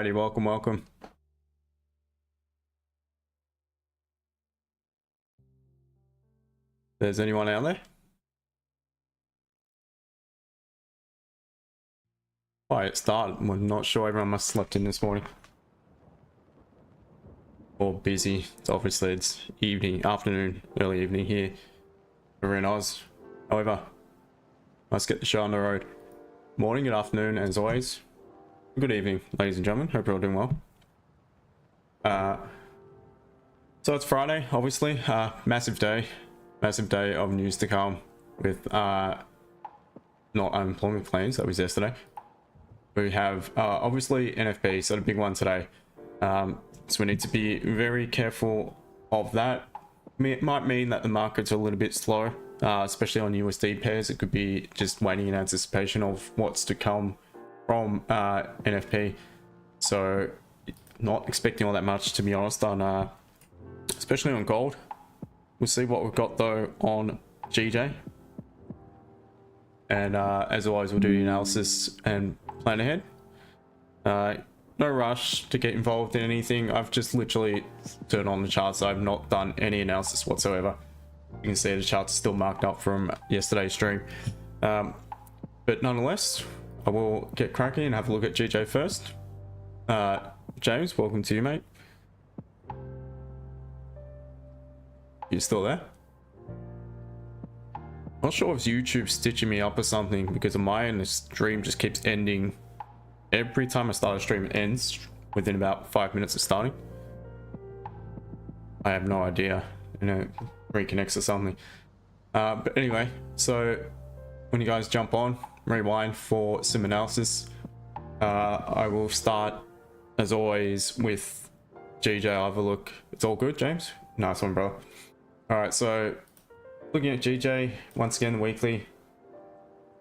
Alrighty, welcome. There's anyone out there? It started. I'm not sure, everyone must have slept in this morning. Or busy. Obviously it's evening, afternoon, early evening here over in Oz. However, let's get the show on the road. Morning, good afternoon, as always. Good evening, ladies and gentlemen. Hope you're all doing well. So it's Friday, obviously. Massive day of news to come with not unemployment claims. That was yesterday. We have obviously NFP, so the big one today. So we need to be very careful of that. It might mean that the markets are a little bit slow, especially on USD pairs. It could be just waiting in anticipation of what's to come from NFP. So not expecting all that much, to be honest, on especially on gold. We'll see what we've got though on GJ. And as always, we'll do the analysis and plan ahead. No rush to get involved in anything. I've just literally turned on the charts. I've not done any analysis whatsoever. You can see the charts are still marked up from yesterday's stream. But nonetheless, I will get cracking and have a look at GJ first. James, welcome to you, mate. You still there? Not sure if YouTube's stitching me up or something, because on my end the stream just keeps ending. Every time I start a stream, it ends within about 5 minutes of starting. I have no idea, you know, reconnects or something. But anyway, so when you guys jump on, rewind for some analysis. I will start as always with GJ. I'll have a look. It's all good, James? Nice one, bro. All right, so looking at GJ once again, weekly.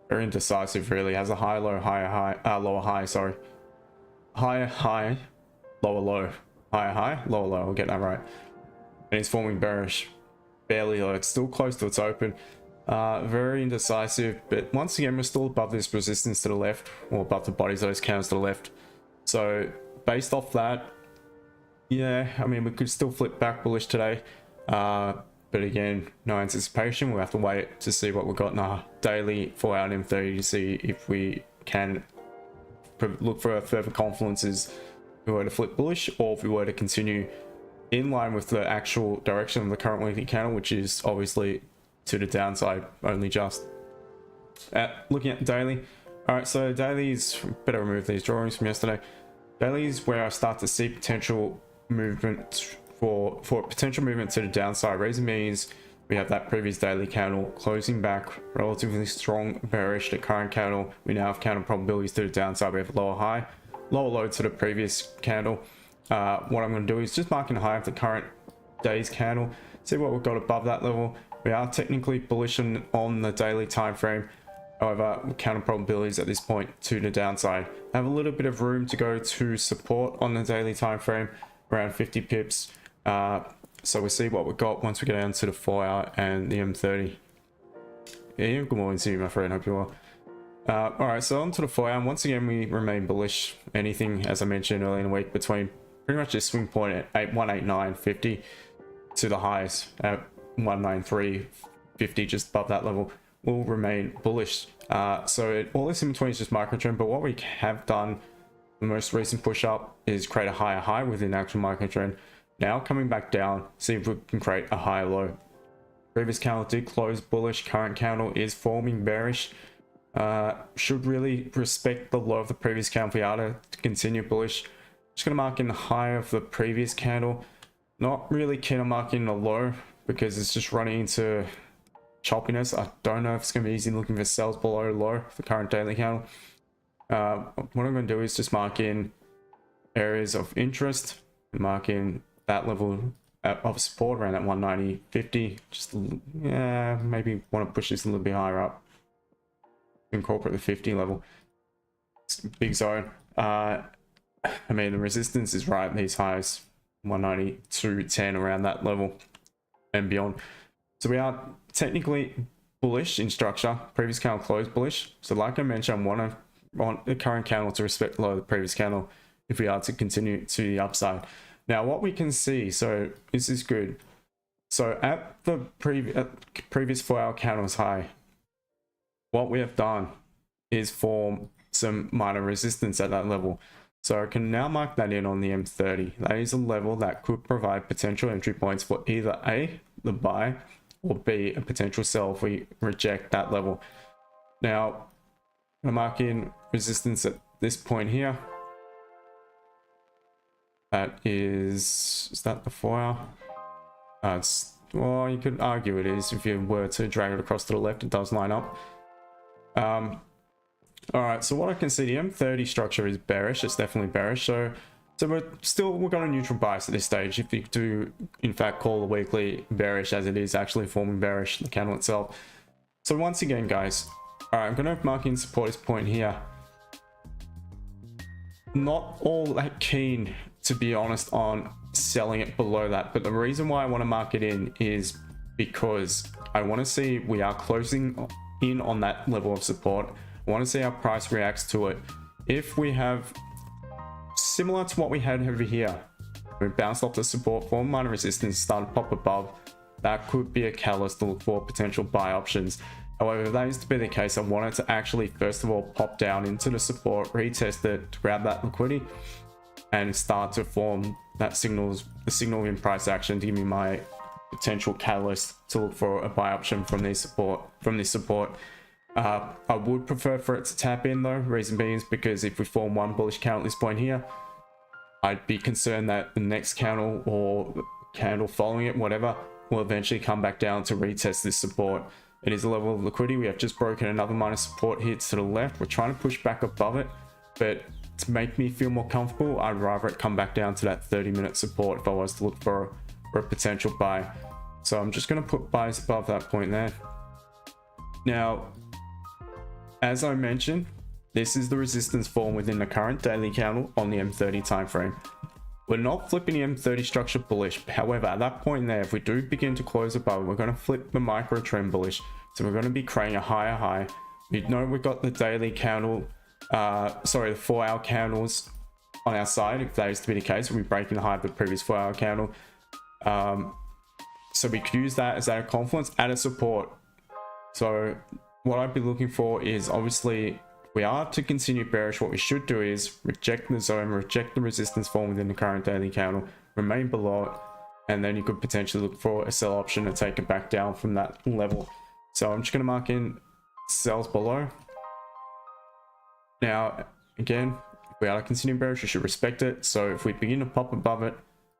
Very indecisive, really. Has a high, low, higher, high, lower, high. Sorry, higher, high, lower, low, higher, high, lower, low. I'll get that right. And it's forming bearish, barely low. It's still close to its open. Very indecisive, but once again, we're still above this resistance to the left, or above the bodies of those candles to the left. So based off that, yeah, I mean, we could still flip back bullish today. But again, no anticipation. We'll have to wait to see what we've got in our daily 4-hour M30 to see if we can look for further confluences if we were to flip bullish, or if we were to continue in line with the actual direction of the current weekly candle, which is obviously to the downside only just. Looking at daily. All right, so dailies, better remove these drawings from yesterday. Daily is where I start to see potential movement for potential movement to the downside. Reason means we have that previous daily candle closing back relatively strong bearish. The current candle, we now have counter probabilities to the downside. We have lower high, lower low to the previous candle. What I'm going to do is just marking the high of the current day's candle, see what we've got above that level. We are technically bullish on the daily time frame. However, counter probabilities at this point to the downside. I have a little bit of room to go to support on the daily time frame, around 50 pips. So we'll see what we've got once we get down to the 4-hour and the M30. Yeah, good morning to you, my friend. Hope you're well. All right, so on to the 4-hour. Once again, we remain bullish. Anything, as I mentioned earlier in the week, between pretty much this swing point at 189.50 to the highs at 193.50, just above that level, will remain bullish. So all this in between is just microtrend. But what we have done, the most recent push up, is create a higher high within actual microtrend. Now coming back down, see if we can create a higher low. Previous candle did close bullish. Current candle is forming bearish. Should really respect the low of the previous candle if we are to continue bullish. Just going to mark in the high of the previous candle. Not really keen on marking the low because it's just running into choppiness. I don't know if it's going to be easy looking for sells below low for current daily candle. What I'm going to do is just mark in areas of interest, mark in that level of support around that 190.50. Just, yeah, maybe want to push this a little bit higher up, incorporate the 50 level. It's a big zone. I mean, the resistance is right at these highs, 192.10, around that level and beyond. So we are technically bullish in structure. Previous candle closed bullish. So like I mentioned, I want the current candle to respect the low of the previous candle if we are to continue to the upside. Now what we can see, so this is good. So at the previous 4-hour candle's high, what we have done is form some minor resistance at that level. So I can now mark that in on the M30. That is a level that could provide potential entry points for either A, the buy, or B, a potential sell if we reject that level. Now, I'm marking resistance at this point here. That is that the 4 hour? Well, you could argue it is. If you were to drag it across to the left, it does line up. All right, so what I can see, the M30 structure is bearish. It's definitely bearish. So we've got a neutral bias at this stage. If you do, in fact, call the weekly bearish, as it is actually forming bearish, the candle itself. So once again, guys, all right, I'm going to mark in support this point here. Not all that keen, to be honest, on selling it below that, but the reason why I want to mark it in is because I want to see we are closing in on that level of support. I want to see how price reacts to it. If we have similar to what we had over here, we bounced off the support, formed minor resistance, started to pop above, that could be a catalyst to look for potential buy options. However, if that is to be the case, I want it to actually first of all pop down into the support, retest it to grab that liquidity, and start to form that the signal in price action to give me my potential catalyst to look for a buy option from this support. I would prefer for it to tap in though. Reason being is because if we form one bullish candle at this point here, I'd be concerned that the next candle or candle following it, whatever, will eventually come back down to retest this support. It is a level of liquidity. We have just broken another minor support here to the left. We're trying to push back above it, but to make me feel more comfortable, I'd rather it come back down to that 30-minute support if I was to look for a potential buy. So I'm just going to put buys above that point there. Now, as I mentioned, this is the resistance form within the current daily candle on the M30 time frame. We're not flipping the M30 structure bullish. However, at that point there, if we do begin to close above, we're going to flip the micro trend bullish. So we're going to be creating a higher high. You know, we've got the daily candle, the 4 hour candles on our side. If that is to be the case, we'll be breaking the high of the previous 4 hour candle. So we could use that as our confluence at a support. So what I'd be looking for is, obviously, if we are to continue bearish, what we should do is reject the zone, reject the resistance form within the current daily candle, remain below it, and then you could potentially look for a sell option to take it back down from that level. So I'm just going to mark in sells below. Now, again, if we are to continue bearish, you should respect it. So if we begin to pop above it,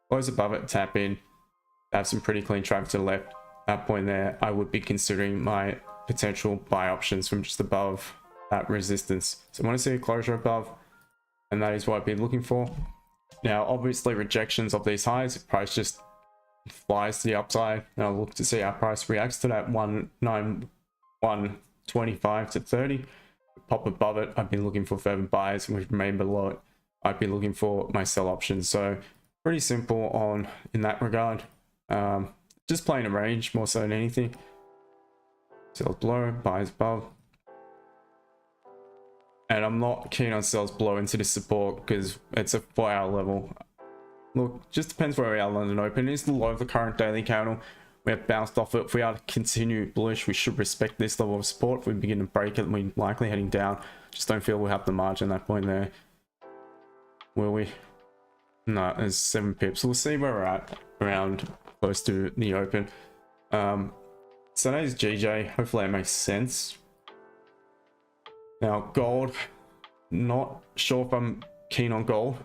close above it, tap in, have some pretty clean traffic to the left, at that point there, I would be considering my potential buy options from just above that resistance. So I want to see a closure above, and that is what I'd be looking for. Now, obviously, rejections of these highs, if price just flies to the upside, and I'll look to see how price reacts to that 191.25 to 30. Pop above it, I'd be looking for further buys, and we remain below it, I'd be looking for my sell options. So pretty simple in that regard. Just playing a range more so than anything. Sells below, buys above. And I'm not keen on sells below into this support because it's a 4 hour level. Look, just depends where we are. London Open is the low of the current daily candle. We have bounced off it. If we are to continue bullish, we should respect this level of support. If we begin to break it, we're likely heading down. Just don't feel we'll have the margin at that point there. Will we? No, there's 7 pips. We'll see where we're at around close to the open. So that is GJ. Hopefully that makes sense. Now, gold. Not sure if I'm keen on gold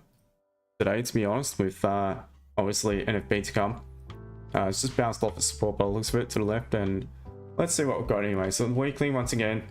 today, to be honest, with obviously NFB to come. It's just bounced off the support by the looks of it to the left, and let's see what we've got anyway. So weekly, once again,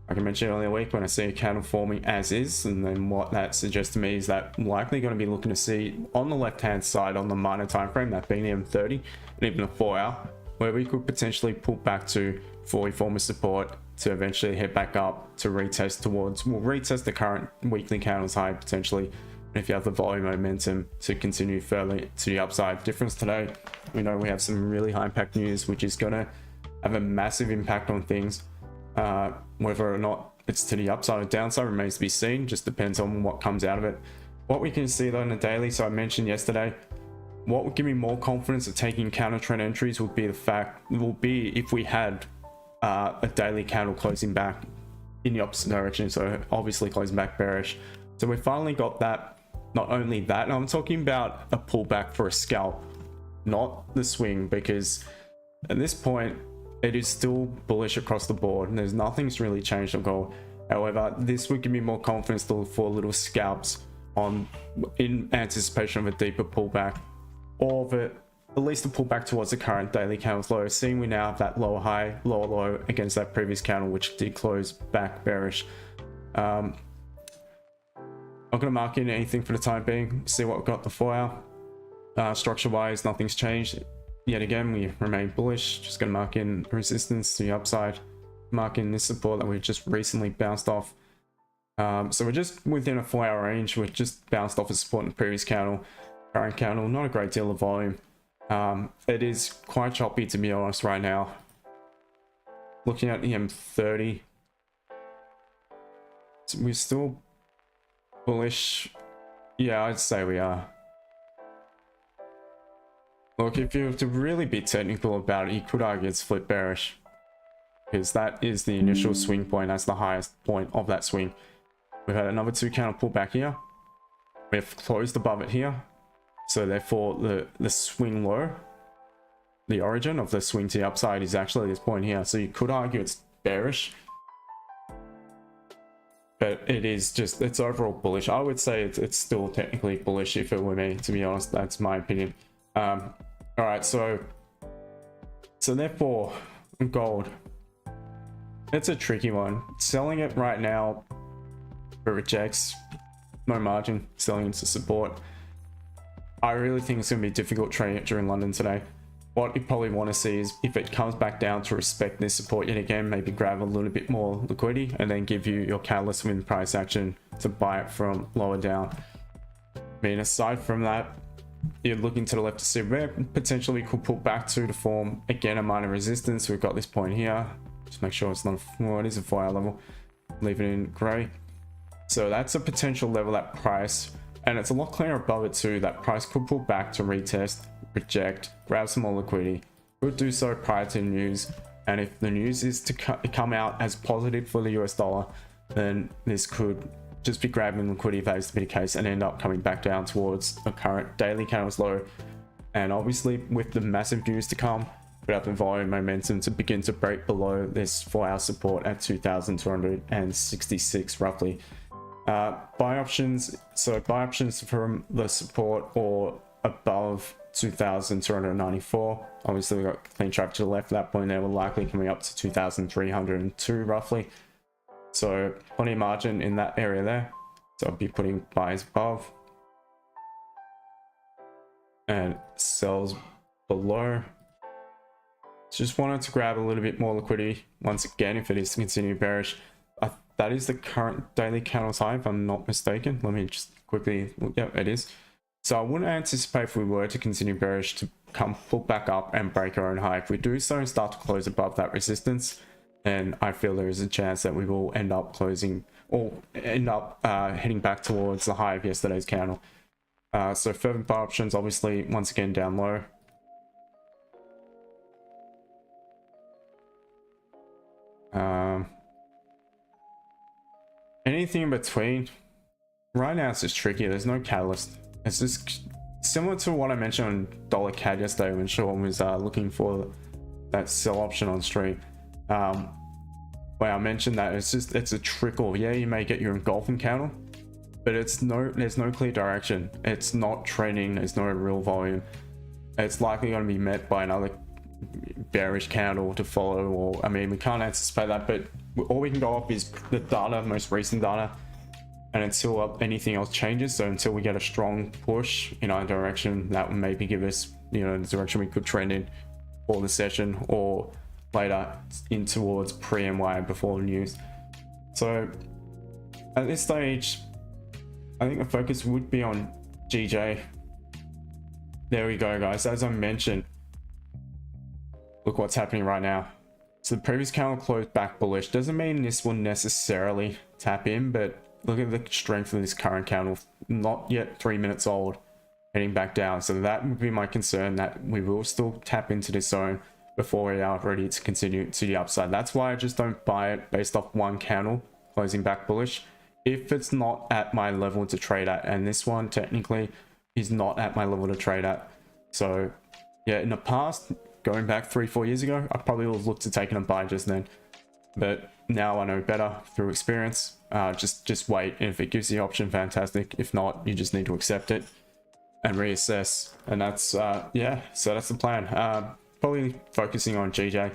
like I mentioned earlier week, when I see a candle forming as is, and then what that suggests to me is that I'm likely going to be looking to see on the left hand side on the minor time frame, that being the M30 and even the 4 hour, where we could potentially pull back to before we form a support to eventually head back up to retest towards, we'll retest the current weekly candles high potentially. And if you have the volume momentum to continue further to the upside. Difference today, we know we have some really high impact news, which is going to have a massive impact on things. Whether or not it's to the upside or downside remains to be seen, just depends on what comes out of it. What we can see though in the daily, so I mentioned yesterday, what would give me more confidence of taking counter trend entries would be if we had a daily candle closing back in the opposite direction, so obviously closing back bearish. So we finally got that. Not only that, I'm talking about a pullback for a scalp, not the swing, because at this point it is still bullish across the board and there's nothing's really changed on gold. However, this would give me more confidence to look for little scalps on in anticipation of a deeper pullback, or at least a pullback towards the current daily candle's low. Seeing we now have that lower high, lower low against that previous candle, which did close back bearish. I'm not going to mark in anything for the time being. See what we've got the 4 hour. Structure wise, nothing's changed. Yet again, we remain bullish. Just going to mark in resistance to the upside. Mark in this support that we just recently bounced off. So we're just within a 4 hour range. We've just bounced off a support in the previous candle. Current candle, not a great deal of volume. It is quite choppy, to be honest, right now. Looking at the M30, we're still bullish. Yeah, I'd say we are. Look, if you were to really be technical about it, you could argue it's flip bearish, because that is the initial swing point. That's the highest point of that swing. We've had another 2 candle pullback here. We've closed above it here. So therefore the swing low, the origin of the swing to the upside, is actually this point here. So you could argue it's bearish, but it is just, it's overall bullish. I would say it's still technically bullish if it were me, to be honest. That's my opinion. All right, so therefore gold, it's a tricky one. Selling it right now, it rejects, no margin. Selling into support, I really think it's going to be difficult trading it during London today. What you probably want to see is if it comes back down to respect this support yet again, maybe grab a little bit more liquidity and then give you your catalyst win price action to buy it from lower down. I mean, aside from that, you're looking to the left to see where potentially we could pull back to form again a minor resistance. We've got this point here. Just make sure it's not, well, it is a 4 hour level. Leave it in gray. So that's a potential level at price. And it's a lot clearer above it too. That price could pull back to retest, reject, grab some more liquidity. Could do so prior to news. And if the news is to come out as positive for the US dollar, then this could just be grabbing liquidity if that is to be the case and end up coming back down towards the current daily candle's low. And obviously with the massive news to come, we have the volume momentum to begin to break below this 4 hour support at 2,266 roughly. Buy options, so buy options from the support or above 2,294. Obviously we got clean traffic to the left at that point there. We're likely coming up to 2,302 roughly. So plenty of margin in that area there. So I'll be putting buys above and sells below. Just wanted to grab a little bit more liquidity once again if it is to continue bearish. That is the current daily candle's high, if I'm not mistaken. Let me just quickly, yep, it is. So I wouldn't anticipate if we were to continue bearish to come pull back up and break our own high. If we do so and start to close above that resistance, then I feel there is a chance that we will end up closing or end up heading back towards the high of yesterday's candle. So further buy options, obviously, once again down low. Anything in between, right now it's just tricky. There's no catalyst. It's just similar to what I mentioned on dollar CAD yesterday when Sean was looking for that sell option on street. Where I mentioned that it's a trickle. Yeah, you may get your engulfing candle, but there's no clear direction. It's not trending. There's no real volume. It's likely going to be met by another bearish candle to follow, or I mean, we can't anticipate that, but all we can go off is the data, most recent data, and until anything else changes, so until we get a strong push in our direction, that will maybe give us, you know, the direction we could trend in for the session or later in towards pre-MY before the news. So at this stage, I think the focus would be on GJ. There we go, guys. As I mentioned, look what's happening right now. So the previous candle closed back bullish. Doesn't mean this will necessarily tap in, but look at the strength of this current candle. Not yet 3 minutes old, heading back down. So that would be my concern, that we will still tap into this zone before we are ready to continue to the upside. That's why I just don't buy it based off one candle closing back bullish if it's not at my level to trade at, and this one technically is not at my level to trade at. So yeah, in the past, going back 3-4 years ago, I probably would have looked to taking a buy just then, but now I know better through experience. Just wait, and if it gives you the option, fantastic. If not, you just need to accept it and reassess. And that's yeah, so that's the plan. Probably focusing on GJ.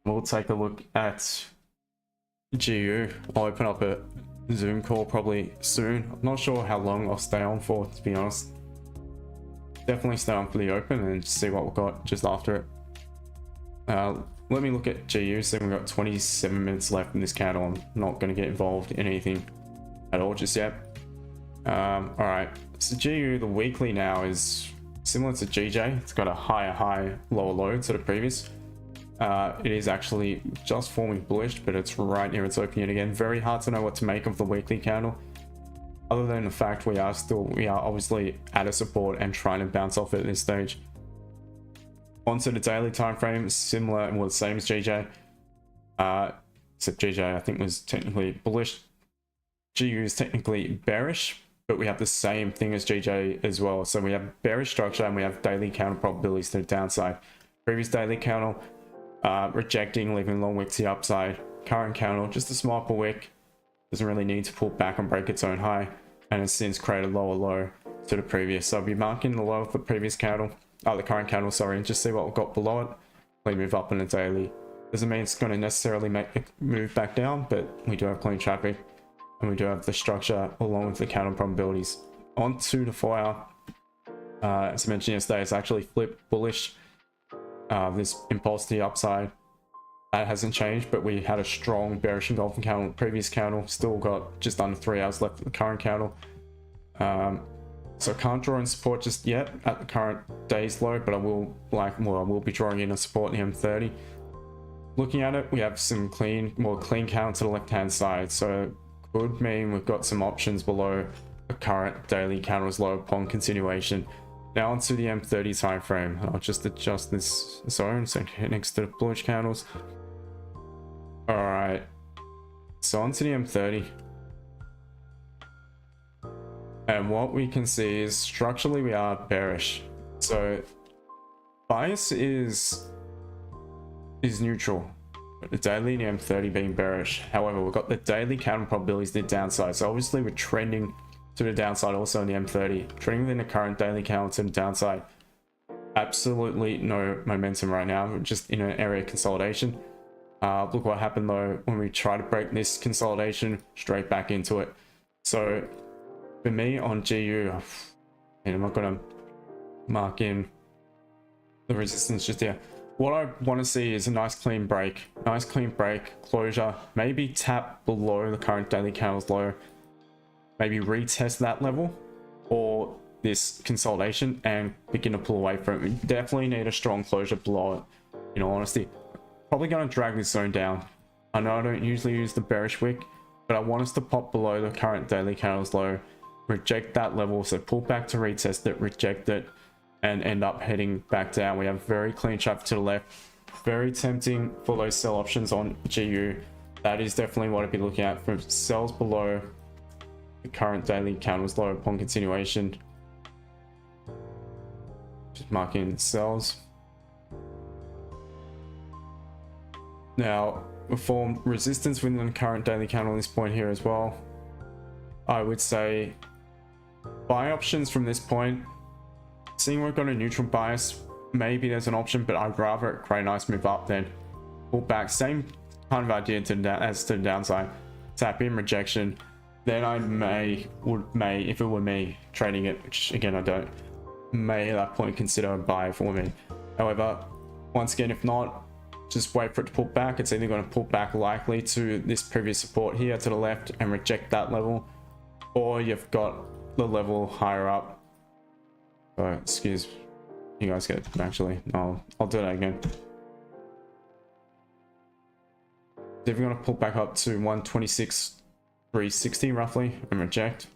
We'll take a look at GU. I'll open up a Zoom call probably soon. I'm not sure how long I'll stay on for, to be honest. Definitely stay on for the open and see what we've got just after it. Let me look at GU. So we've got 27 minutes left in this candle. I'm not going to get involved in anything at all just yet. All right, so GU, the weekly now is similar to GJ. It's got a higher high, lower low to the previous. It is actually just forming bullish, but it's right near its opening again. Very hard to know what to make of the weekly candle, other than the fact we are obviously at a support and trying to bounce off it at this stage. Onto the daily time frame, similar and well, the same as GJ, except GJ I think was technically bullish. GU is technically bearish, but we have the same thing as GJ as well. So we have bearish structure and we have daily counter probabilities to the downside. Previous daily counter rejecting, leaving long wick to the upside. Current counter, just a small upper wick, doesn't really need to pull back and break its own high, and has since created lower low to the previous. So I'll be marking the low of the previous candle, the current candle, sorry, and just see what we've got below it. We move up in the daily. Doesn't mean it's going to necessarily make it move back down, but we do have clean traffic and we do have the structure along with the counter probabilities. On to the 4 hour. As I mentioned yesterday, it's actually flipped bullish. This impulse to the upside, that hasn't changed, but we had a strong bearish engulfing candle previous candle. Still got just under 3 hours left of the current candle. So can't draw in support just yet at the current day's low, but I will be drawing in a support in the M30. Looking at it, we have some more clean counter to the left hand side, so could mean we've got some options below the current daily counter's low upon continuation. Now onto the M30 time frame. I'll just adjust this zone so next to the bullish candles. All right, so onto the M30. And what we can see is structurally we are bearish. So bias is neutral, but the daily and the M30 being bearish. However, we've got the daily counter probabilities to the downside. So obviously we're trending to the downside also in the M30, trending within the current daily counter to the downside. Absolutely no momentum right now. We're just in an area of consolidation. Look what happened though when we try to break this consolidation, straight back into it. So for me on GU, and I'm not going to mark in the resistance just here. What I want to see is a nice clean break, closure, maybe tap below the current daily candle's low, maybe retest that level or this consolidation and begin to pull away from it. We definitely need a strong closure below it, in all honesty. Probably going to drag this zone down. I know I don't usually use the bearish wick, but I want us to pop below the current daily candle's low, reject that level, so pull back to retest it, reject it, and end up heading back down. We have very clean traffic to the left. Very tempting for those sell options on GU. That is definitely what I'd be looking at for sells below the current daily candle's low upon continuation. Just marking sells. Now, we formed resistance within the current daily candle at this point here as well. I would say buy options from this point. Seeing we've got a neutral bias, maybe there's an option, but I'd rather it create a nice move up than pull back. Same kind of idea as to the downside. Tap in, rejection. Then I may, if it were me trading it, which again I don't, may at that point consider a buy for me. However, once again, if not, just wait for it to pull back. It's either going to pull back likely to this previous support here to the left and reject that level, or you've got the level higher up. So excuse you guys, get actually no, I'll do that again. So if you're going to pull back up to 126,360 roughly and reject,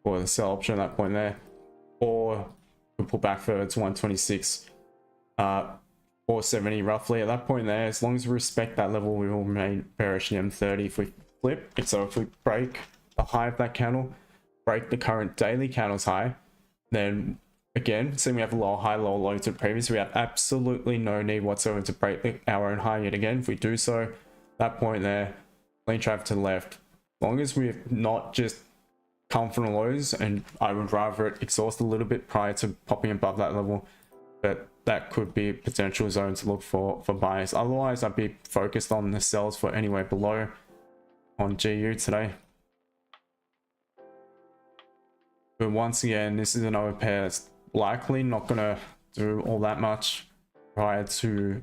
or the sell option at that point there, or we'll pull back further to 126 470 roughly. At that point there, as long as we respect that level, we will remain bearish in M30 if we flip. So if we break the high of that candle, break the current daily candle's high, then again, see we have a low high, low low to the previous. We have absolutely no need whatsoever to break our own high yet again. If we do so, that point there, lean traffic to the left. As long as we've not just come from the lows, and I would rather it exhaust a little bit prior to popping above that level, but that could be a potential zone to look for buyers. Otherwise, I'd be focused on the sells for anywhere below on GU today. But once again, this is another pair that's likely not gonna do all that much prior to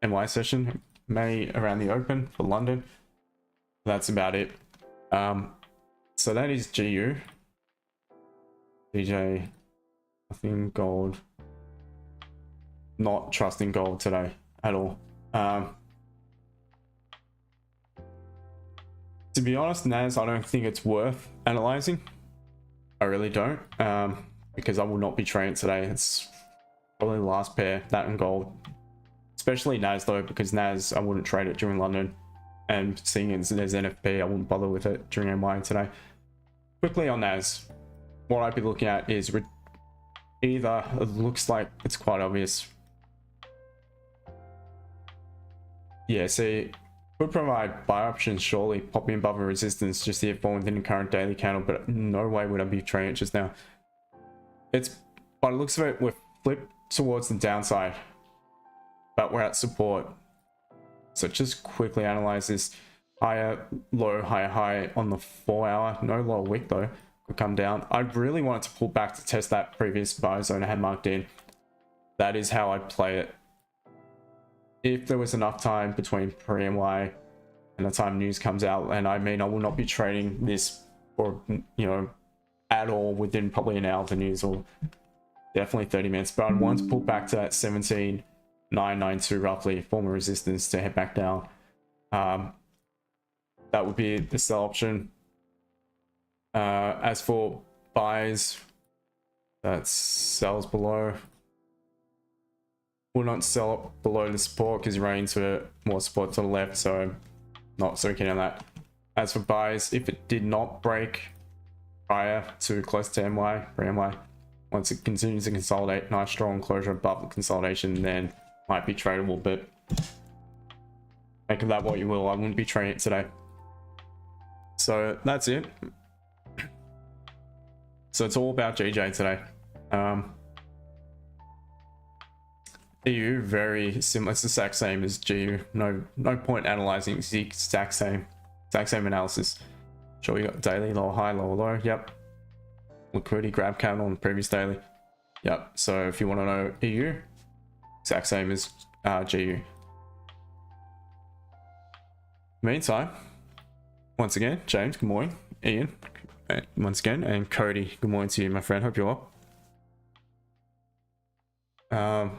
NY session, maybe around the open for London. That's about it. So that is GU. DJ, nothing gold. Not trusting gold today at all. To be honest, NAS, I don't think it's worth analyzing. I really don't, because I will not be trading today. It's probably the last pair, that and gold. Especially NAS though, because NAS, I wouldn't trade it during London. And seeing it as NFP, I wouldn't bother with it during NY today. Quickly on NAS, what I'd be looking at is either, it looks like it's quite obvious. Yeah, see, could provide buy options surely, popping above a resistance just here falling within the current daily candle, but no way would I be trading it just now. It's, by the looks of it, we're flipped towards the downside, but we're at support. So just quickly analyze this. Higher low, higher high on the 4 hour, no lower wick though, could come down. I really wanted to pull back to test that previous buy zone I had marked in. That is how I'd play it. If there was enough time between pre-NY and the time news comes out, and I mean, I will not be trading this or, you know, at all within probably an hour of the news, or definitely 30 minutes, but I want to pull back to that 17,992 roughly, form a resistance to head back down. That would be the sell option. As for buys, that's sells below. Will not sell below the support because you're running into more support to the left, so not so keen on that. As for buys, if it did not break prior to close to NY, pre-NY, once it continues to consolidate, nice strong closure above the consolidation, then might be tradable, but make of that what you will. I wouldn't be trading it today. So that's it. So it's all about GJ today. EU, very similar. It's the exact same as GU. No point analyzing. It's the exact same analysis. Sure, you got daily, low, high, low, low. Yep. Liquidity grab count on the previous daily. Yep. So if you want to know EU, exact same as GU. Meantime, once again, James, good morning. Ian, once again, and Cody, good morning to you, my friend. Hope you're well.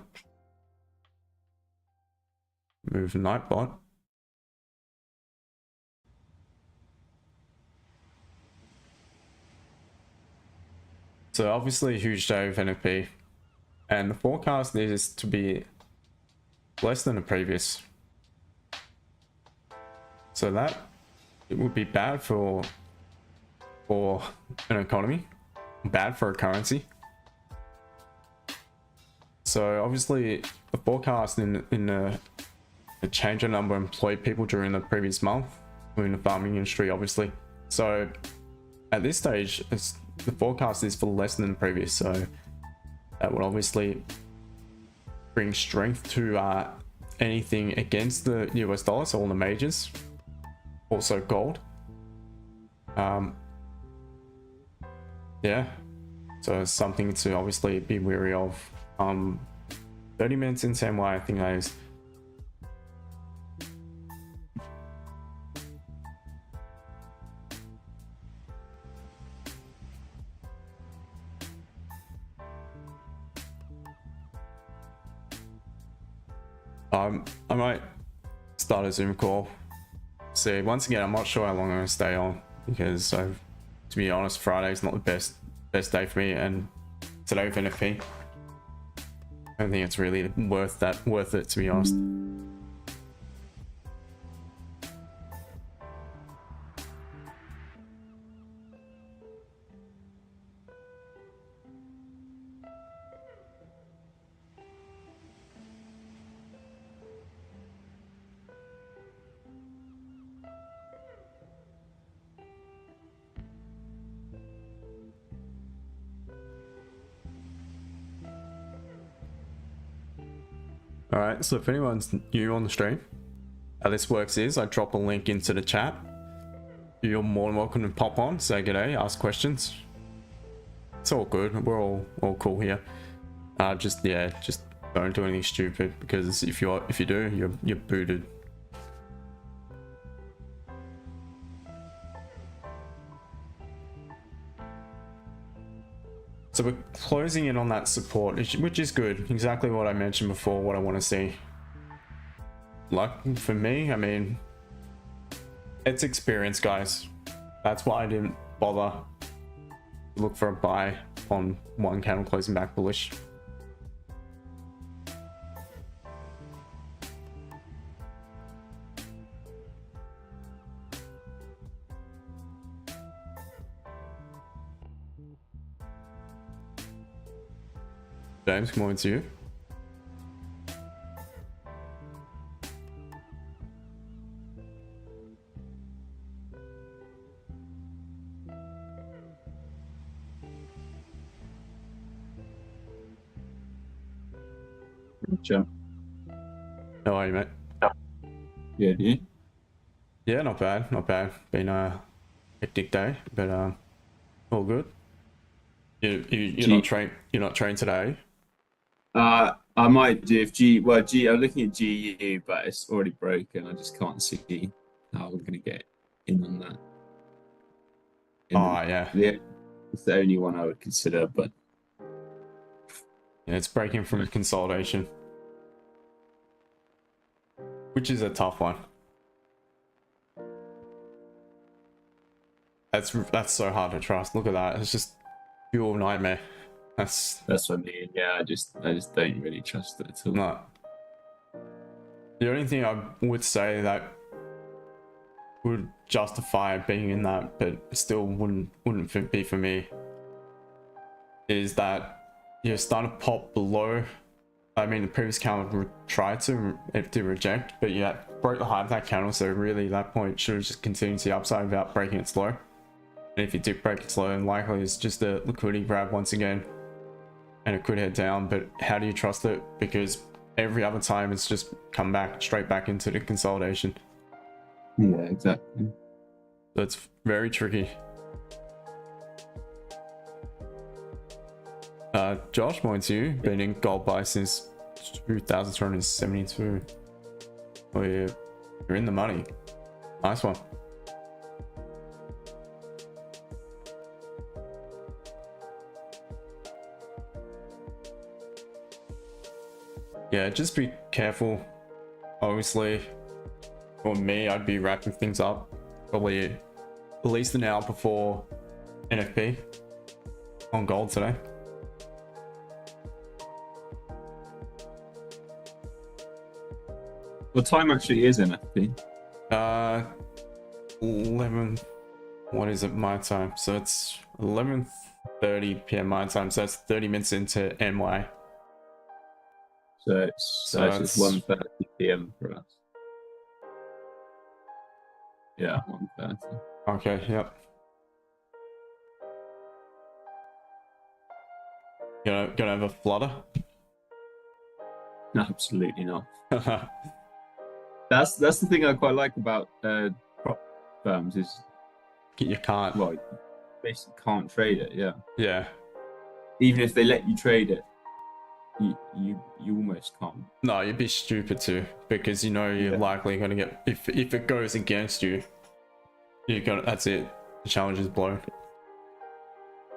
Move Nightbot. So obviously a huge day of NFP, and the forecast is to be less than the previous. So that it would be bad for an economy, bad for a currency. So obviously the forecast in the change in number of employed people during the previous month in the farming industry, obviously. So at this stage, the forecast is for less than the previous. So that would obviously bring strength to anything against the US dollar, so all the majors, also gold. Yeah, so it's something to obviously be wary of. 30 minutes into NY, I think that is. I might start a Zoom call. See, once again, I'm not sure how long I'm gonna stay on, because to be honest, Friday's not the best day for me, and today with NFP. I don't think it's really worth it, to be honest. Alright, so if anyone's new on the stream, how this works is I drop a link into the chat. You're more than welcome to pop on, say g'day, ask questions. It's all good, we're all cool here. Just don't do anything stupid, because if you do, you're booted. So we're closing in on that support, which is good. Exactly what I mentioned before, what I want to see. Like, for me, I mean, it's experience, guys. That's why I didn't bother to look for a buy on one candle closing back bullish. James, come on to you. Sure. How are you, mate? Yeah, do you? Yeah, not bad, not bad. Been a hectic day, but all good. You're not trained. You're not trained today. I might do if I'm looking at GU, but it's already broken. I just can't see how we're gonna get in on that. Yeah. It's the only one I would consider, but Yeah, it's breaking from consolidation, which is a tough one. That's so hard to trust. Look at that. It's just pure nightmare. That's what I mean. Yeah, I just don't really trust it at all. No. The only thing I would say that would justify being in that, but still wouldn't be for me, is that you're starting to pop below. I mean, the previous candle tried to reject, but you broke the high of that candle, so really at that point should have just continued to the upside without breaking it slow. And if you did break it slow, then likely it's just a liquidity grab once again, and it could head down. But how do you trust it? Because every other time it's just come back straight back into the consolidation. Yeah, exactly. So it's very tricky. Josh, morning to you. Been in Gbpjpy since 2372. Oh yeah, you're in the money. Nice one. Yeah, just be careful. Obviously, for me, I'd be wrapping things up probably at least an hour before NFP on gold today. What time actually is NFP? 11. What is it my time? So it's 11:30 p.m. my time. So that's 30 minutes into NY. So it's 1:30 p.m. for us. Yeah, 1:30. Okay, yep. Gonna have a flutter? No, absolutely not. That's the thing I quite like about prop firms is You can't. Well, you basically can't trade it. Yeah. Yeah. Even if they let you trade it, you almost can't. No, you'd be stupid to, because you're likely gonna get, if it goes against you, that's it. The challenge is blown.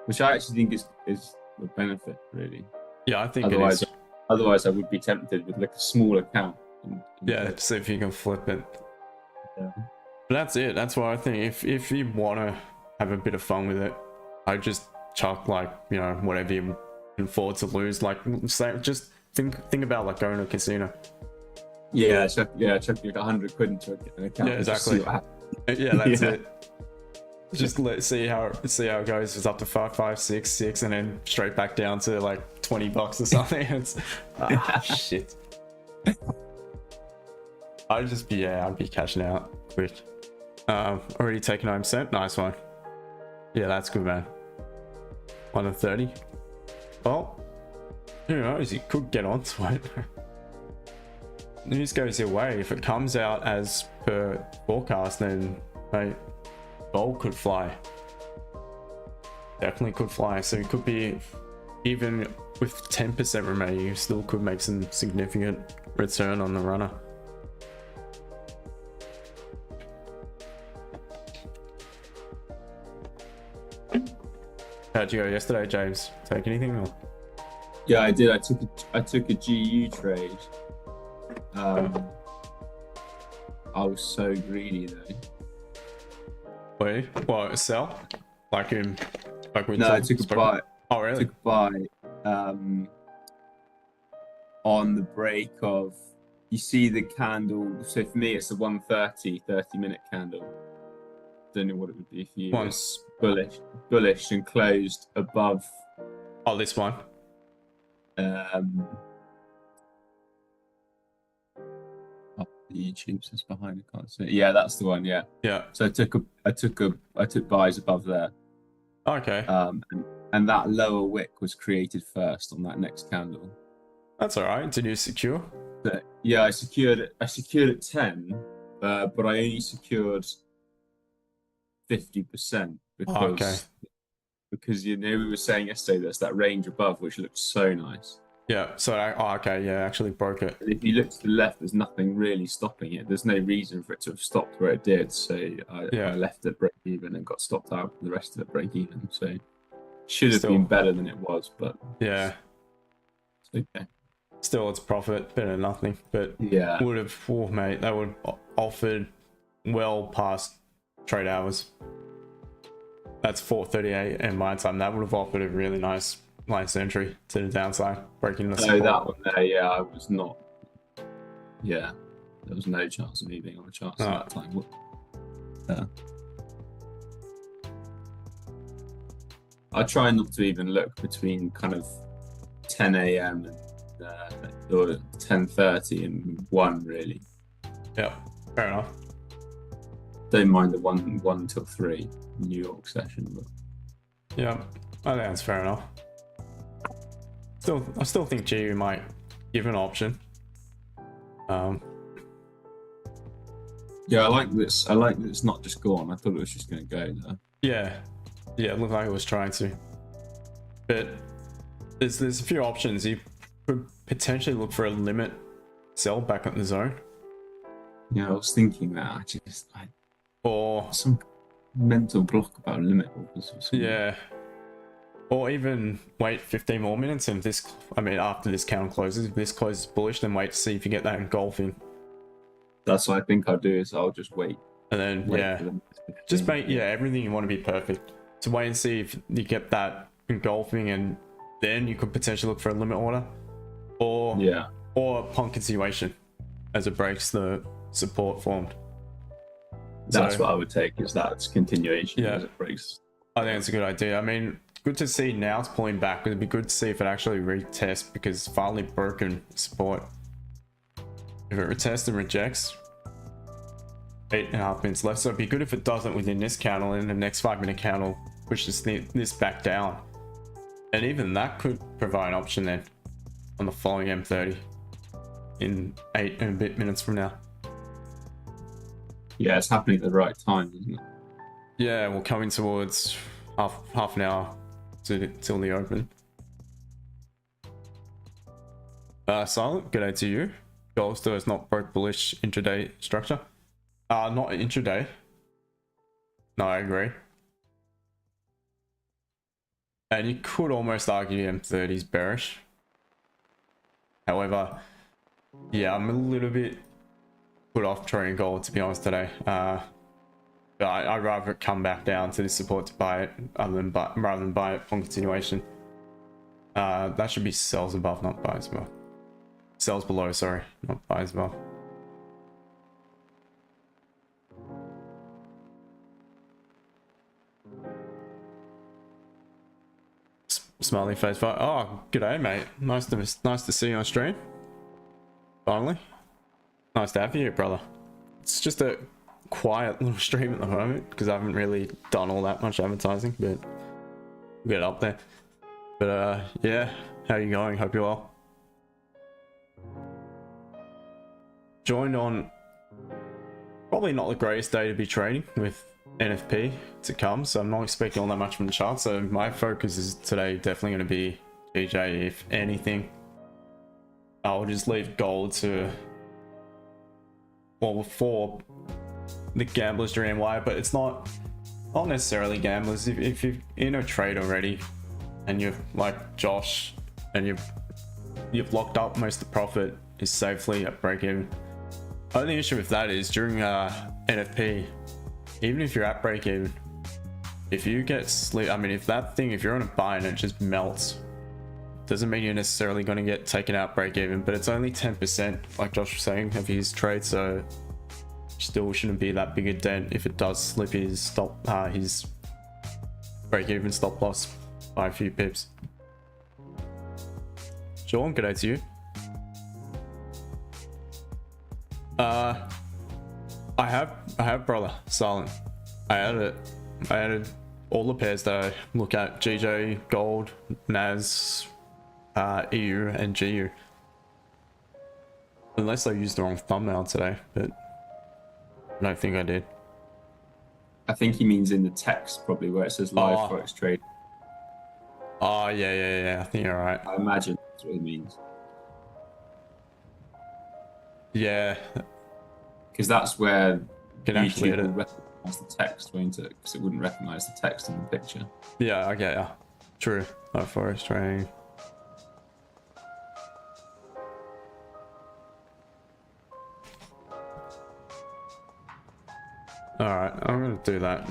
Which I actually think is a benefit, really. Yeah, I think otherwise, it is. Otherwise, I would be tempted with like a small account. Yeah, see if you can flip it. Yeah. But that's it. That's why I think if you want to have a bit of fun with it, I just chuck whatever you can afford to lose. Like say just think about like going to a casino. Yeah, chuck like 100 quid into an account. Yeah, and just see exactly. what happens. Yeah, that's Yeah. it. Just see how it goes. It's up to 5, 5, 6, 6, and then straight back down to like $20 or something. It's shit. I'd be cashing out quick. Already taken home cent. Nice one. Yeah, that's good, man. 1 to 30. Well, who knows? You could get onto it. News goes your way. If it comes out as per forecast, then mate, gold could fly. Definitely could fly. So it could be, even with 10% remaining, you still could make some significant return on the runner. How'd you go yesterday, James? Take anything? Or? Yeah, I did. I took a GU trade. I was so greedy though. Wait, what? Sell? Like we No, I took a buy. Oh, really? Took a buy on the break of, you see the candle. So for me, it's a 30-minute candle. Don't know what it would be for you. It's bullish and closed above. Oh, this one. YouTube says behind, I can't see it. Yeah, that's the one. Yeah. Yeah. So I took buys above there. Okay. And that lower wick was created first on that next candle. That's all right. Did you secure? But yeah, I secured at 10, but I only secured 50% because we were saying yesterday there's that range above which looks so nice. Yeah. So okay. Yeah, actually broke it. And if you look to the left, there's nothing really stopping it. There's no reason for it to have stopped where it did. So I left it break even and got stopped out. The rest of it break even. So should have been better than it was, but yeah, it's okay. Still, it's profit, better than nothing. But yeah, would have, mate, that would offered well past trade hours. That's 4:38, and my time that would have offered a really nice entry to the downside, breaking the support. Oh, that one there, yeah, I was not. Yeah, there was no chance of me being on the charts at that time. Yeah. I try not to even look between kind of 10 a.m. and or 10:30 and 1 really. Yeah, fair enough. Don't mind the 1 till 3 New York session, but yeah, I think that's fair enough. I still think GU might give an option. Yeah, I like this. I like that it's not just gone. I thought it was just going to go there. Yeah, it looked like it was trying to. But there's a few options. You could potentially look for a limit sell back at the zone. Yeah, I was thinking that. Or some mental block about limit orders or something. Yeah. Or even wait 15 more minutes, and after this count closes, if this closes bullish, then wait to see if you get that engulfing. That's what I think I'll do, is I'll just wait. And then, just make, everything you want to be perfect. To wait and see if you get that engulfing, and then you could potentially look for a limit order. Or upon continuation, as it breaks the support formed. That's what I would take, is that's continuation as it breaks. I think it's a good idea. I mean, good to see now it's pulling back, but it'd be good to see if it actually retests, because it's finally broken support. If it retests and rejects, 8.5 minutes left. So it'd be good if it doesn't within this candle, and the next 5-minute candle pushes this back down. And even that could provide an option then on the following M30 in 8 and a bit minutes from now. Yeah, it's happening at the right time, isn't it? Yeah, we're coming towards half an hour till the open. Silent, good day to you. Gold still is not broke bullish intraday structure. Not intraday. No, I agree. And you could almost argue M30 is bearish. However, yeah, I'm a little bit put off trading gold, to be honest, today. I'd rather it come back down to this support to buy it rather than buy it on continuation. That should be sells above, not buys above. Sells below, sorry, not buys above. Smiley face. Oh, g'day, mate. Nice to see you on stream. Finally, nice to have you here, brother. It's just a quiet little stream at the moment because I haven't really done all that much advertising, but we'll get up there. But yeah, how are you going? Hope you're well. Joined on probably not the greatest day to be trading with NFP to come, so I'm not expecting all that much from the chart. So my focus is today definitely going to be GJ. If anything, I'll just leave gold to, well, for the gamblers during why, but it's not necessarily gamblers. If you're in a trade already and you're like Josh and you've locked up most of the profit is safely at break even. Only issue with that is during NFP, even if you're at break even, if you get sleep, I mean, if you're on a buy and it just melts, doesn't mean you're necessarily going to get taken out break even, but it's only 10%, like Josh was saying, of his trade, so still shouldn't be that big a dent if it does slip his his break even stop loss by a few pips. Sean, good day to you. I have brother silent. I added all the pairs that I look at: GJ, gold, NAS, EU, and GU. Unless I used the wrong thumbnail today, but I don't think I did. I think he means in the text probably where it says live Forex trade. Oh yeah. I think you're right. I imagine that's what he means. Yeah. Because that's where you can actually YouTube will recognize the text, won't it? Because it wouldn't recognize the text in the picture. Yeah, I get ya. True. Forex trading. Alright, I'm gonna do that.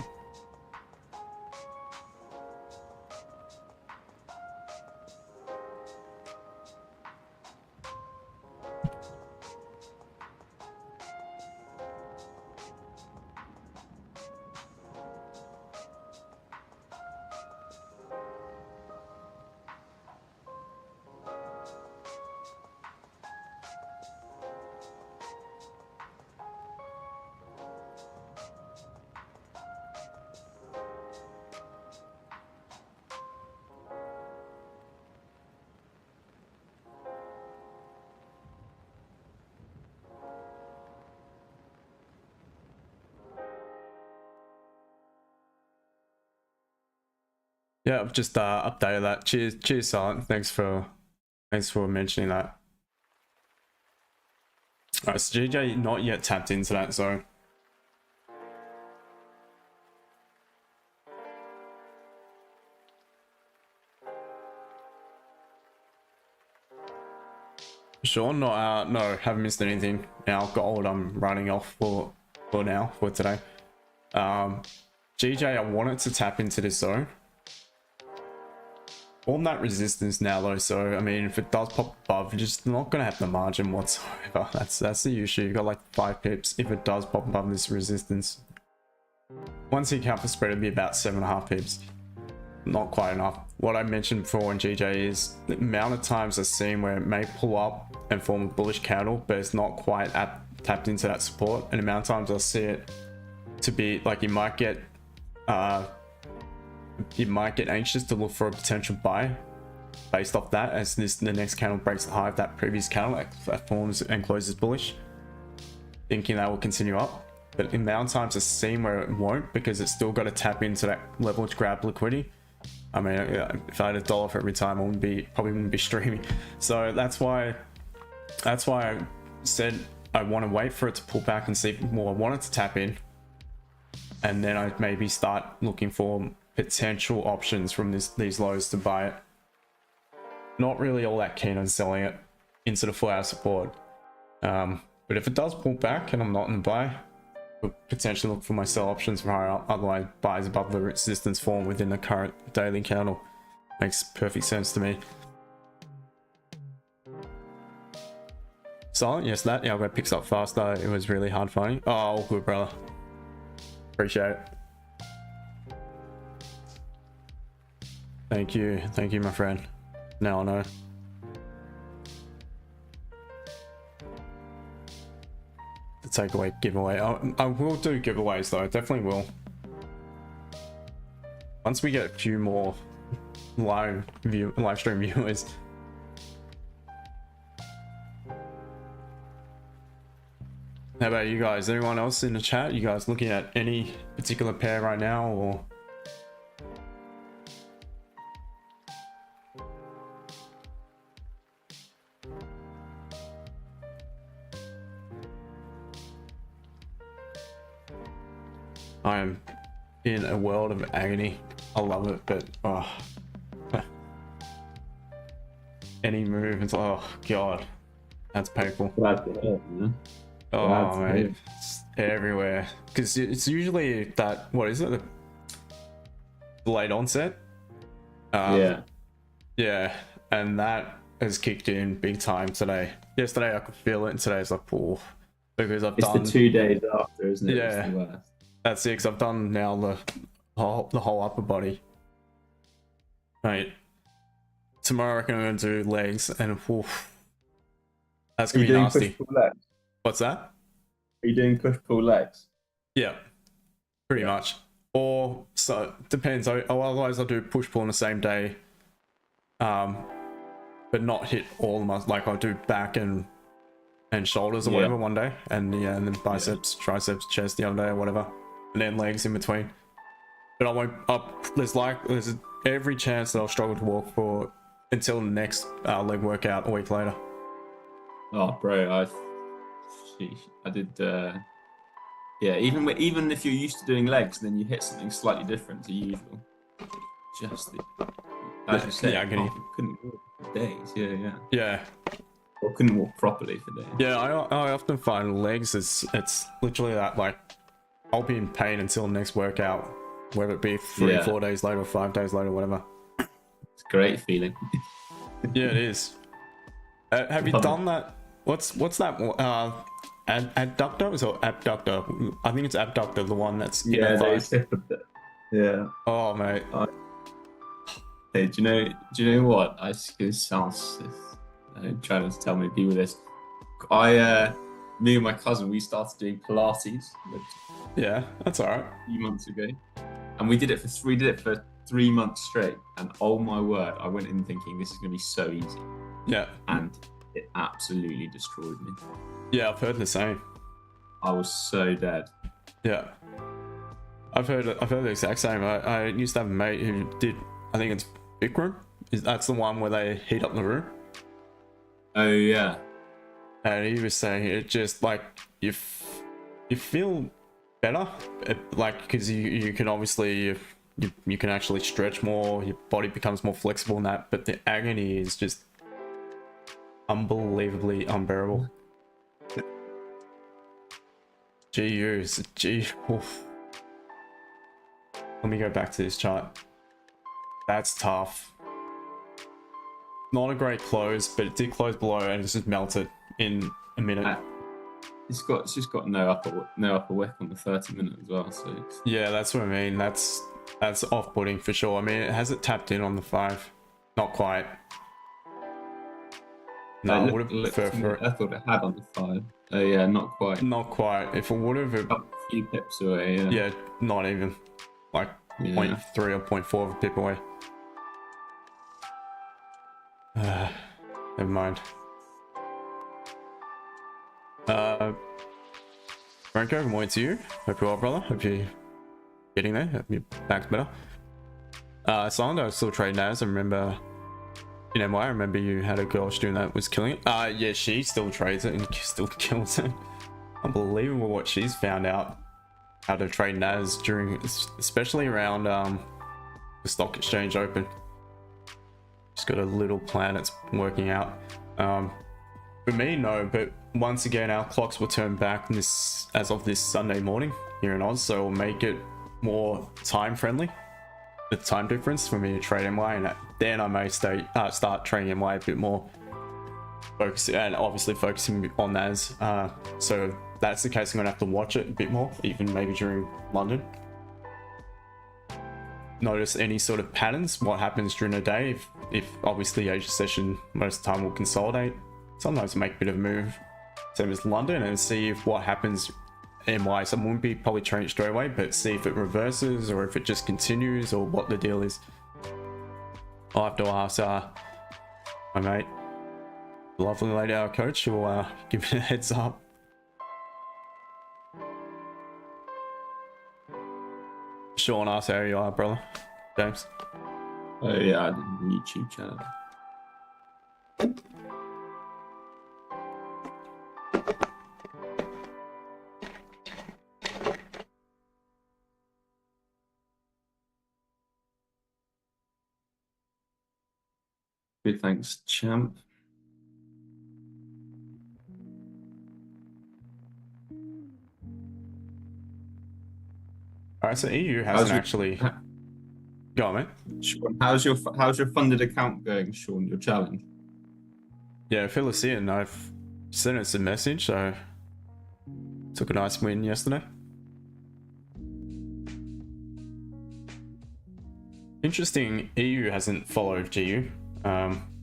Yeah, I've just updated that. Cheers, Silent. Thanks for mentioning that. Alright, so GJ not yet tapped into that zone. Sean, not no, haven't missed anything. Now gold I'm running off for today. GJ, I wanted to tap into this zone. On that resistance now though, so I mean, if it does pop above, you're just not gonna have the margin whatsoever. That's the issue. You got like 5 pips if it does pop above this resistance. Once you count for spread, it'd be about 7.5 pips. Not quite enough. What I mentioned before in GJ is the amount of times I've seen where it may pull up and form a bullish candle, but it's not quite tapped into that support. And the amount of times I'll see it to be like, you might get anxious to look for a potential buy based off that, as the next candle breaks the high of that previous candle that forms and closes bullish, thinking that will continue up. But the amount of times I've seen where it won't, because it's still got to tap into that level to grab liquidity. I mean, if I had $1 for every time, I probably wouldn't be streaming. So that's why I said I want to wait for it to pull back and see more. I wanted to tap in, and then I'd maybe start looking for potential options from these lows to buy it. Not really all that keen on selling it into the full hour support. But if it does pull back and I'm not in the buy, I'll potentially look for my sell options for higher. Otherwise, buys above the resistance form within the current daily candle. Makes perfect sense to me. Silent, yes, that Algo picks up faster. It was really hard finding. Oh, all good, brother. Appreciate it. Thank you, my friend. Now I know. The takeaway giveaway. I will do giveaways though. Definitely will. Once we get a few more live stream viewers. How about you guys? Anyone else in the chat? You guys looking at any particular pair right now, or? I am in a world of agony. I love it, but oh, any move, it's oh god, that's painful. Glad to hear, man. Oh mate, it's everywhere. Because it's usually that, what is it? The delayed onset. Yeah. Yeah, and that has kicked in big time today. Yesterday I could feel it, and today's like, oh, because I've done. It's the 2 days after, isn't it? Yeah. It's the worst. That's it, because I've done now the whole upper body. Right. Tomorrow I reckon I'm going to do legs, and oof, that's going to be nasty. Push-pull legs? What's that? Are you doing push-pull legs? Yeah, pretty much. Or, so, depends. Otherwise I'll do push-pull on the same day. But not hit all of my, like I'll do back and shoulders or whatever one day. And yeah, and then biceps, triceps, chest the other day or whatever. And then legs in between. But I won't there's every chance that I'll struggle to walk for until the next leg workout a week later. Oh bro, I did yeah, even if you're used to doing legs, then you hit something slightly different to usual. Just as you said, yeah, couldn't walk for days. Yeah. Or couldn't walk properly for days. Yeah, I often find legs it's literally that, like I'll be in pain until the next workout, whether it be 3-4 days later or 5 days later, whatever. It's a great feeling. Yeah, it is. Have you done that? What's that? Adductor or abductor? I think it's abductor, the one that's in the thigh. Yeah. Oh mate. Hey, do you know what? It sounds. Trying to tell me people this. Me and my cousin, we started doing Pilates. Yeah, that's alright. A few months ago, and we did it for 3 months straight. And oh my word, I went in thinking this is going to be so easy. Yeah. And it absolutely destroyed me. Yeah, I've heard the same. I was so dead. Yeah. I've heard the exact same. I used to have a mate who did, I think it's Bikram. That's the one where they heat up the room. Oh yeah. And he was saying it just like you feel better, like because you can obviously you can actually stretch more, your body becomes more flexible and that, but the agony is just unbelievably unbearable. GUs, oof. Let me go back to this chart. That's tough. Not a great close, but it did close below and it's just melted in a minute. It's just got no upper wick on the 30-minute as well. So yeah, that's what I mean. That's off-putting for sure. I mean, it hasn't tapped in on the 5, not quite. No, I would have preferred for it. I thought it had on the 5. Oh yeah, not quite. Not quite. If it would have, a few pips away. Yeah, not even like 0.3 or 0.4 of a pip away. Never mind. Franco, good morning to you. Hope you're well, brother. Hope you're getting there. Hope your back's better. Silent, I was still trading as. I remember in MY, I remember you had a girl doing that, was killing it. Yeah, she still trades it and still kills it. Unbelievable what she's found out how to trade NAS during, especially around the stock exchange open. Just got a little plan it's working out. For me, no, but once again, our clocks will turn back as of this Sunday morning here in Oz, so it'll make it more time friendly. The time difference for me to trade MY, and then I may start trading MY a bit more. focus, and obviously focusing on NAS. So if that's the case, I'm gonna have to watch it a bit more, even maybe during London. Notice any sort of patterns, what happens during the day. If obviously Asia session most of the time will consolidate, sometimes make a bit of a move, same as London, and see if what happens NY. So I wouldn't be probably trading straight away, but see if it reverses or if it just continues or what the deal is. I'll have to ask my mate, the lovely lady, our coach, who will give me a heads up. Sean asks how you are, brother. James. Oh yeah, I did a YouTube channel. Good, thanks, champ. All right, so EU hasn't actually. Go on, mate. Sean, how's your funded account going, Sean? Your challenge? Yeah, fill us in. I've sent us a message, so took a nice win yesterday. Interesting, EU hasn't followed GU.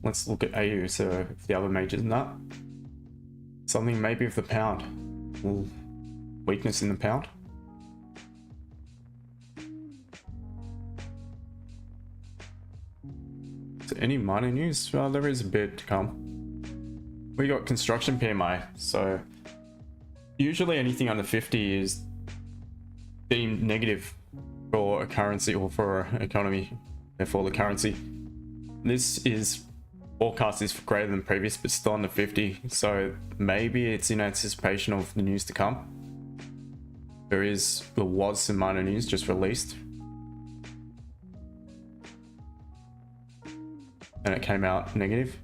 Let's look at AU. So if the other majors not, something maybe with the pound. Ooh, weakness in the pound. So any minor news? Well, there is a bit to come. We got construction PMI. So usually anything under 50 is deemed negative for a currency or for an economy, therefore the currency. This is forecast is greater than previous, but still under 50. So maybe it's in anticipation of the news to come. There was some minor news just released, and it came out negative.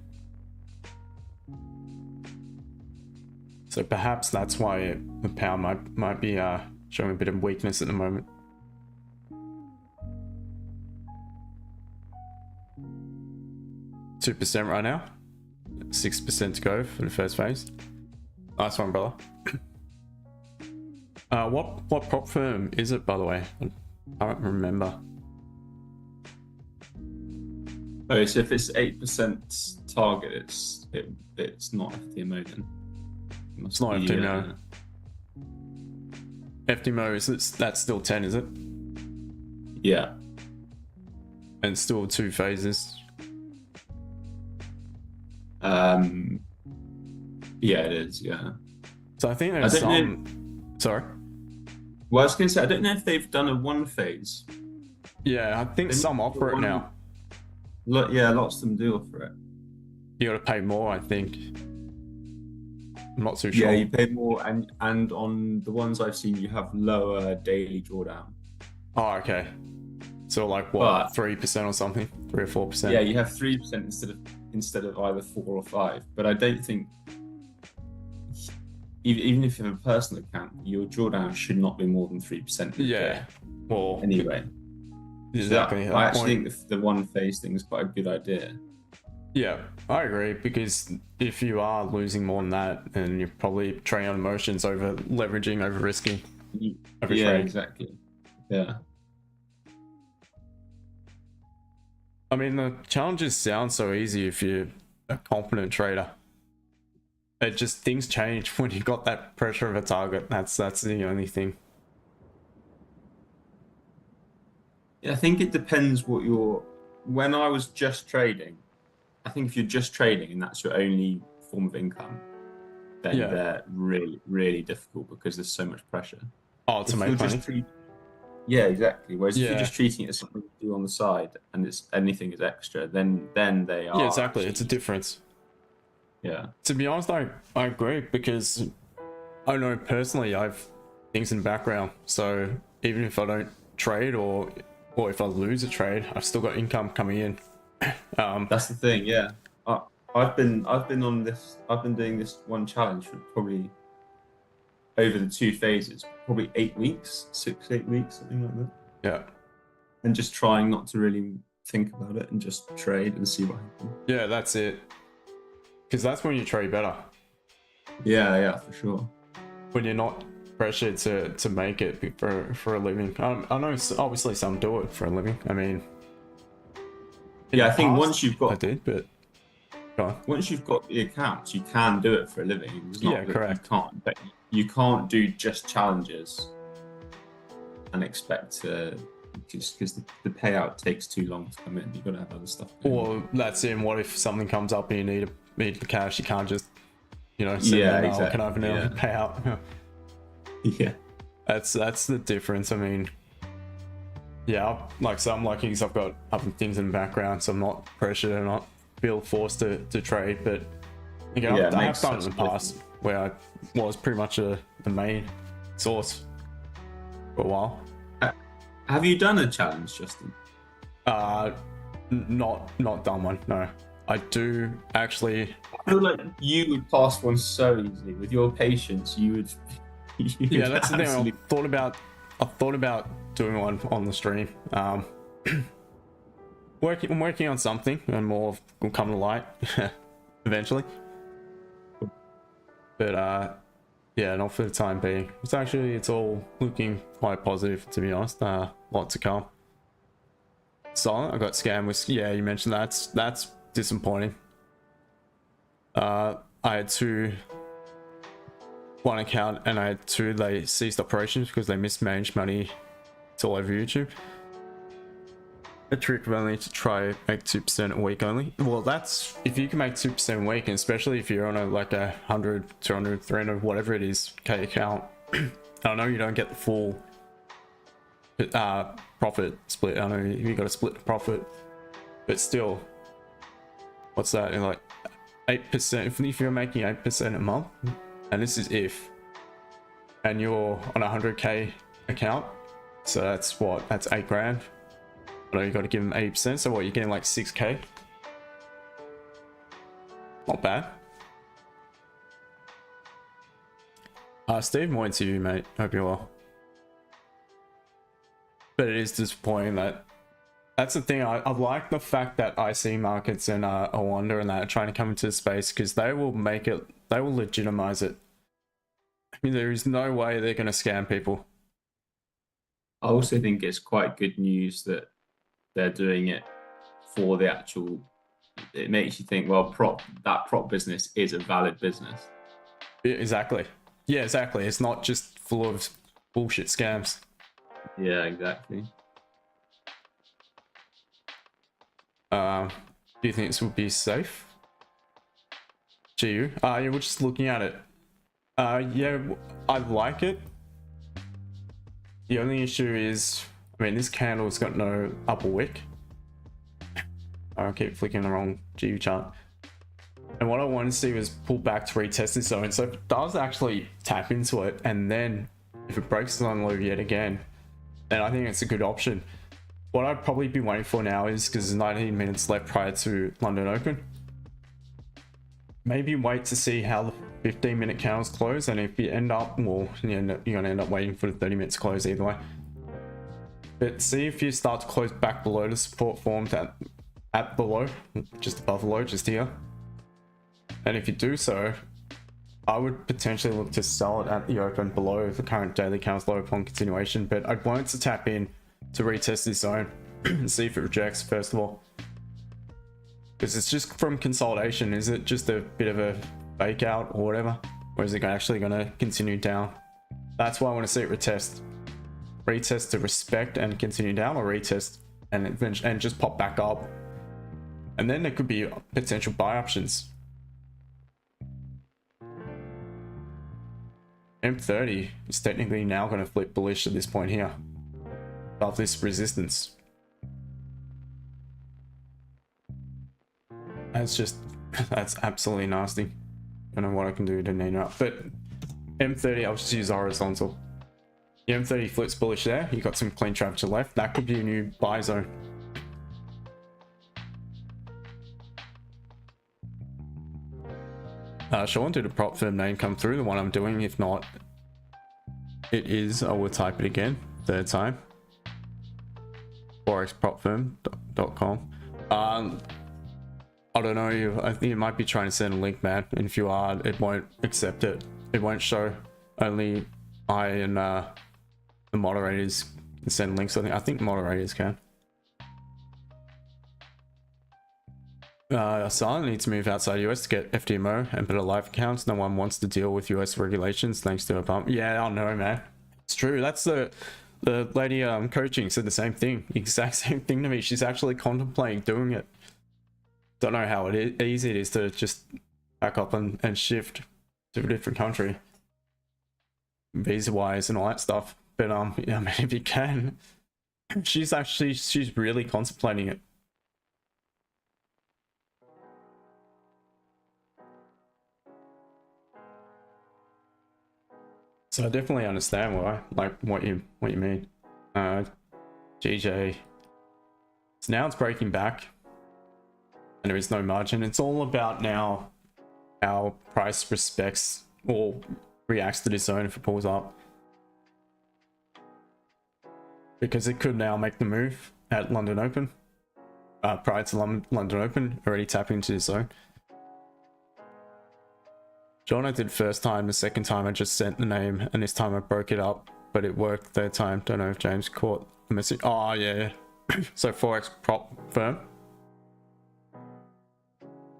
So perhaps that's why the pound might be showing a bit of weakness at the moment. %2 right now, 6% to go for the first phase. Nice one, brother. What prop firm is it, by the way? I don't remember. Oh, so if it's 8% target, it's not FTMO then. It's not FTMO. FTMO that's still 10, is it? Yeah. And still 2 phases. Yeah, it is. Yeah. So I think there's Sorry. Well, I was going to say, I don't know if they've done a 1 phase. Yeah, I think some offer it now. Yeah, lots of them do offer it. You got to pay more, I think. I'm not too sure. Yeah, you pay more, and on the ones I've seen, you have lower daily drawdown. Oh, okay. So like what, 3% or something, 3 or 4%? Yeah, you have 3% instead of either 4 or 5. But I don't think, even if you have a personal account, your drawdown should not be more than 3%. Yeah. Well. Anyway. Exactly. So I actually think the 1 phase thing is quite a good idea. Yeah, I agree, because if you are losing more than that, then you're probably trading on emotions over leveraging, over risking. Yeah, trade. Exactly. Yeah. I mean, the challenges sound so easy if you're a confident trader. It just, things change when you got that pressure of a target. That's the only thing. Yeah, I think it depends what when I was just trading, I think if you're just trading and that's your only form of income, then they're really, really difficult because there's so much pressure. Oh, to make money. Yeah, exactly. Whereas if you're just treating it as something to do on the side and anything is extra, then they are. Yeah, exactly. It's a difference. Yeah. To be honest, I agree, because I know personally I've things in the background. So even if I don't trade or if I lose a trade, I've still got income coming in. That's the thing. Yeah. I've been on this. I've been doing this 1 challenge for probably over the 2 phases, probably 8 weeks, 6-8 weeks, something like that. Yeah. And just trying not to really think about it and just trade and see what happens. Yeah, that's it. because that's when you trade better. Yeah, for sure. When you're not pressured to make it for a living. I know obviously some do it for a living. I mean, Yeah, I think once you've got I did, but go on. once you've got the accounts, you can do it for a living. It's not that correct. you can't, but you can't do just challenges and expect to, just because the payout takes too long to come in. You've got to have other stuff. Well, that's it. What if something comes up and you need the cash? You can't just, send an email, can I have an early payout? Yeah. That's the difference. I mean, yeah, like, so I'm lucky because I've got other things in the background, so I'm not pressured and not feel forced to trade. But again, I have done it in the past where I was pretty much the main source for a while. Have you done a challenge, Justin? Not done one. No, I do actually. I feel like you would pass one so easily with your patience. You would. Yeah, that's the thing. I thought about doing one on the stream. I'm working on something, and more will come to light eventually. But yeah, not for the time being. It's all looking quite positive, to be honest. Lot to come. Silent, I got scammed with. Yeah, you mentioned that's disappointing. I had one account and I had two, they ceased operations because they mismanaged money. It's all over YouTube. A trick of only to try make 2% a week only. Well, that's if you can make 2% a week, and especially if you're on a 100, 200, 300, whatever it is, K account. I know you don't get the full profit split. I know you got to split the profit, but still, what's that in 8%? If you're making 8% a month, and this is and you're on a 100k account, so that's that's 8 grand. I know you got to give them 80%, so you're getting 6k. Not bad. Steve, more into you, mate. Hope you're well. But it is disappointing that's the thing. I like the fact that IC markets and Xauusd and that are trying to come into the space, because they will legitimize it. I mean, there is no way they're going to scam people. I also think it's quite good news that they're doing it for the actual. It makes you think, well, that prop business is a valid business. Exactly. Yeah, exactly. It's not just full of bullshit scams. Yeah, exactly. Do you think this would be safe? GU? Yeah, we're just looking at it. Yeah, I like it. The only issue is, I mean, this candle's got no upper wick. I keep flicking the wrong GU chart. And what I wanted to see was pull back to retest this zone. So if it does actually tap into it, and then if it breaks the line low yet again, then I think it's a good option. What I'd probably be waiting for now is, because there's 19 minutes left prior to London Open, maybe wait to see how the 15-minute candles close, and if you end up, well, you're gonna end up waiting for the 30 minutes close either way. But see if you start to close back below the support formed at the low, just above the low, just here. And if you do so, I would potentially look to sell it at the open below the current daily candles low upon continuation. But I'd want it to tap in to retest this zone and see if it rejects first of all. Because it's just from consolidation. Is it just a bit of a fake out or whatever? Or is it actually going to continue down? That's why I want to see it retest. Retest to respect and continue down, or retest and just pop back up. And then there could be potential buy options. M30 is technically now going to flip bullish at this point here. Above this resistance. That's absolutely nasty. I don't know what I can do to name it up. But M30, I'll just use horizontal. The M30 flips bullish there. You got some clean traffic to the left. That could be a new buy zone. Sean, did a prop firm name come through? The one I'm doing. If not, it is. I will type it again. Third time. Forex propfirm.com. I don't know. I think you might be trying to send a link, man. And if you are, it won't accept it. It won't show. Only I and the moderators can send links. I think moderators can. So I need to move outside US to get FTMO and better live accounts. No one wants to deal with US regulations thanks to a pump. Yeah, I know, man. It's true. That's the lady coaching said the same thing. Exact same thing to me. She's actually contemplating doing it. Don't know how easy it is to just back up and shift to a different country, visa wise and all that stuff. But yeah, I mean, if you can, she's really contemplating it. So I definitely understand why, like what you mean. GJ. So now it's breaking back, and there is no margin. It's all about now how price respects or reacts to this zone if it pulls up, because it could now make the move at London Open. Prior to London Open, already tapping into this zone. John, I did first time. The second time I just sent the name, and this time I broke it up, but it worked third time. Don't know if James caught the message. Oh yeah. So Forex prop firm.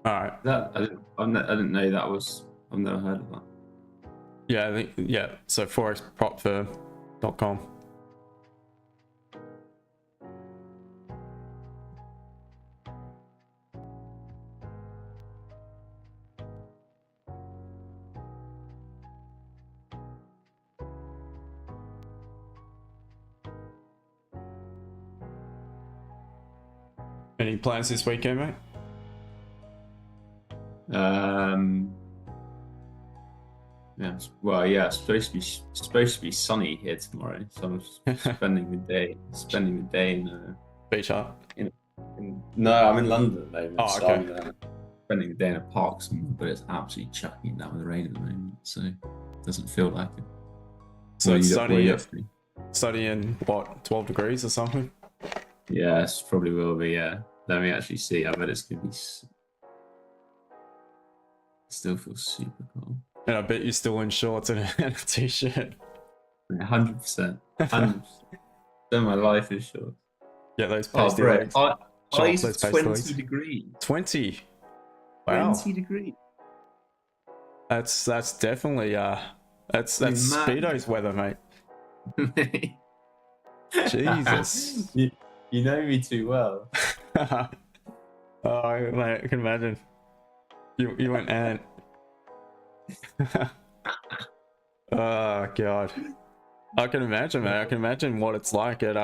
All right. I didn't know that was. I've never heard of that. Yeah, yeah. So forexpropfirm.com. Any plans this weekend, mate? Yeah. Well, yeah. It's supposed to be sunny here tomorrow, so I'm spending the day in Beach hut. No, I'm in London at the moment. Oh, so okay. I'm spending the day in a park somewhere, but it's absolutely chucking down with the rain at the moment, so it doesn't feel like it. So it's sunny and what, 12 degrees or something? Yes, probably will be. Yeah. Let me actually see. I bet it's gonna be. It still feels super cold. And I bet you're still in shorts and a t-shirt. 100%. 100%. Then my life is short. Yeah, those pasty legs. It's 20 degrees. 20. Wow. 20 degrees. That's definitely that's Speedo's weather, mate. Jesus. You know me too well. Oh, mate, I can imagine. You went ant. Oh god. I can imagine, mate. I can imagine what it's like at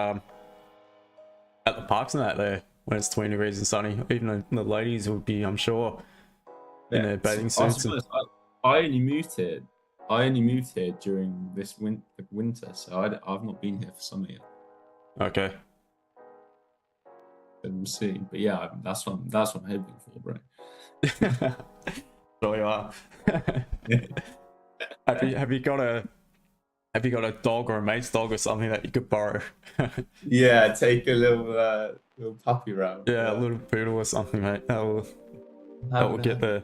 the parks and that there when it's 20 degrees and sunny. Even the ladies would be, I'm sure, in their bathing suits. I only moved here. During this winter, so I've not been here for summer yet. Okay. We'll see. But yeah, that's what I'm hoping for, bro. Sure you are. Have you got a dog or a mate's dog or something that you could borrow? Yeah, take a little puppy round. Yeah, a little poodle or something, mate. That will get the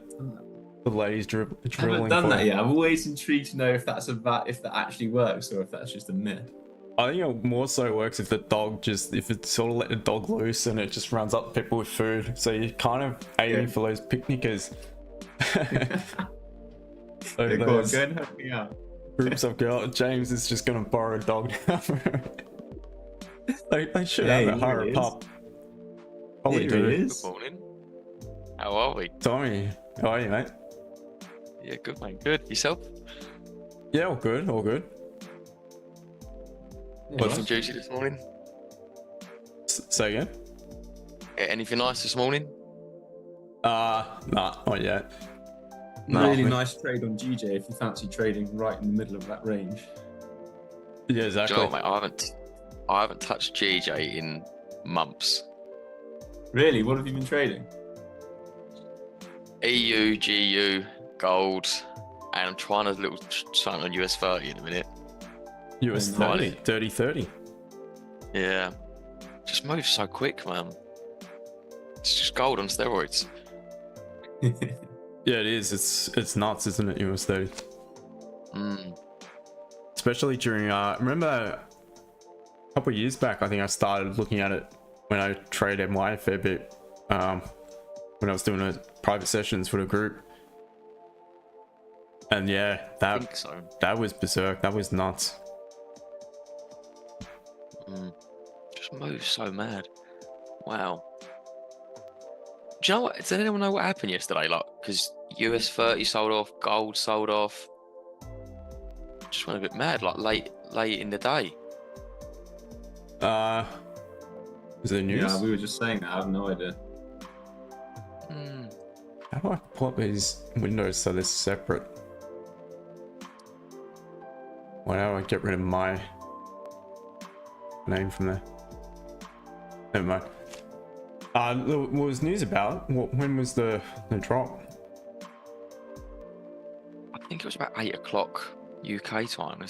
ladies drooling. I haven't done that yet. I'm always intrigued to know if that actually works or if that's just a myth. I think it more so works if if it sort of let the dog loose and it just runs up people with food. So you're kind of aiming for those picnickers. Go and help me out. Groups of girls. James is just gonna borrow a dog. They should have a hire pup. Probably do. Good morning. How are we? Tommy, how are you, mate? Yeah, good, mate. Good. Yourself? Yeah, all good, all good. What's some juicy this morning? Say again? Anything nice this morning? Nah, not yet. Really nice trade on GJ if you fancy trading right in the middle of that range. Yeah, exactly. Do you know what, mate? I haven't touched GJ in months. Really? What have you been trading? EU, GU, gold, and I'm trying a little something on US 30 in a minute. US 30, 30. Yeah. Just moves so quick, man. It's just gold on steroids. Yeah, it is. It's nuts, isn't it? USD. Especially during remember a couple of years back, I think I started looking at it when I traded MY a fair bit. When I was doing private sessions for the group. And yeah, I think so. that was berserk. That was nuts. Just moves so mad. Wow. Do you know what? Does anyone know what happened yesterday? Like, because US 30 sold off, gold sold off. Just went a bit mad, like late in the day. Is there news? Yeah, we were just saying that. I have no idea. How do I pull up these windows so they're separate? Why do I get rid of my name from there? Never mind. What was news about? When was the drop? I think it was about 8 o'clock UK time.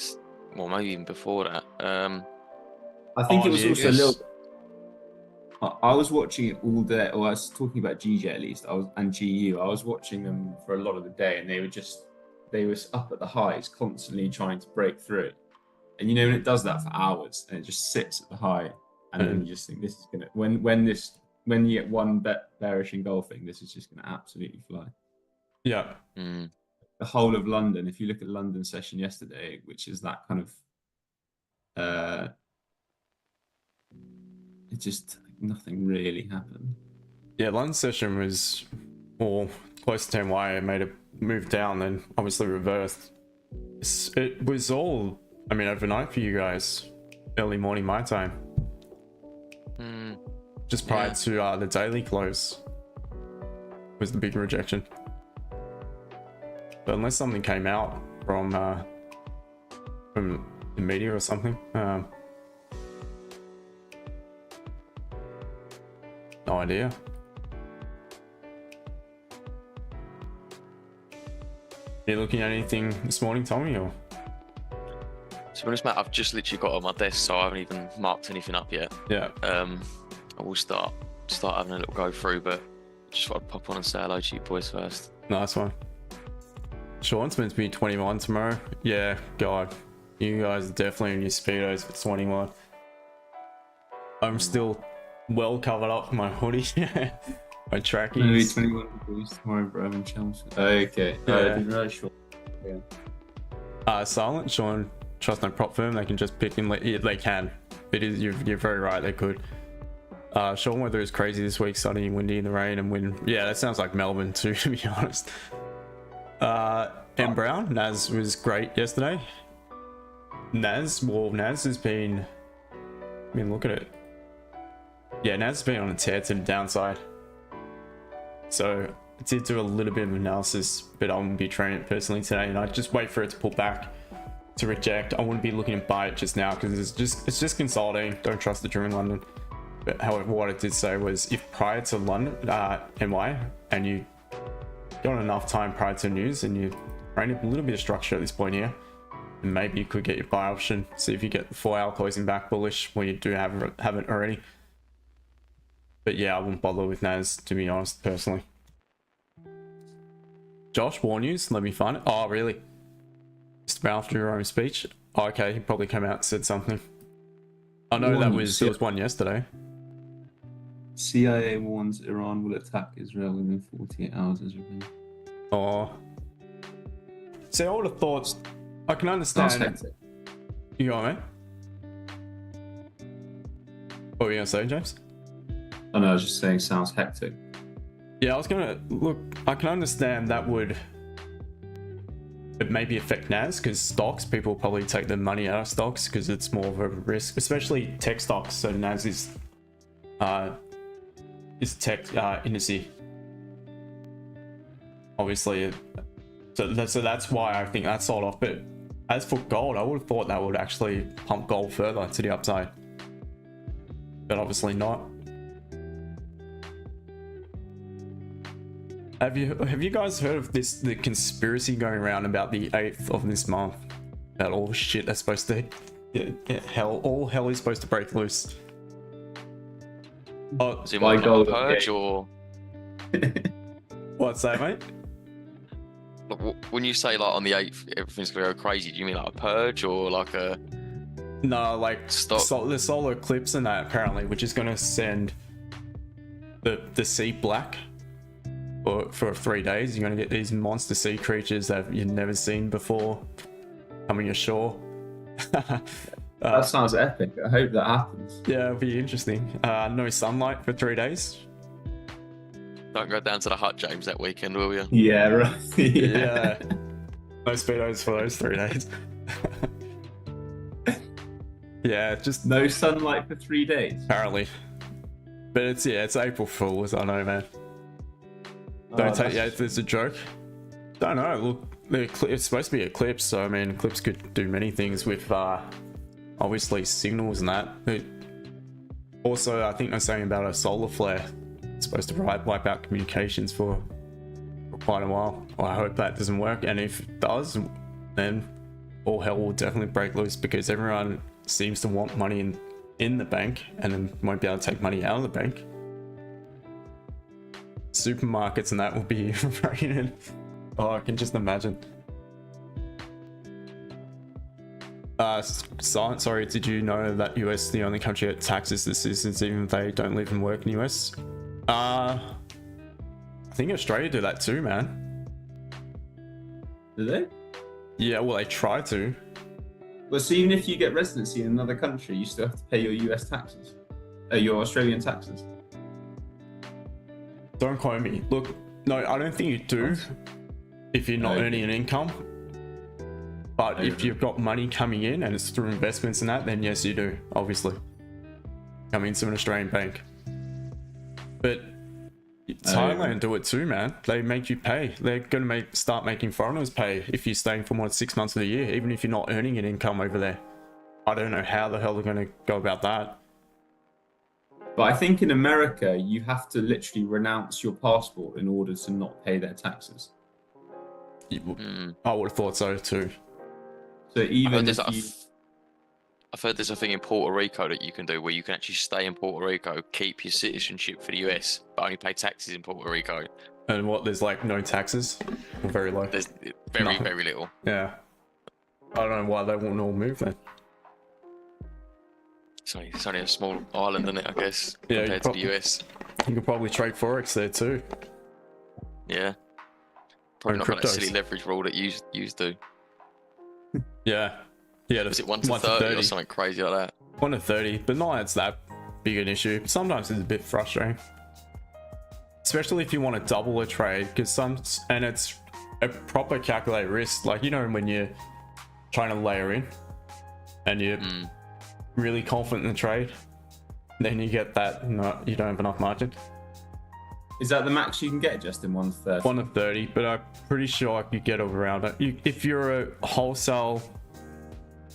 Well, maybe even before that. I think it was also a yes. little. I was watching it all day. Or I was talking about GJ at least. And GU. I was watching them for a lot of the day, and they were up at the highs, constantly trying to break through. And you know, when it does that for hours, and it just sits at the high, and then you just think this is gonna when you get one bearish engulfing, this is just gonna absolutely fly. Yeah. The whole of London. If you look at London session yesterday, which is that kind of, it just nothing really happened. Yeah, London session was all close to 10Y. It made a move down, then obviously reversed. It was all, I mean, overnight for you guys. Early morning my time. Just prior to the daily close was the big rejection. But unless something came out from the media or something, no idea. Are you looking at anything this morning, Tommy? Or? To be honest, Matt, I've just literally got on my desk, so I haven't even marked anything up yet. Yeah. I will start having a little go through, but just thought I'd pop on and say hello to you boys first. Nice one. Sean's meant to be 21 tomorrow. Yeah, God. You guys are definitely in your speedos for 21. I'm still well covered up in my hoodie. My trackies. Maybe 21 degrees tomorrow, bro, in Chelsea. Okay. Yeah. I didn't really sure. Yeah. Silent, Sean. Trust no prop firm. They can just pick and yeah, they can. It is. You're very right. They could. Sean, weather is crazy this week. Sunny, windy in the rain and wind. Yeah, that sounds like Melbourne too, to be honest. M Brown, Naz was great yesterday. Naz has been. I mean, look at it. Yeah, Naz has been on a tear to the downside. So I did do a little bit of analysis, but I wouldn't be trading it personally today, and I'd just wait for it to pull back to reject. I wouldn't be looking to buy it just now because it's just consolidating. Don't trust it during London. But however, what I did say was if prior to London, NY, and you got enough time prior to news and you ran a little bit of structure at this point here, and maybe you could get your buy option. See if you get the 4-hour closing back bullish where you do have it already. But yeah, I wouldn't bother with Naz, to be honest, personally. Josh, war news, let me find it. Oh, really? Just after your own speech? Oh, okay, he probably came out and said something. I know there was one yesterday. CIA warns Iran will attack Israel within 48 hours as revenge. Oh. See, I would have thought, I can understand. You go on, mate. What were you going to say, James? Oh no, I was just saying sounds hectic. Yeah, I was gonna look. I can understand that would it maybe affect NAS because stocks, people probably take their money out of stocks because it's more of a risk, especially tech stocks. So NAS is tech industry. Obviously, so that's why I think that sold off. But as for gold, I would have thought that would actually pump gold further to the upside, but obviously not. Have you guys heard of the conspiracy going around about the 8th of this month? That all shit that's supposed to all hell is supposed to break loose. Oh, is it my gold purge or what What's that, mate? When you say like on the 8th, everything's gonna go crazy, do you mean like a purge or like a No, like stop? the solar eclipse and that apparently, which is going to send the sea black for 3 days. You're going to get these monster sea creatures that you've never seen before coming ashore. That sounds epic. I hope that happens. Yeah, it'll be interesting. No sunlight for 3 days. Don't go down to the hut, James, that weekend, will you? Yeah, right. Yeah. No speedos for those 3 days. Yeah, just No sunlight for 3 days. apparently. But it's April Fool's, I know, man. Don't take it as a joke. Don't know. Look, it's supposed to be eclipse, so I mean, eclipse could do many things with obviously signals and that. But also, I think they're saying about a solar flare. It's supposed to wipe out communications for quite a while. Well, I hope that doesn't work, and if it does, then all hell will definitely break loose because everyone seems to want money in the bank and then won't be able to take money out of the bank. Supermarkets and that will be raining. Oh, I can just imagine. Sorry, did you know that US is the only country that taxes the citizens even if they don't live and work in the US? I think Australia do that too, man. Do they? Yeah, well, they try to. Well, so even if you get residency in another country, you still have to pay your US taxes, your Australian taxes. Don't quote me. Look, no, I don't think you do if you're not earning an income. But if you've got money coming in and it's through investments and that, then yes, you do, obviously. Coming into an Australian bank. But Thailand do it too, man. They make you pay. They're going to start making foreigners pay if you're staying for more than 6 months of the year, even if you're not earning an income over there. I don't know how the hell they're going to go about that. But I think in America, you have to literally renounce your passport in order to not pay their taxes. I would have thought so too. So even if I've heard there's a thing in Puerto Rico that you can do where you can actually stay in Puerto Rico, keep your citizenship for the US, but only pay taxes in Puerto Rico. And what, there's like no taxes? Or very low? There's very little. Yeah. I don't know why they won't all move then. It's only a small island, isn't it, I guess, Yeah, compared to the US. You could probably trade Forex there too. Yeah. Probably not got that cryptos. silly leverage rule that you do. Yeah. Yeah. Was it 1 to 30 or something crazy like that? 1 to 30, but not it's that big an issue. Sometimes it's a bit frustrating. Especially if you want to double a trade, because and it's a proper calculated risk. Like, you know, when you're trying to layer in and you're really confident in the trade, then you get that, no, you don't have enough margin. is that the max you can get, just in 1 to 30? 1 to 30, but I'm pretty sure I could get over around it. If you're a wholesale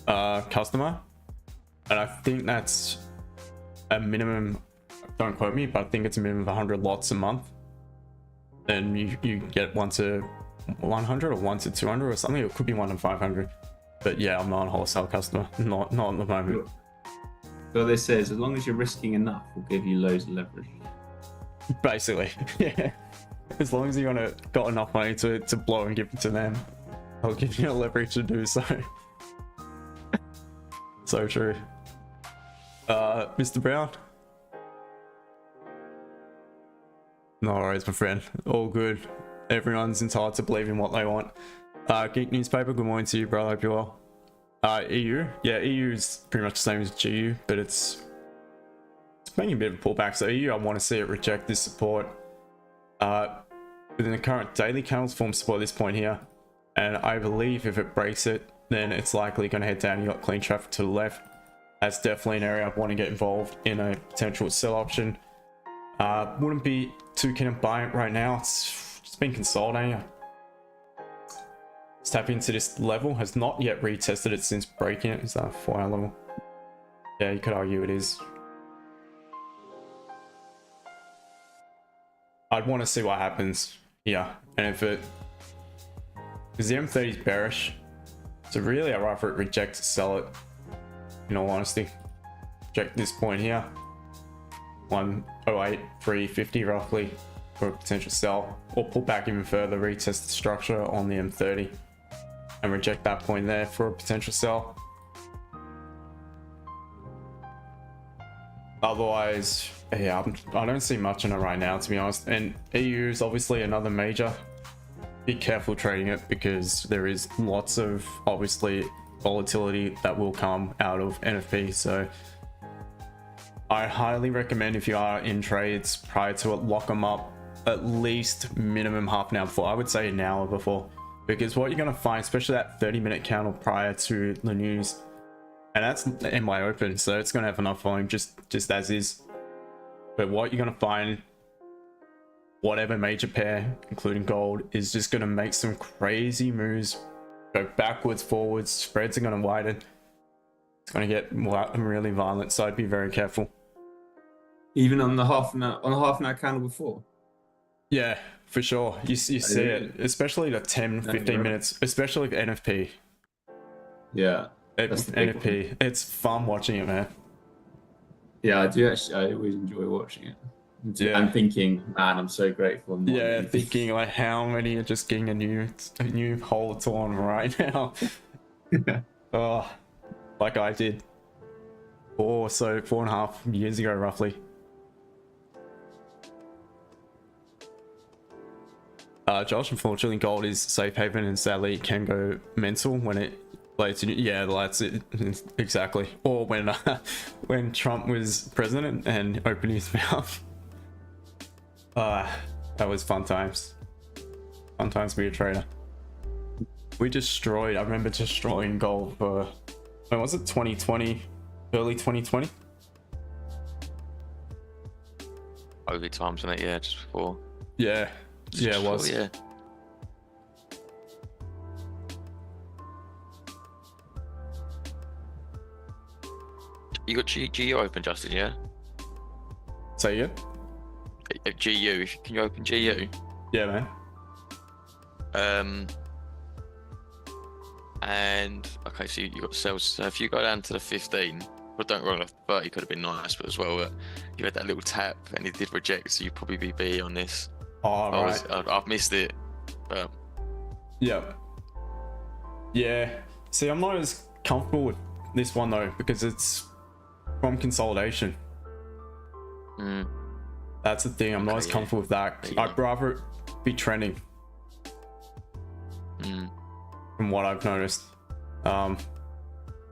customer, and I think that's a minimum, don't quote me, but I think it's a minimum of 100 lots a month, then you get 1 to 100 or 1 to 200 or something. It could be 1 to 500, but yeah, I'm not a wholesale customer, not at the moment. So they say, as long as you're risking enough, we'll give you loads of leverage. Basically, yeah. As long as you got enough money to blow and give it to them, I'll give you a leverage to do so. So true. Mr. Brown? No worries, my friend. All good. Everyone's entitled to believe in what they want. Geek Newspaper, good morning to you, brother. Hope you're well. EU? Yeah, EU is pretty much the same as GU, but it's making a bit of a pullback. So EU, I want to see it reject this support. Within the current daily candles form support at this point here. And I believe if it breaks it, then it's likely going to head down. You got clean traffic to the left. That's definitely an area I want to get involved in a potential sell option. Wouldn't be too keen on buying it right now. It's been consolidating. Let's tap into this level. Has not yet retested it since breaking it. Is that a 4-hour level? Yeah, you could argue it is. I'd want to see what happens here. And if it... because the M30 is bearish. So really, I'd rather it reject to sell it. In all honesty. Check this point here. 108,350 roughly. for a potential sell, or pull back even further, retest the structure on the M30 and reject that point there for a potential sell. Otherwise, yeah, I don't see much in it right now, to be honest. And EU is obviously another major. Be careful trading it because there is lots of obviously volatility that will come out of NFP. So I highly recommend, if you are in trades prior to it, lock them up at least minimum half an hour before. I would say an hour before, because what you're going to find, especially that 30-minute candle prior to the news, and that's NY open, so it's going to have enough volume just as is. But what you're going to find, whatever major pair, including gold, is just going to make some crazy moves, go backwards, forwards, spreads are going to widen. It's going to get really violent, so I'd be very careful. Even on the half an hour candle before? Yeah, for sure. You see it, especially the 10-15 minutes, especially with NFP. Yeah. NFP, it's fun watching it, man. Yeah, I do actually. I always enjoy watching it. Yeah. I'm thinking, man, I'm so grateful. Yeah, thinking like how many are just getting a new hold on right now. Oh, like I did 4.5 years ago, roughly. Josh, unfortunately, gold is safe haven, and sadly, it can go mental when it. Yeah, that's it exactly. Or when Trump was president and opened his mouth. That was fun times. Fun times to be a trader. I remember destroying gold for, when was it, 2020, early 2020? Early times, wasn't it? Yeah, just before. Yeah, yeah, it was. Yeah. You got GU open, Justin, yeah? Say again? GU, can you open GU? Yeah, man. And okay, so you got sales. So if you go down to the 15, but don't roll off 30, could have been nice, but as well, you had that little tap and it did reject, so you probably be B on this. Oh, right. I've missed it, but yeah. Yeah. See, I'm not as comfortable with this one though, because it's from consolidation. That's the thing. I'm not as comfortable with that. I'd rather it be trending. From what I've noticed.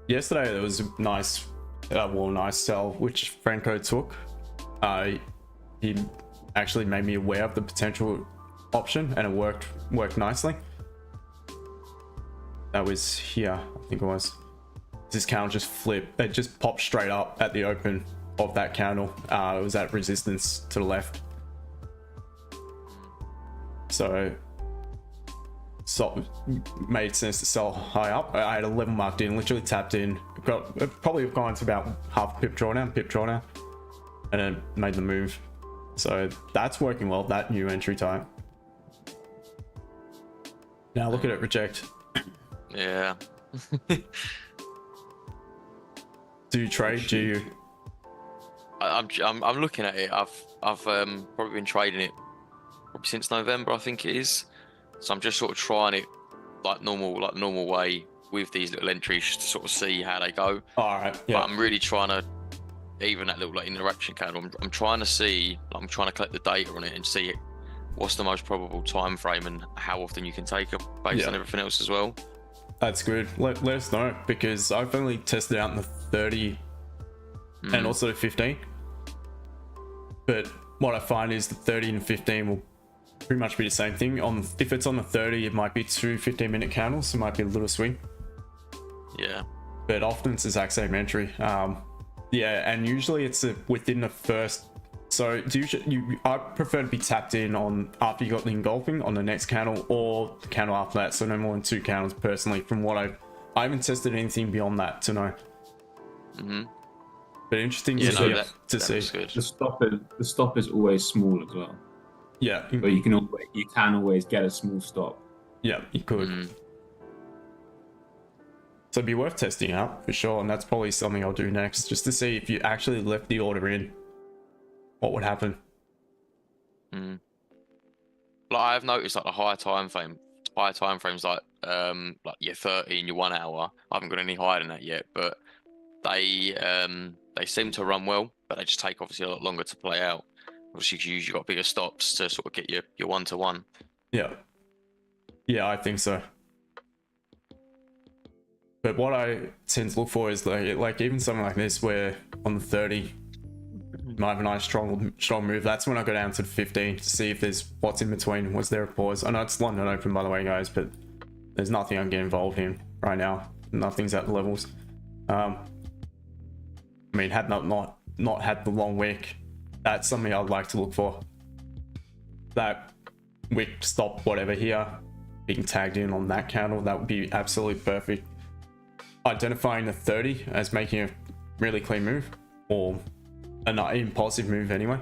Yesterday there was a nice sell which Franco took. He actually made me aware of the potential option, and it worked nicely. That was here, I think it was. This candle just flipped. It just popped straight up at the open of that candle. It was at resistance to the left. So made sense to sell high up. I had 11 marked in, literally tapped in. Probably have gone to about half pip drawdown, and then made the move. So that's working well, that new entry type. Now look at it reject. yeah. Do you trade? Do you? I'm looking at it. I've probably been trading it probably since November, I think it is. So I'm just sort of trying it like normal way with these little entries, just to sort of see how they go. All right. Yeah. But I'm really trying to, even that little like interaction candle, I'm trying to see, I'm trying to collect the data on it and see what's the most probable time frame and how often you can take it based on everything else as well. That's good. Let us know, because I've only tested out in the 30 and also the 15. But what I find is the 30 and 15 will pretty much be the same thing. If it's on the 30, it might be two 15-minute candles, so it might be a little swing. Yeah. But often it's the exact same entry. Yeah, and usually it's within the first. So I prefer to be tapped in on after you got the engulfing on the next candle, or the candle after that. So no more than 2 candles personally. From what I haven't tested anything beyond that to know. But interesting to see. Good. The stop is always small as well. Yeah, but you can always get a small stop. Yeah, you could. So it'd be worth testing out for sure, and that's probably something I'll do next, just to see if you actually left the order in, what would happen. like I've noticed like the higher time frames like your 30 and your 1 hour. I haven't got any higher than that yet, but they seem to run well, but they just take obviously a lot longer to play out. Obviously, 'cause you usually got bigger stops to sort of get your 1-to-1. Yeah. Yeah, I think so. But what I tend to look for is like even something like this where on the 30 you might have a nice strong move. That's when I go down to the 15 to see if there's what's in between. Was there a pause? I know it's London Open, by the way, guys, but there's nothing I can get involved in right now. Nothing's at the levels. I mean, had not had the long wick, that's something I'd like to look for. That wick stop whatever here, being tagged in on that candle, that would be absolutely perfect. Identifying the 30 as making a really clean move, or an impulsive move anyway,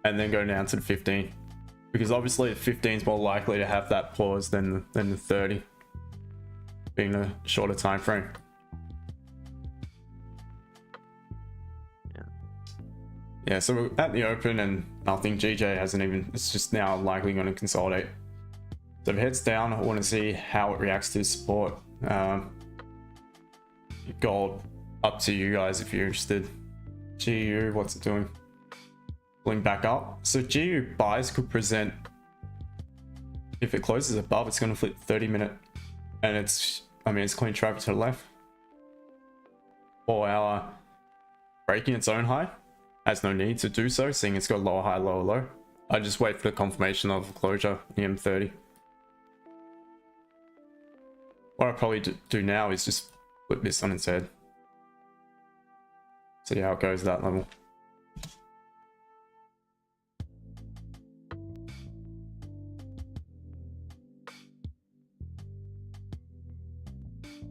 and then go down to the 15, because obviously the 15 is more likely to have that pause than the 30, being a shorter time frame. Yeah, so we're at the open and nothing. GJ hasn't even, it's just now likely going to consolidate. So if it heads down, I want to see how it reacts to support. Gold, up to you guys if you're interested. GU, what's it doing? Pulling back up. So GU buys could present, if it closes above, it's going to flip 30-minute, and it's clean traffic to the left. 4 hour breaking its own high. Has no need to do so, seeing it's got lower high, lower low. I just wait for the confirmation of closure, the M30. What I probably do now is just flip this on its head. See how it goes at that level.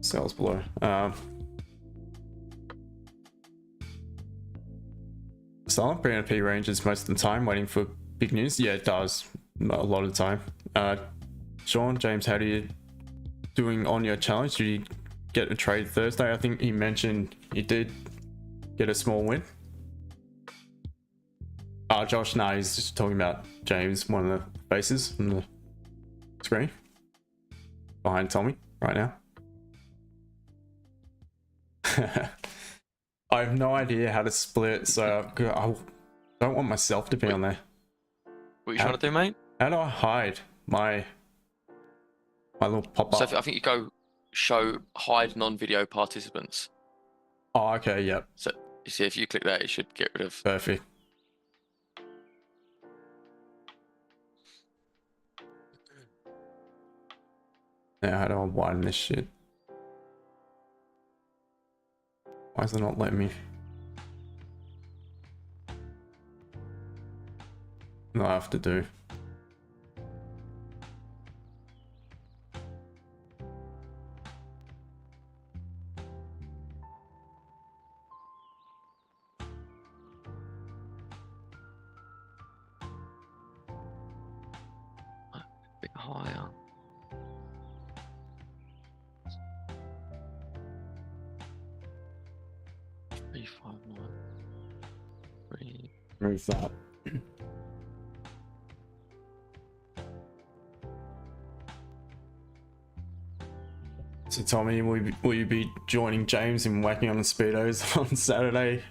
Sells below. Silent P ranges most of the time, waiting for big news. Yeah, it does a lot of the time. Sean, James, how do you doing on your challenge? Did you get a trade Thursday? I think he mentioned you did get a small win. Josh, no, he's just talking about James, one of the faces on the screen behind Tommy right now. I have no idea how to split, so I don't want myself to be on there. What are you trying to do, mate? How do I hide my little pop-up? So I think you go show hide non-video participants. Oh, okay, yep. So you see, if you click that, it should get rid of. Perfect. Now, how do I widen this shit? Why is it not letting me? No, I have to do. A bit higher. Move that. So Tommy, will you be joining James in whacking on the speedos on Saturday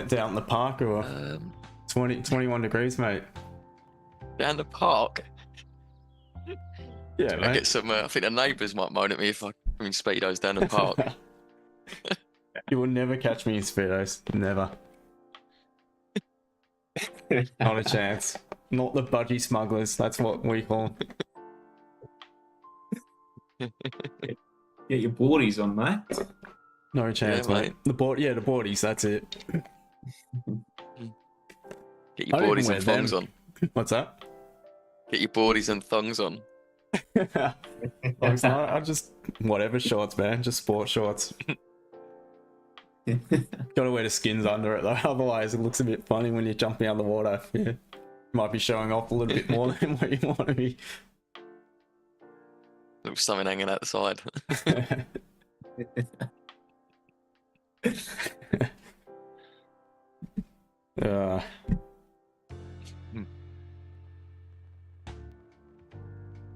down in the park, or 21 degrees, mate? Down the park? Yeah, I mate. get some. I think the neighbours might moan at me if I bring speedos down the park. You will never catch me in speedos. Never. Not a chance. Not the budgie smugglers. That's what we call them. Get your boardies on, mate. No chance, Yeah, mate. mate. The boardies. That's it. Get your I don't even boardies wear and thongs them. on. What's that? Get your boardies and thongs on. I just whatever shorts, man. Just sport shorts. Gotta wear the skins under it though, otherwise it looks a bit funny when you're jumping out of the water. Yeah, might be showing off a little bit more than what you want to be. Looks something hanging out the side.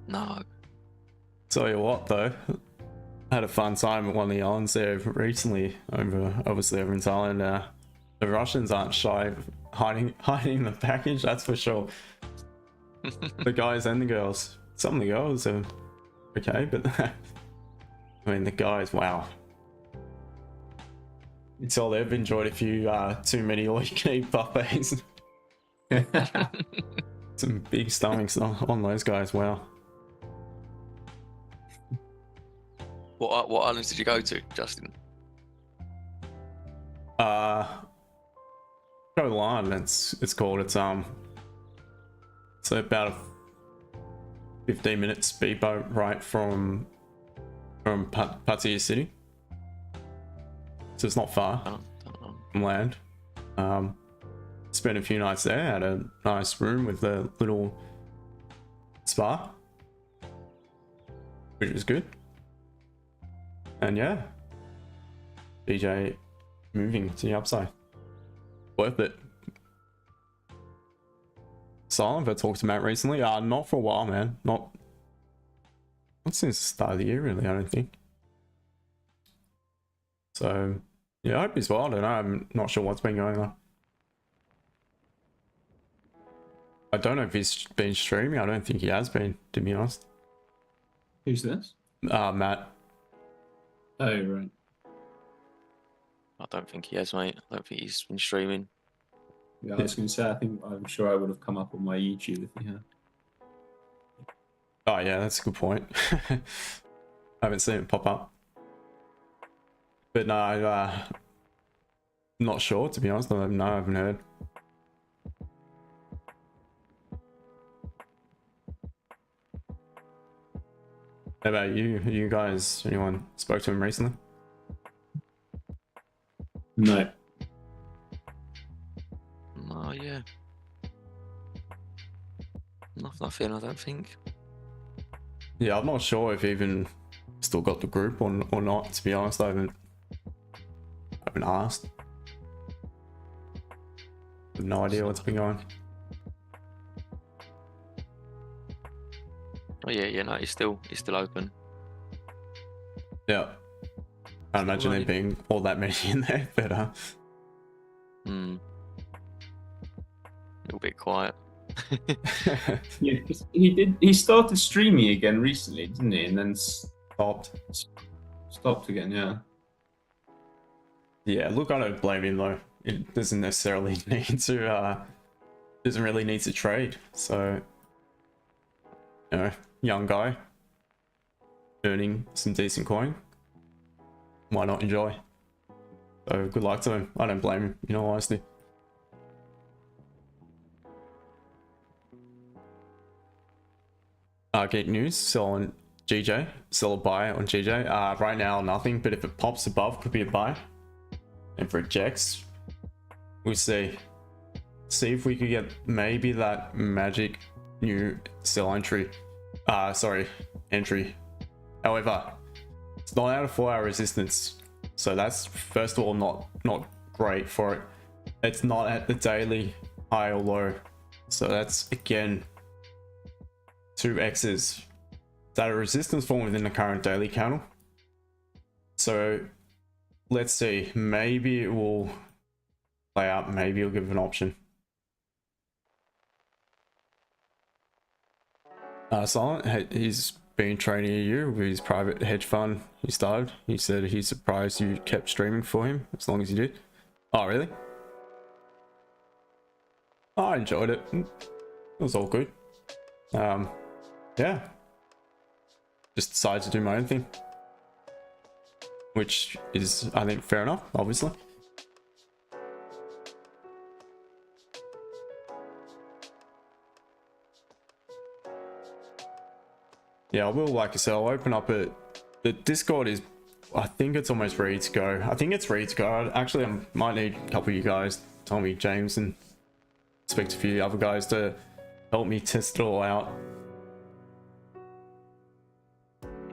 No. Tell you what though, I had a fun time at one of the islands there recently, obviously over in Thailand. The Russians aren't shy of hiding the package, that's for sure. The guys and the girls. Some of the girls are okay, but I mean the guys, wow. It's all they've enjoyed a few too many all-you-can-eat buffets. Some big stomachs on those guys, wow. What islands did you go to, Justin? Line, it's called. It's about a 15-minute speedboat right from Pattaya City, so it's not far from land. Spent a few nights there, had a nice room with a little spa, which was good. And yeah, DJ moving to the upside, worth it. Silent, I've talked to Matt recently. Not for a while, man. Not since the start of the year, really. I don't think. So yeah, I hope he's well. I don't know. I'm not sure what's been going on. I don't know if he's been streaming. I don't think he has been, to be honest. Who's this? Matt. Oh, right. I don't think he has, mate. I don't think he's been streaming. Yeah, I was going to say, I'm sure I would have come up on my YouTube if he had. Oh yeah, that's a good point. I haven't seen it pop up. But no, I'm not sure, to be honest. No, I haven't heard. How about you? You guys, anyone spoke to him recently? No. Oh yeah. Nothing, I don't think. Yeah, I'm not sure if he even still got the group or not, to be honest. I haven't asked. I have no idea what's been going. Oh yeah, no, he's still open. Yeah. I imagine there being all that many in there, but A little bit quiet. Yeah, he started streaming again recently, didn't he? And then stopped again, yeah. Yeah, look, I don't blame him though. It doesn't necessarily need to doesn't really need to trade. So, you know, young guy earning some decent coin, why not enjoy? So good luck to him. I don't blame him, in all honesty. Get news, sell on GJ, sell a buy on GJ. Right now nothing, but if it pops above, could be a buy. And for Jex, we'll see if we could get maybe that magic new sell entry. Entry. However, it's not out of 4-hour resistance, so that's first of all not great for it. It's not at the daily high or low, so that's again 2 X's that are resistance form within the current daily candle. So let's see, maybe it will play out, maybe it'll give an option. Silent, he's been trading a year with his private hedge fund he started. He said he's surprised you kept streaming for him as long as you did. Oh really? I enjoyed it. It was all good. Yeah, just decided to do my own thing, which is, I think, fair enough, obviously. Yeah, I will, like I said, I'll open up the Discord is, I think it's almost ready to go. I think it's ready to go. Actually, I might need a couple of you guys, Tommy, James, and speak to a few other guys to help me test it all out.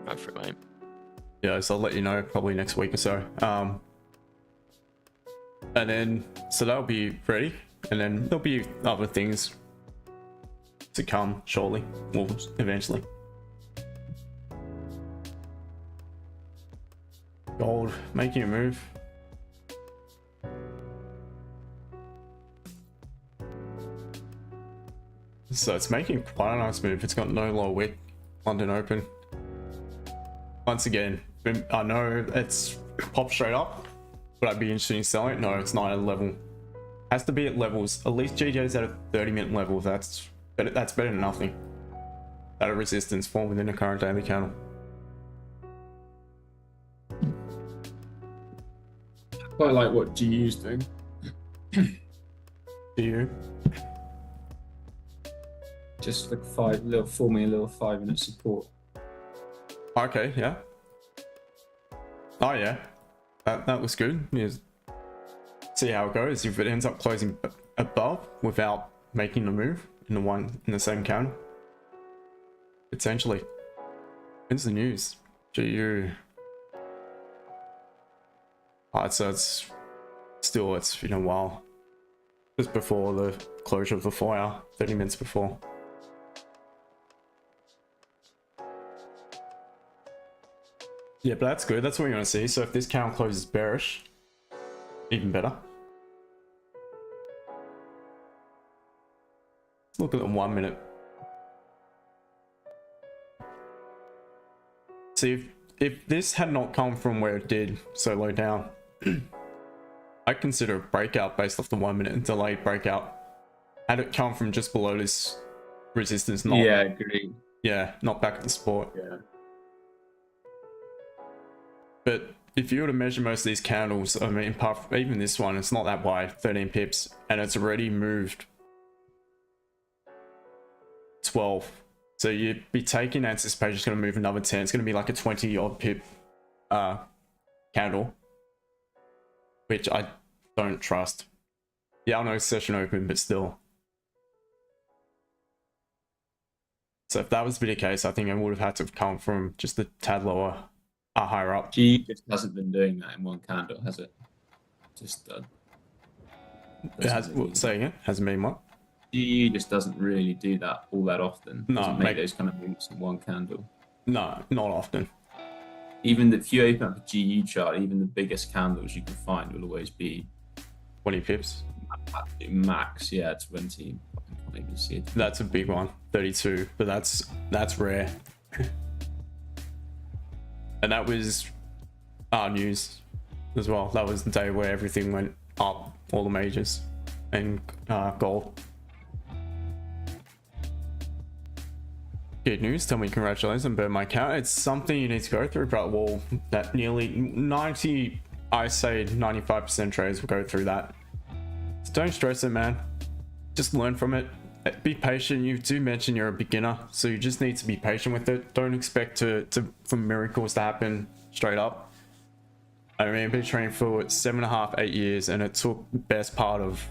Go for it, mate. Yeah, so I'll let you know probably next week or so. And then, so that'll be ready. And then there'll be other things to come shortly, or eventually. Gold making a move. So it's making quite a nice move. It's got no low wick. London Open. Once again, I know it's popped straight up. Would I be interested in selling it? No, it's not at a level. Has to be at levels. At least GJ's at a 30-minute level. That's better than nothing. At a resistance form within a current daily candle. Quite like what GU's doing. Do you? Just like forming a little 5-minute support. Okay, yeah. Oh yeah, that was good. Yeah. See how it goes. If it ends up closing above without making the move in the same candle, potentially. When's the news? GU. Alright, so it's been a while. Just before the closure of the 4 hour, 30 minutes before. Yeah, but that's good. That's what you want to see. So if this candle closes bearish, even better. Let's look at the 1 minute. See, if this had not come from where it did so low down, I consider a breakout based off the 1 minute and delayed breakout. Had it come from just below this resistance, not yeah, agree. Yeah, not back at the support. Yeah. But if you were to measure most of these candles, I mean, apart from even this one, it's not that wide, 13 pips, and it's already moved 12. So you'd be taking anticipation it's going to move another 10. It's going to be like a 20 odd pip candle, which I don't trust. Yeah, I know it's session open, but still. So if that was to be the case, I think it would have had to have come from just a tad lower, higher up. G just hasn't been doing that in one candle, has it? Just It has, saying it hasn't been what? GU just doesn't really do that all that often. No, Doesn't make those kind of moves in one candle. No, not often. Even if you open up a GU chart, even the biggest candles you can find will always be 20 pips. Max, yeah, 20. Maybe see it. That's a big one, 32, but that's rare. And that was our news as well. That was the day where everything went up, all the majors and gold. Good news, tell me congratulations on burn my account. It's something you need to go through, but well, that nearly 90, I say 95% traders will go through that. So don't stress it, man. Just learn from it. Be patient. You do mention you're a beginner, so you just need to be patient with it. Don't expect for miracles to happen straight up. I mean, I've been training for 7.5, 8 years, and it took the best part of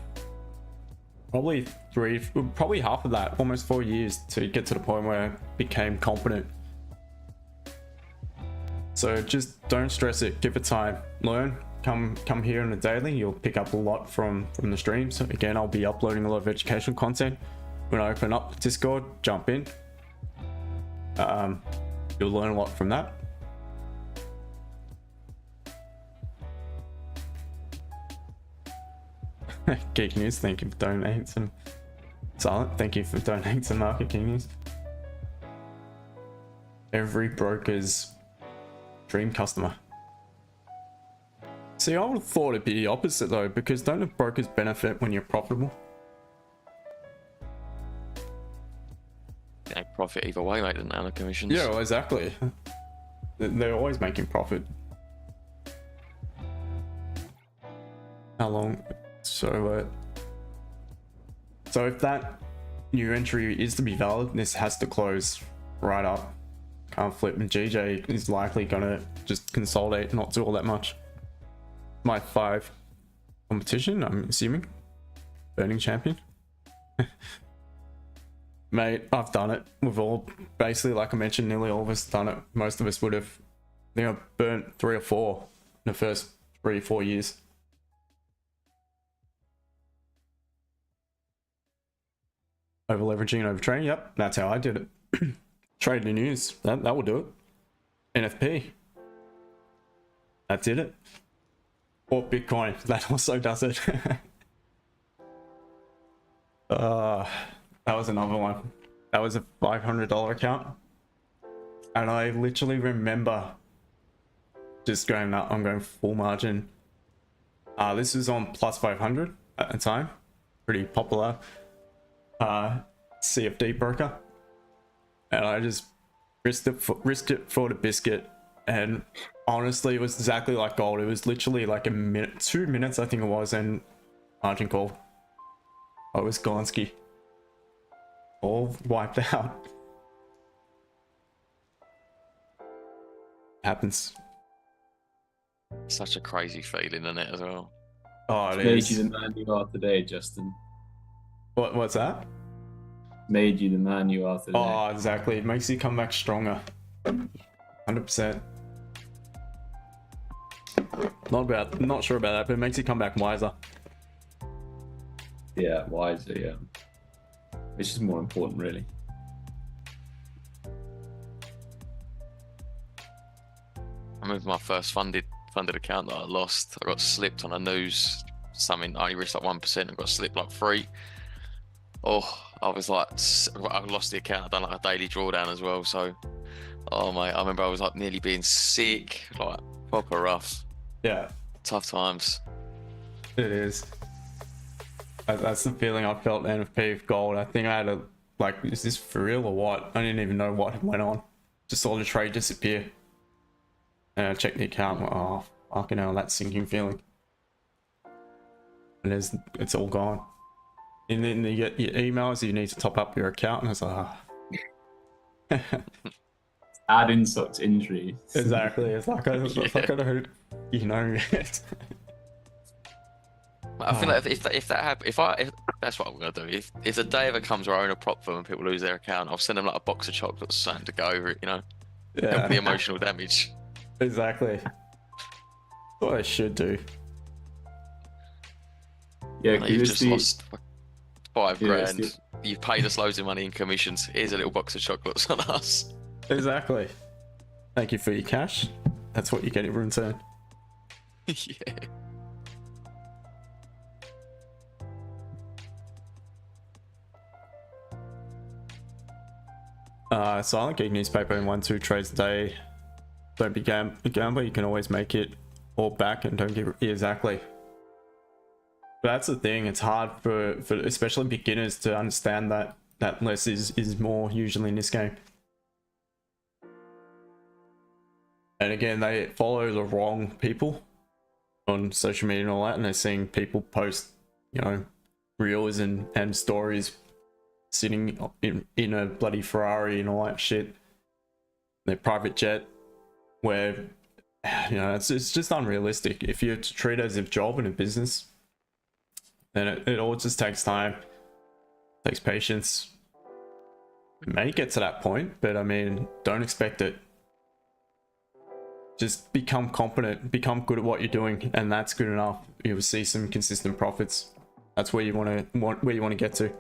probably half of that, almost 4 years, to get to the point where I became competent. So just don't stress it. Give it time. Learn. Come here on a daily. You'll pick up a lot from the streams. Again, I'll be uploading a lot of educational content. When I open up Discord, jump in. You'll learn a lot from that. Geek News, thank you for donating some. Silent, thank you for donating some market King News. Every broker's dream customer. See, I would have thought it'd be the opposite though, because don't the brokers benefit when you're profitable? They profit either way, mate, than the commissions. Yeah, well, exactly. They're always making profit. How long? So if that new entry is to be valid, this has to close right up. Can't flip, and GJ is likely gonna just consolidate, not do all that much. My 5 competition, I'm assuming. Burning champion. Mate, I've done it. We've all, basically, like I mentioned, nearly all of us done it. Most of us would have, burnt 3 or 4 in the first 3 or 4 years. Over leveraging and over trading, yep, that's how I did it. Trade the news, that will do it. NFP. that did it. Or Bitcoin, that also does it. That was another one. That was a $500 account. And I literally remember just going, "No, I'm going full margin." This was on plus 500 at the time. Pretty popular CFD broker. And I just risked it for the biscuit. And honestly, it was exactly like gold. It was literally like a minute, 2 minutes, I think it was, and margin call. I was Gonski. All wiped out. Happens. Such a crazy feeling in it as well. Oh, it Made is. you the man you are today, Justin. What's that? Made you the man you are today. Oh, exactly. It makes you come back stronger. 100%. Not sure about that, but it makes you come back wiser. Yeah, wiser, yeah. Which is more important, really. I remember my first funded account that I lost. I got slipped on a news. Something I only risked like 1% and got slipped like 3. Oh, I was like, I lost the account. I'd done like a daily drawdown as well. So, oh mate, I remember I was like nearly being sick, like proper rough. Yeah, Tough times. it is. That's the feeling I felt NFP with gold. I think I had like, is this for real or what? I didn't even know what went on. Just saw the trade disappear. And I checked the account. Oh, fucking hell, that sinking feeling. And it's all gone. And then you get your emails, you need to top up your account, and it's like, Add insult to injury. exactly. It's like I don't, you know. I feel like if that happens, if that's what I'm gonna do. If the day ever comes where I own a prop firm and people lose their account, I'll send them like a box of chocolates, something to go over it. You know, help the emotional damage. Exactly. What I should do. Yeah, Like, you've because just lost $5 grand. it's You've paid us loads of money in commissions. Here's a little box of chocolates on us. Exactly. Thank you for your cash. That's what you get in return. Yeah. Silent Geek newspaper in 1-2 trades a day. Don't be a gambler. You can always make it or back and don't get exactly. But that's the thing. It's hard for especially beginners to understand that less is more usually in this game. And again, they follow the wrong people on social media and all that, and they're seeing people post, you know, reels and stories sitting in a bloody Ferrari and all that shit, their private jet, where, you know, it's just unrealistic. If you're to treat it as a job and a business, then it all just takes time, takes patience. It may get to that point, but I mean, don't expect it. Just become competent, become good at what you're doing, and that's good enough. You will see some consistent profits. That's where you want to get to.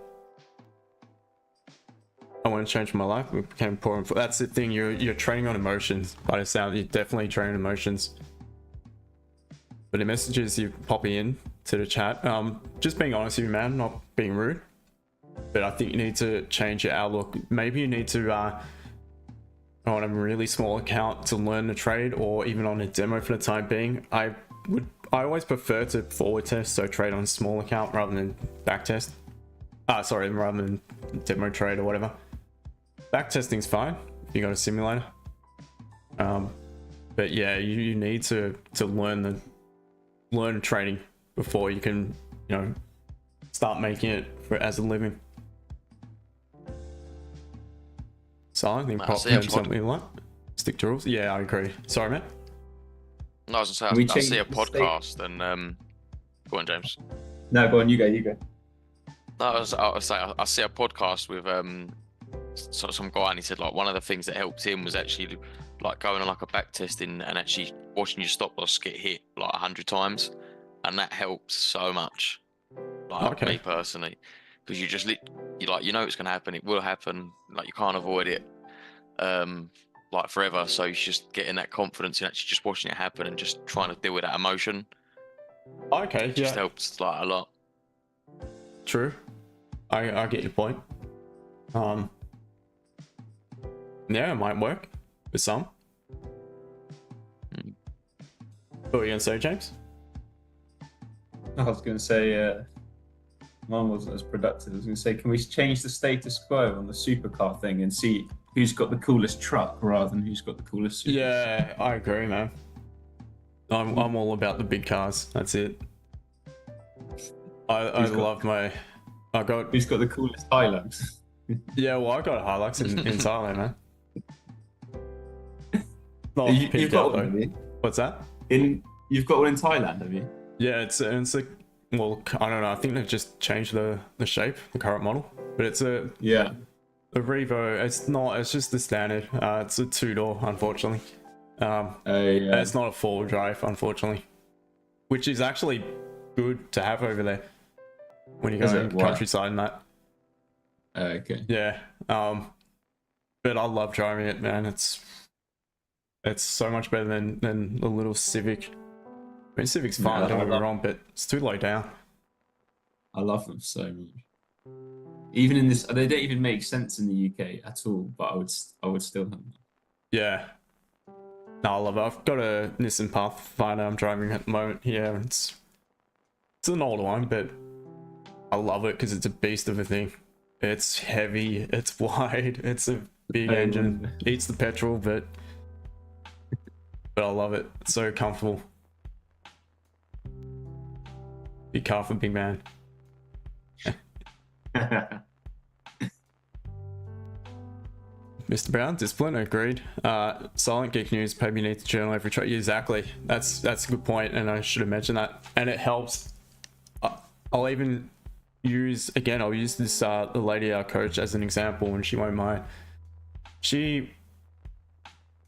I want to change my life. We became poor. That's the thing. You're training on emotions. By the sound, you're definitely training emotions. But the messages you popping in to the chat, just being honest with you, man, not being rude. But I think you need to change your outlook. Maybe you need to on a really small account to learn the trade, or even on a demo for the time being. I always prefer to forward test, so trade on a small account rather than back test. Sorry, rather than demo trade or whatever. Back testing's fine if you got a simulator. But yeah, you need to learn trading before you can, you know, start making it as a living. So I think prop firm something like stick to rules. Yeah, I agree. Sorry, man. No, I was gonna say I see a podcast and go on, James. No, go on. You go. No, I was say I see a podcast with some guy, and he said like one of the things that helped him was actually like going on like a back testing and actually watching your stop loss get hit like 100 times, and that helps so much. Like me personally, because you know it's gonna happen. It will happen. Like you can't avoid it. like forever. So he's just getting that confidence and actually just watching it happen and just trying to deal with that emotion. Okay, It just yeah, helps like a lot. true. I get your point. Yeah, it might work for some. What were you gonna say, James? I was going to say, mine wasn't as productive. I was going to say, can we change the status quo on the supercar thing and see who's got the coolest truck rather than who's got the coolest supercar? Yeah, I agree, man. I'm all about the big cars. That's it. I love my. I got. Who's got the coolest Hilux? Yeah, well, I got a Hilux in Thailand, man. Not You've picked got out one, though. have you? What's that? You've got one in Thailand, have you? Yeah, it's a. Well, I don't know. I think they've just changed the shape, the current model, but it's a Revo. It's not. It's just the standard. It's a 2-door, unfortunately. Yeah. It's not a 4-wheel drive, unfortunately, which is actually good to have over there when you go in the countryside and that. Okay. Yeah. But I love driving it, man. It's so much better than the little Civic. I mean, Civic's fine, don't get me wrong, but it's too low down. I love them so much. Even in this, they don't even make sense in the UK at all. But I would still have them. Yeah. No, I love it. I've got a Nissan Pathfinder I'm driving at the moment. Yeah, it's an older one, but I love it because it's a beast of a thing. It's heavy, it's wide, it's a big engine, eats the petrol, but I love it. It's so comfortable. Big car for big man. Mr. Brown, discipline, agreed. Silent Geek News, maybe you need to journal every trade. Exactly. That's a good point, and I should have mentioned that. And it helps. I'll even use this the lady, our coach, as an example, and she won't mind. She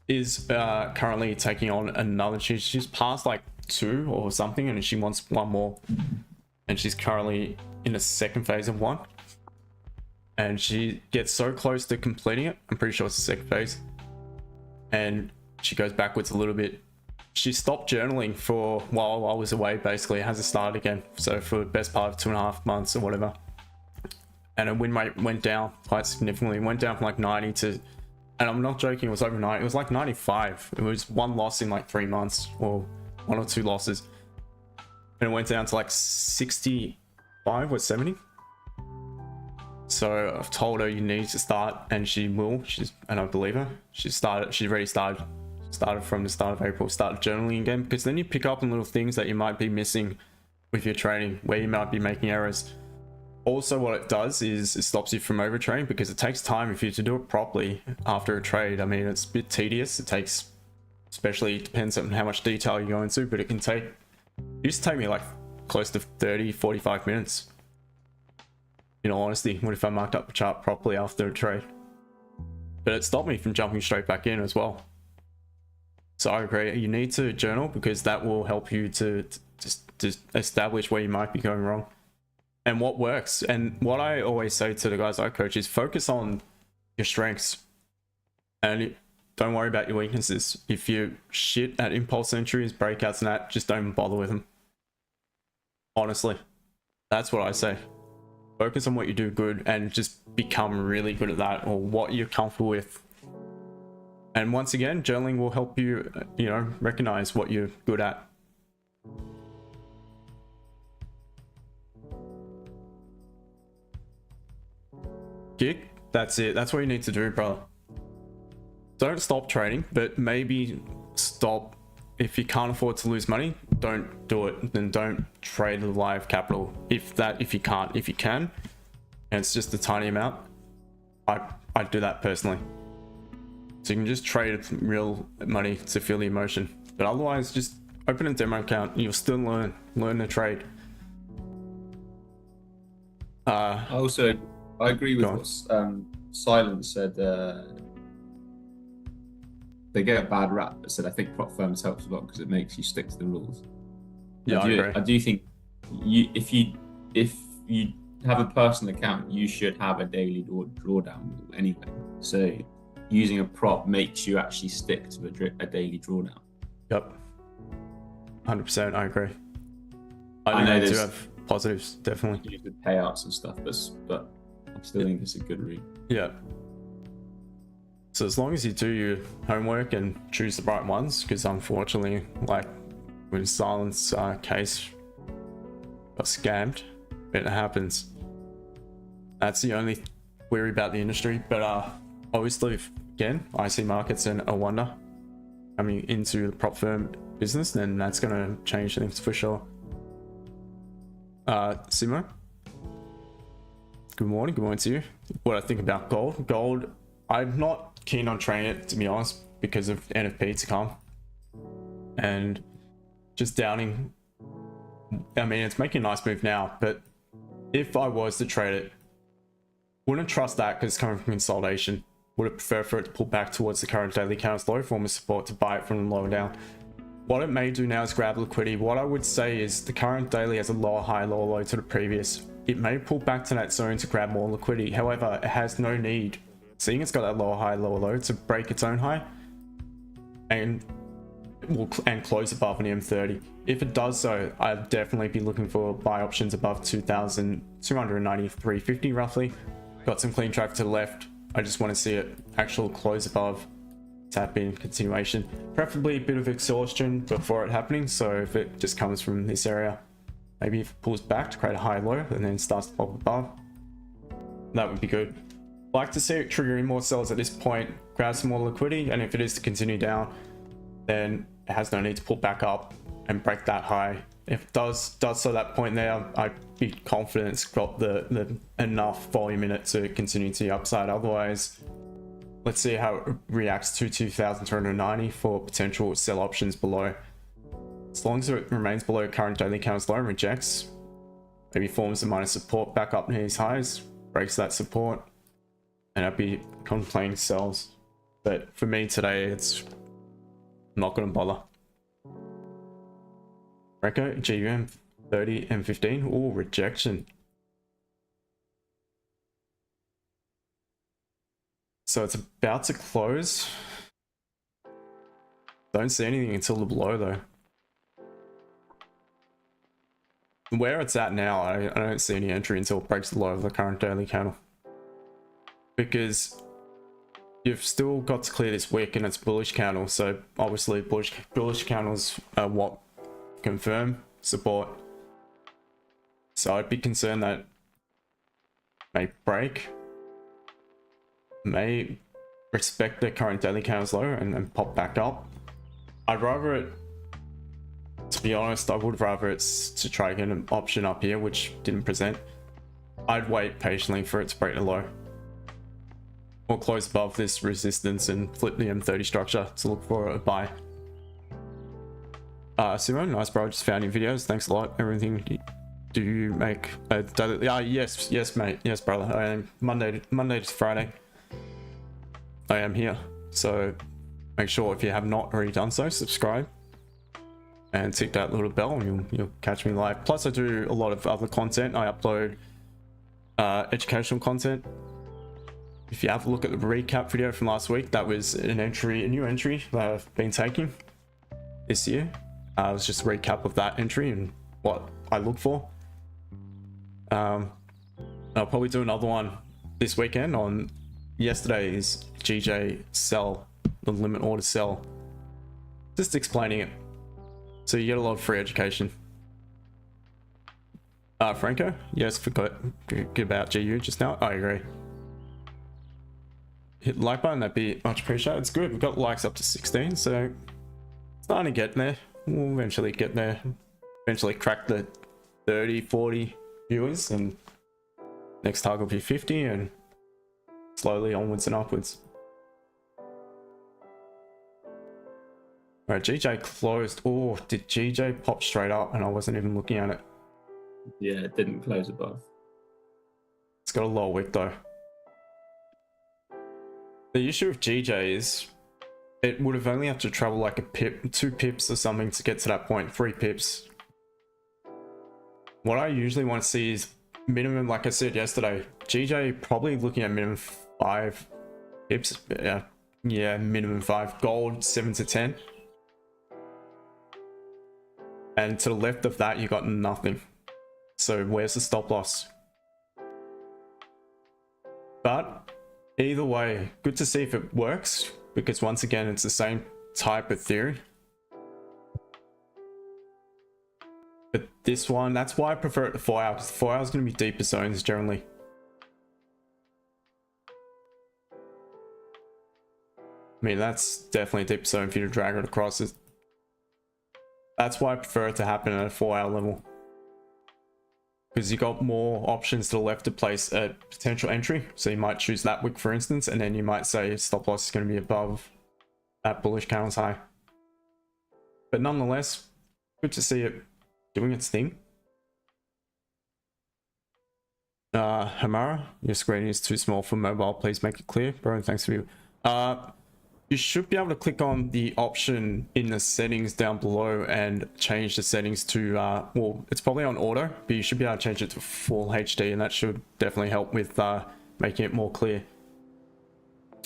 is currently taking on another. She's passed like 2 or something, and she wants 1 more. And she's currently in the second phase of 1. And she gets so close to completing it. I'm pretty sure it's the second phase. And she goes backwards a little bit. She stopped journaling for while I was away, basically. It hasn't started again. So for the best part of 2.5 months or whatever. And her win rate went down quite significantly. It went down from like 90 to, and I'm not joking, it was over 90. It was like 95. It was 1 loss in like 3 months, or 1 or 2 losses. And it went down to like 65 or 70. So I've told her you need to start, and she will. And I believe her. She's already started from the start of April, started journaling again, because then you pick up on little things that you might be missing with your trading, where you might be making errors. Also, what it does is it stops you from overtraining, because it takes time if you to do it properly after a trade. I mean, it's a bit tedious. It takes, especially, it depends on how much detail you go into, but it used to take me like close to 30-45 minutes. In all honesty, what if I marked up the chart properly after a trade? But it stopped me from jumping straight back in as well. So I agree, you need to journal, because that will help you to establish where you might be going wrong and what works. And what I always say to the guys I coach is focus on your strengths and don't worry about your weaknesses. If you're shit at impulse entries, breakouts and that, just don't bother with them. Honestly, that's what I say. Focus on what you do good and just become really good at that, or what you're comfortable with. And once again, journaling will help you, recognize what you're good at. Gig, that's it. That's what you need to do, brother. Don't stop trading, but maybe stop. If you can't afford to lose money, don't do it. Then don't trade the live capital. If you can't, if you can, and it's just a tiny amount, I'd do that personally. So you can just trade real money to feel the emotion. But otherwise, just open a demo account. You'll still learn the trade. I agree with what Silence said. They get a bad rap, but said I think prop firms helps a lot because it makes you stick to the rules. Yeah, I agree. I do think if you have a personal account, you should have a daily drawdown rule anyway. So using a prop makes you actually stick to a daily drawdown. Yep. 100%, I agree. I know do there's have positives, definitely. with payouts and stuff, but I still think it's a good route. Yeah. So as long as you do your homework and choose the right ones, because unfortunately, like with Silence case, got scammed, it happens. That's the only worry about the industry. But obviously, again, I see markets in a wonder coming into the prop firm business, then that's going to change things for sure. Simo, good morning to you. What I think about gold, I'm not keen on trading it, to be honest, because of NFP to come and just downing. I mean, it's making a nice move now, but if I was to trade it, wouldn't trust that because it's coming from consolidation. Would have preferred for it to pull back towards the current daily candle's low form of support to buy it from the lower down. What it may do now is grab liquidity. What I would say is the current daily has a lower high, lower low to the previous. It may pull back to that zone to grab more liquidity. However, it has no need, seeing it's got that lower high, lower low, to break its own high and close above an M30. If it does so, I'd definitely be looking for buy options above 2,293.50 roughly. Got some clean traffic to the left. I just want to see it actual close above, tap in, continuation, preferably a bit of exhaustion before it happening. So if it just comes from this area, maybe if it pulls back to create a high low and then starts to pop above, that would be good. Like to see it triggering more sells at this point, grab some more liquidity, and if it is to continue down, then it has no need to pull back up and break that high. If it does so that point there, I'd be confident it's got the enough volume in it to continue to the upside. Otherwise, let's see how it reacts to 2,290 for potential sell options below. As long as it remains below current daily candle's low and rejects, maybe forms a minor support back up near these highs, breaks that support, and I'd be contemplating sells. But for me today, it's not going to bother. Reco, GUM 30 and 15. Oh, rejection. So it's about to close. Don't see anything until the below though. Where it's at now, I don't see any entry until it breaks the low of the current daily candle. Because you've still got to clear this wick and it's bullish candle. So obviously bullish candles are what confirm support. So I'd be concerned that may break, may respect the current daily candle's low and pop back up. I'd rather it, to be honest, I would rather it's to try to get an option up here, which didn't present. I'd wait patiently for it to break the low or close above this resistance and flip the M30 structure to look for a buy. Simon, nice bro, just found your videos, thanks a lot. Everything, do you make a daily? Yes mate, yes brother. I am Monday to Friday I am here, so make sure if you have not already done so, subscribe and tick that little bell and you'll catch me live. Plus I do a lot of other content. I upload educational content. If you have a look at the recap video from last week, that was a new entry that I've been taking this year. It was just a recap of that entry and what I look for. I'll probably do another one this weekend on yesterday's GJ sell, the limit order sell. Just explaining it. So you get a lot of free education. Franco, yes, forgot about GU just now. I agree. Hit the like button, that'd be much appreciated. It's good, we've got likes up to 16, so starting to get there. We'll eventually get there. Eventually crack the 30, 40 viewers, and next target will be 50, and slowly onwards and upwards. Alright, GJ closed. Oh, did GJ pop straight up and I wasn't even looking at it? Yeah, it didn't close above. It's got a low wick though. The issue with GJ is it would have only have to travel like a pip, 2 pips or something to get to that point, 3 pips. What I usually want to see is minimum, like I said yesterday, GJ probably looking at minimum 5 pips, yeah, Yeah, minimum 5. Gold 7 to 10. And to the left of that, you got nothing. So where's the stop loss? But either way, good to see if it works, because once again, it's the same type of theory. But this one, that's why I prefer it to 4 hours, because 4 hours is going to be deeper zones generally. I mean, that's definitely a deep zone for you to drag it across. That's why I prefer it to happen at a 4 hour level. Because you got more options to the left to place a potential entry. So you might choose that wick, for instance, and then you might say stop loss is going to be above that bullish candle's high. But nonetheless, good to see it doing its thing. Hamara, your screen is too small for mobile. Please make it clear, bro. Thanks for you. You should be able to click on the option in the settings down below and change the settings to, well, it's probably on auto, but you should be able to change it to full HD, and that should definitely help with making it more clear.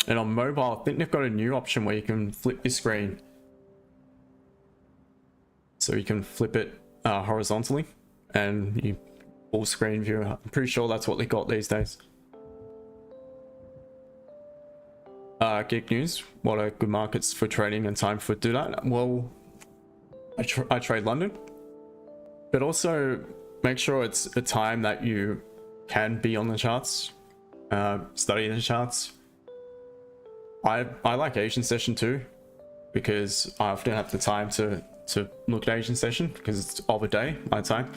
And on mobile, I think they've got a new option where you can flip your screen. So you can flip it horizontally and you full screen view. I'm pretty sure that's what they got these days. Geek news, what are good markets for trading and time for do that? Well, I trade London, but also make sure it's a time that you can be on the charts, study the charts. I like Asian session too, because I often have the time to look at Asian session because it's of a day, my time.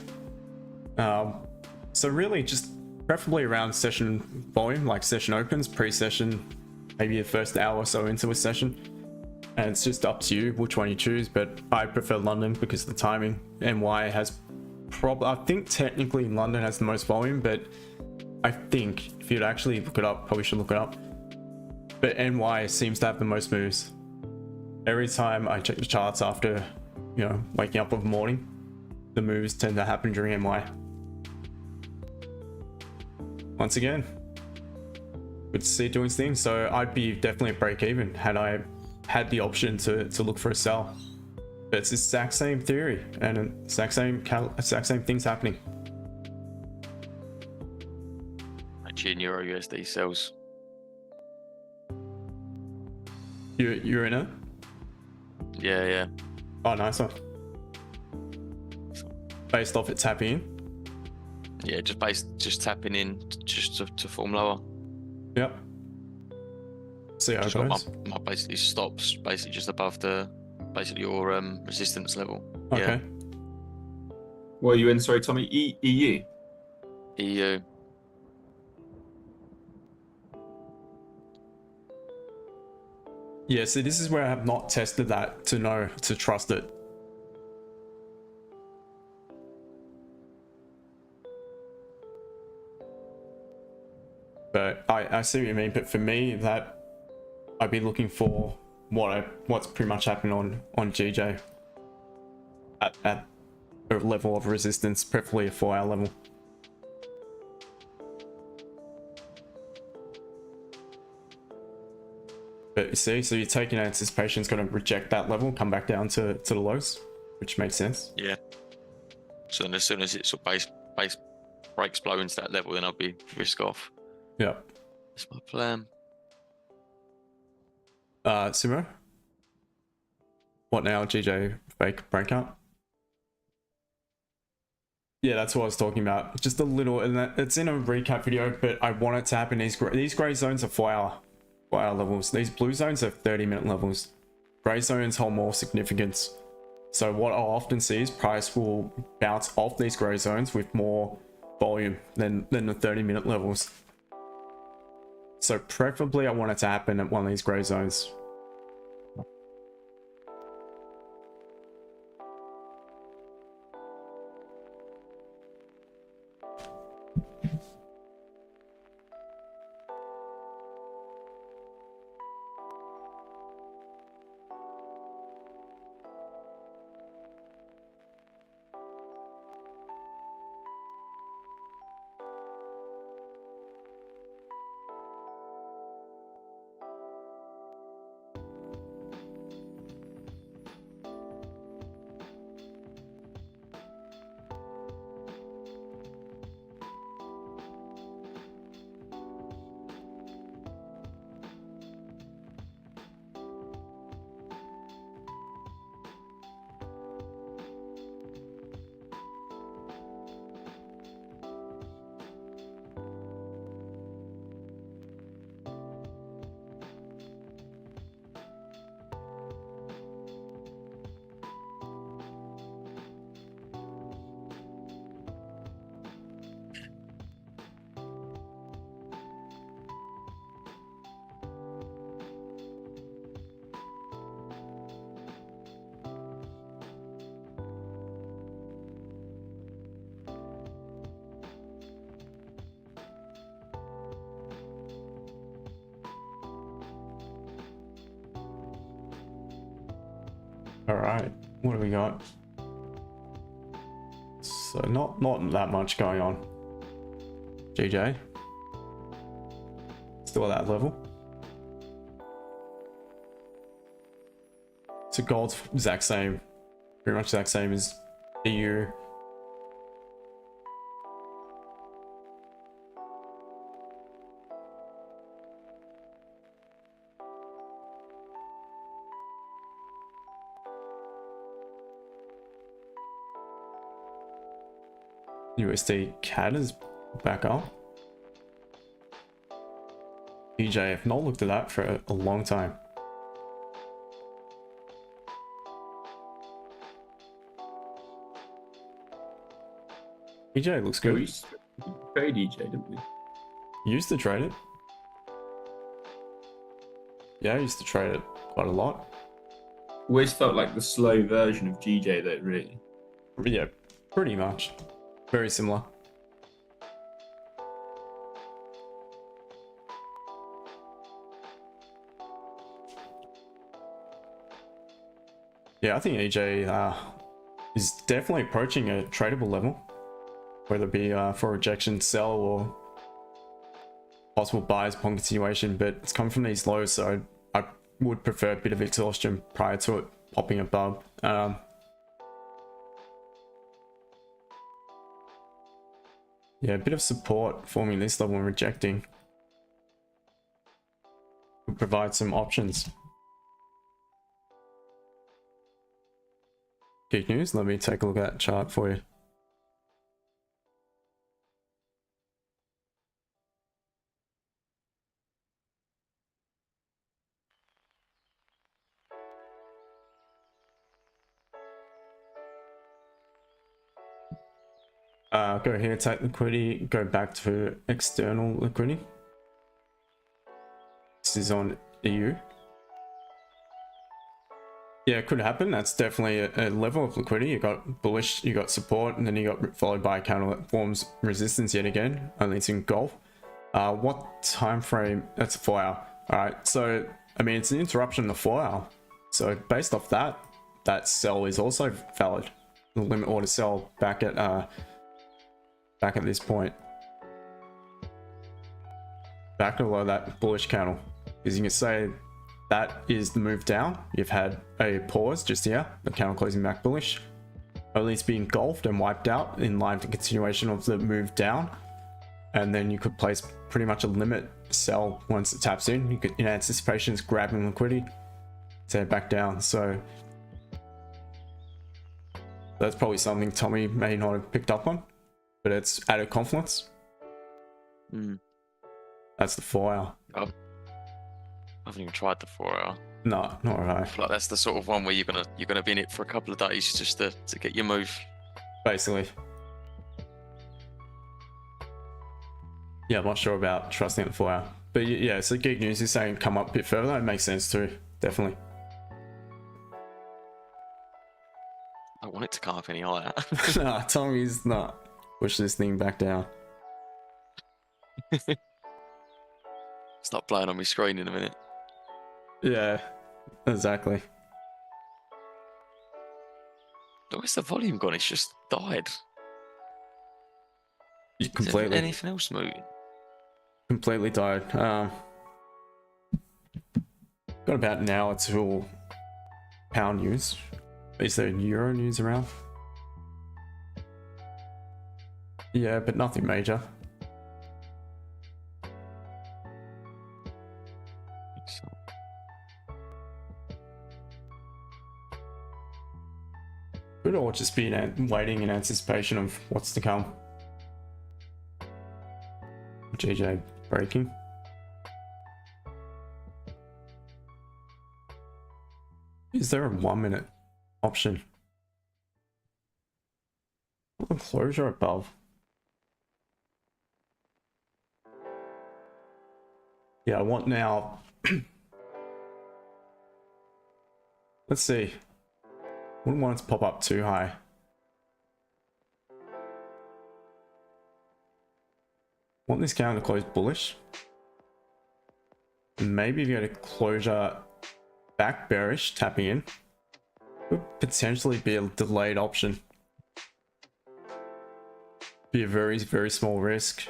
So really just preferably around session volume, like session opens, pre-session, maybe the first hour or so into a session, and it's just up to you which one you choose. But I prefer London because of the timing. NY has I think technically London has the most volume, but I think if you'd actually look it up, probably should look it up, but NY seems to have the most moves. Every time I check the charts after, you know, waking up in the morning, the moves tend to happen during NY. Once again, good to see it doing its thing. So I'd be definitely at break even had I had the option to look for a sell. But it's the exact same theory and exact same things happening. Actually, in Euro USD sells. You're in it? Yeah. Oh, nice one. Based off it tapping in? Yeah, just tapping in just to form lower. Yep. See how it Just got goes. my basically stops basically just above the your resistance level. Okay. What are you in? Sorry, Tommy. EU. EU. Yeah, so this is where I have not tested that to know to trust it. But I see what you mean. But for me, that I'd be looking for what's pretty much happened on GJ at a level of resistance, preferably a 4 hour level. But you see, so you're taking anticipation is going to reject that level, come back down to the lows, which makes sense. Yeah. So then as soon as it sort of base breaks below into that level, then I'll be risk off. Yeah. That's my plan. Sumo? What now? GJ fake breakout? Yeah, that's what I was talking about. Just a little, and it's in a recap video, but I want it to happen. These gray zones are 4 hour levels. These blue zones are 30-minute levels. Gray zones hold more significance. So what I'll often see is price will bounce off these gray zones with more volume than the 30-minute levels. So preferably I want it to happen at one of these gray zones. All right, what do we got? So not that much going on. GJ still at that level. So gold's exact same, pretty much exact same as EU. USD CAD is back up. DJ, I've not looked at that for a long time. EJ looks Yeah, good. we used to trade EJ, didn't we? Used to trade it. Yeah, I used to trade it quite a lot. Always felt like the slow version of GJ though, really. Yeah, pretty much. Very similar. Yeah, I think EJ is definitely approaching a tradable level, whether it be for rejection, sell, or possible buys upon continuation, but it's come from these lows, so I would prefer a bit of exhaustion prior to it popping above. Yeah, a bit of support forming this level and rejecting would provide some options. Good news, let me take a look at that chart for you. Go here, take liquidity, go back to external liquidity. This is on EU. Yeah, it could happen. That's definitely a level of liquidity. You got bullish, you got support, and then you got followed by a candle that forms resistance yet again. Only it's in golf. What time frame? That's a 4 hour. All right. So I mean, it's an interruption in the 4 hour. So based off that, that sell is also valid. The limit order sell back at this point. Back below that bullish candle, because you can say that is the move down. You've had a pause just here, the candle closing back bullish. Only it's being engulfed and wiped out in line with the continuation of the move down. And then you could place pretty much a limit sell once it taps in. You could, in anticipation, it's grabbing liquidity to back down. So that's probably something Tommy may not have picked up on, but it's added confluence. That's the 4 hour. I haven't even tried the 4 hour. No, not right. I feel like that's the sort of one where you're gonna be in it for a couple of days just to get your move. Basically. Yeah, I'm not sure about trusting the 4 hour. But yeah, so Geek News is saying come up a bit further. That makes sense too, definitely. I want it to come up any higher. Nah, Tommy's not. Push this thing back down. Stop playing on my screen in a minute. Yeah, exactly. Where's the volume gone? It's just died. You Is there completely, anything else moving? completely died. Got about an hour till pound news. Is there euro news around? Yeah, but nothing major. Could all just be waiting in anticipation of what's to come. GJ breaking. Is there a 1 minute option? The closure above. Yeah, I want now. Let's see. Wouldn't want it to pop up too high. Want this candle to close bullish. Maybe if you go to closure back bearish, tapping in. Could potentially be a delayed option. Be a very, very small risk.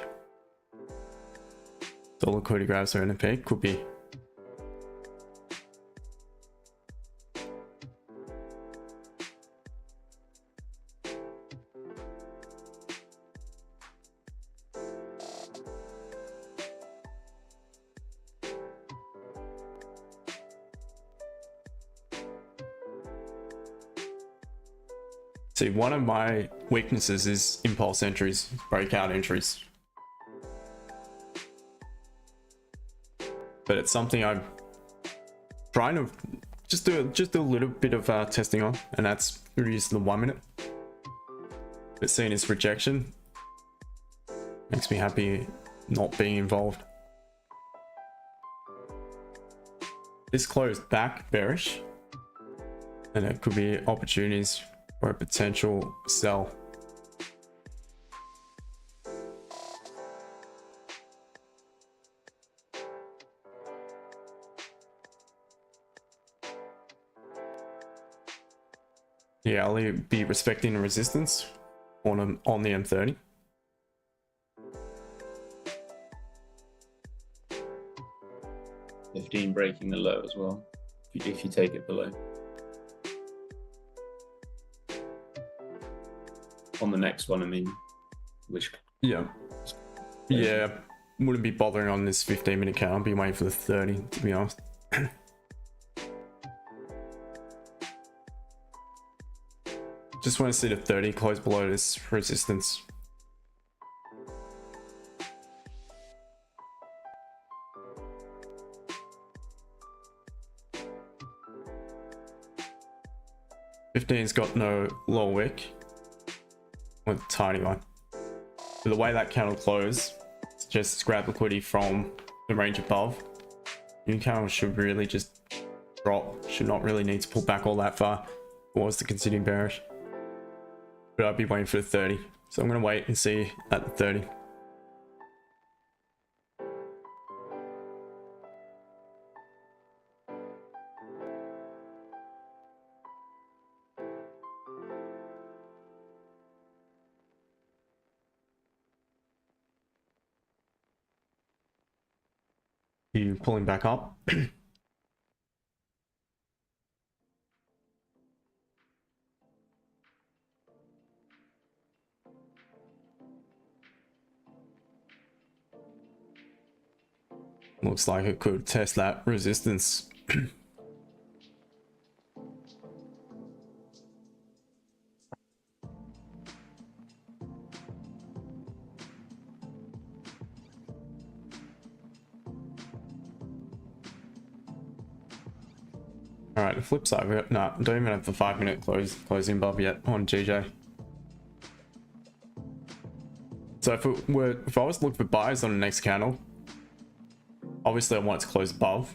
The liquidity grabs are in a peak. Could be. See, one of my weaknesses is impulse entries, breakout entries. But it's something I'm trying to just do a little bit of testing on, and that's reduce the 1 minute. But seeing its rejection makes me happy not being involved. This closed back bearish, and it could be opportunities for a potential sell. Yeah, I'll be respecting the resistance on the M30. $15 breaking the low as well, if you take it below. On the next one, I mean, which... Yeah. Yeah, wouldn't be bothering on this 15-minute count. I'll be waiting for the 30, to be honest. Just want to see the 30 close below this resistance. $15's got no low wick. With a tiny one. But the way that candle closed, just grab liquidity from the range above. New candle should really just drop. Should not really need to pull back all that far. Or was to continue bearish. But I'd be waiting for the 30. So I'm gonna wait and see at the 30. You pulling back up. Looks like it could test that resistance. Alright, the flip side, we got, nah, don't even have the 5-minute closing above yet on GJ. So if I was to look for buys on the next candle, obviously I want it to close above.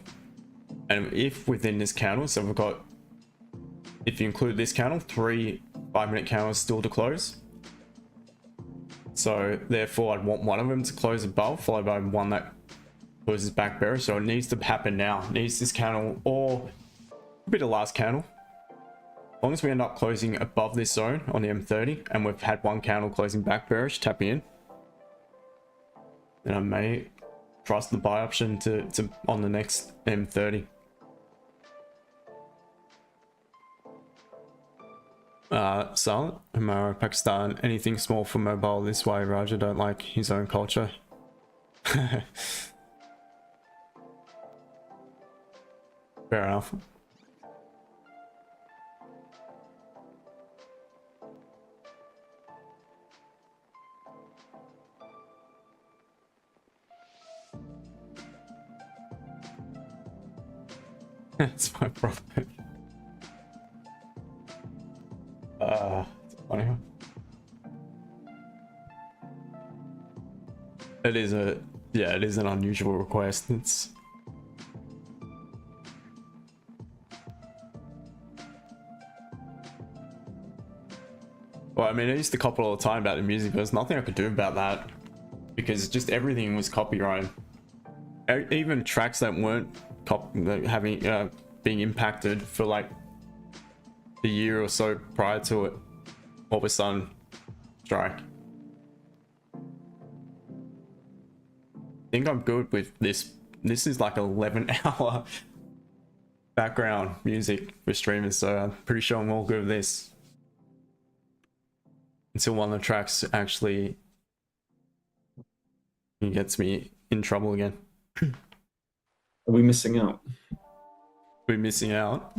And if within this candle, so we've got, if you include this candle, 3 5-minute candles still to close. So therefore I'd want one of them to close above, followed by one that closes back bearish. So it needs to happen now. It needs this candle or a bit of last candle. As long as we end up closing above this zone on the M30 and we've had one candle closing back bearish, tapping in, then I may trust the buy option to on the next M30. Silent, Amara, Pakistan, anything small for mobile this way, Raja don't like his own culture. Fair enough. That's my problem. It's funny. It is it is an unusual request. It's well, I mean, I used to copy all the time about the music, but there's nothing I could do about that because just everything was copyrighted. Even tracks that weren't having being impacted for like a year or so prior to it, all of a sudden, strike. I think I'm good with this. This is like 11-hour background music for streamers, so I'm pretty sure I'm all good with this. Until one of the tracks actually gets me in trouble again. Are we missing out? We're missing out.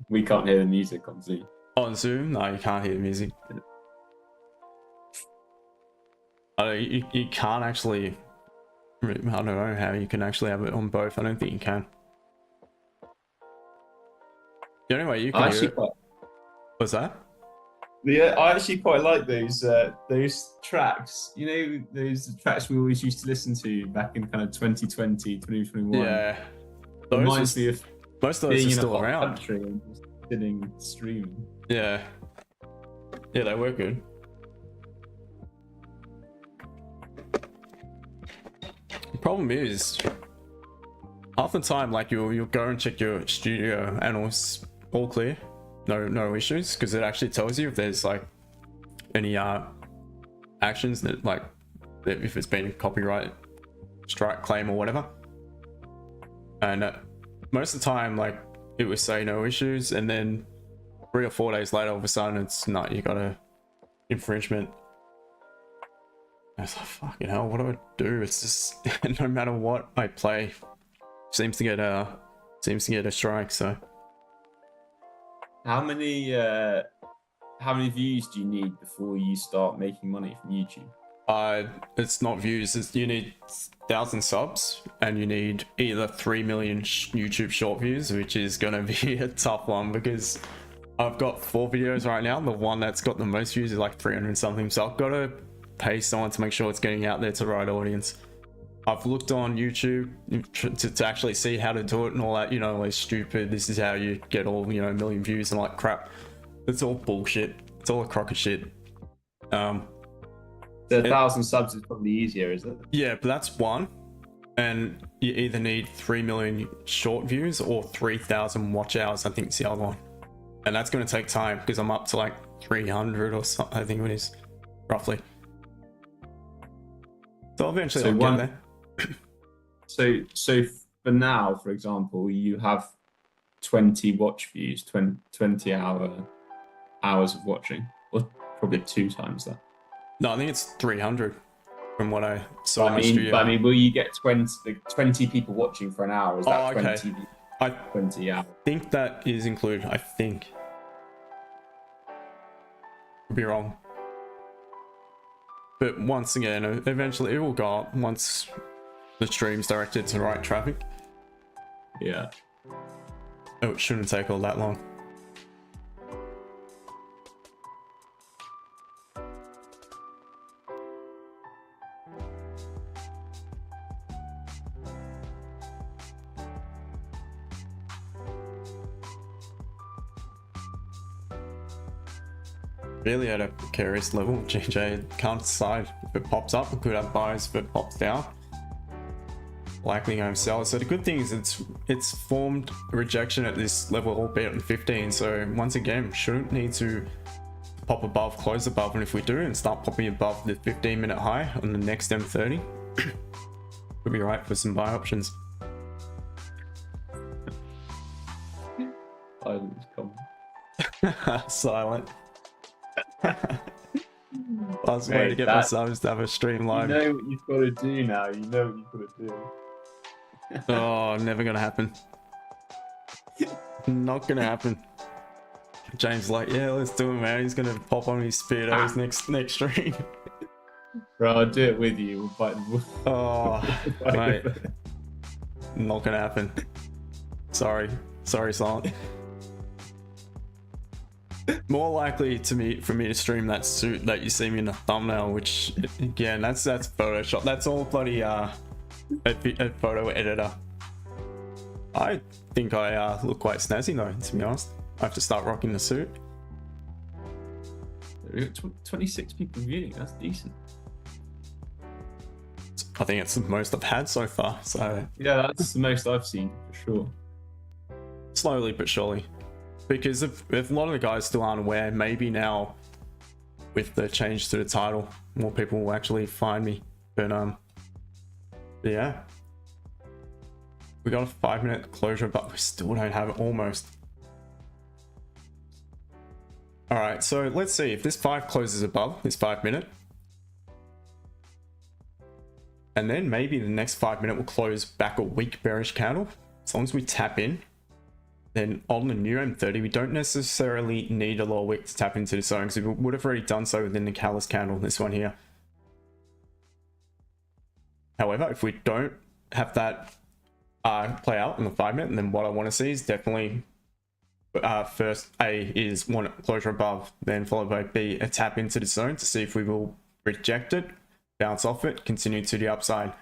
We can't hear the music on Zoom. On Zoom? No, you can't hear the music. You can't actually... I don't know how you can actually have it on both. I don't think you can. The only way you can hear it... What's that? Yeah, I actually quite like those tracks. You know, those tracks we always used to listen to back in kind of 2020, 2021. Yeah. Reminds me of most of those are still around. Country and just sitting streaming. Yeah. Yeah, they were good. The problem is, half the time, like you'll go and check your studio and it's all clear, no issues, because it actually tells you if there's like any actions that like if it's been a copyright strike claim or whatever. And most of the time, like it would say no issues, and then 3 or 4 days later, all of a sudden it's not. You got a infringement. I was like, fucking hell, what do I do? It's just no matter what I play, seems to get a strike. So how many views do you need before you start making money from YouTube? It's not views. You need 1,000 subs, and you need either 3 million YouTube short views, which is gonna be a tough one because I've got 4 videos right now. The one that's got the most views is like 300 something. So I've got to pay someone to make sure it's getting out there to the right audience. I've looked on YouTube to actually see how to do it and all that, you know, like stupid, this is how you get all, you know, 1 million views and like crap. It's all bullshit. It's all a crock of shit. The 1,000 subs is probably easier, is it? Yeah, but that's one. And you either need 3 million short views or 3,000 watch hours, I think it's the other one. And that's going to take time because I'm up to like 300 or something, I think it is, roughly. So eventually I'll get there. So for now, for example, you have 20 watch views, 20 hours of watching, or probably 2 times that. No, I think it's 300 from what I saw in my studio. But I mean, will you get 20 people watching for an hour? Is that okay. 20 hours? I think that is included. I think. Could be wrong. But once again, eventually it will go up once the stream's directed to the right traffic. Yeah. Oh, it shouldn't take all that long. Really at a precarious level. GJ can't decide if it pops up. It could have buys if it pops down. Likely going to sell. So the good thing is it's formed a rejection at this level, albeit on 15. So once again, shouldn't need to pop above, close above, and if we do and start popping above the 15-minute high on the next M30, we'll be right for some buy options. Silence comment. Silent. I was waiting to get my subs to have a stream live. You know what you've got to do now. You know what you've got to do. Oh, never gonna happen. Not gonna happen. James like, yeah, let's do it, man. He's gonna pop on his speedos next stream. Bro, I'll do it with you. We'll fight. Oh, mate. Not gonna happen. Sorry, Silent. More likely for me to stream that suit that you see me in the thumbnail, which again, that's Photoshop. That's all bloody a photo editor. I think I look quite snazzy though, to be honest. I have to start rocking the suit. 26 people viewing, that's decent. I think it's the most I've had so far, so yeah, that's the most I've seen for sure. Slowly but surely. because if a lot of the guys still aren't aware, maybe now with the change to the title, more people will actually find me. But yeah, we got a 5-minute closure, but we still don't have it almost. All right, so let's see if this 5 closes above this 5-minute, and then maybe the next 5-minute will close back a weak bearish candle. As long as we tap in, then on the new M30, we don't necessarily need a lower wick to tap into the zone, because we would have already done so within the callus candle, this one here. However, if we don't have that play out in the 5-minute, then what I want to see is definitely first A is one closure above, then followed by B, a tap into the zone to see if we will reject it, bounce off it, continue to the upside.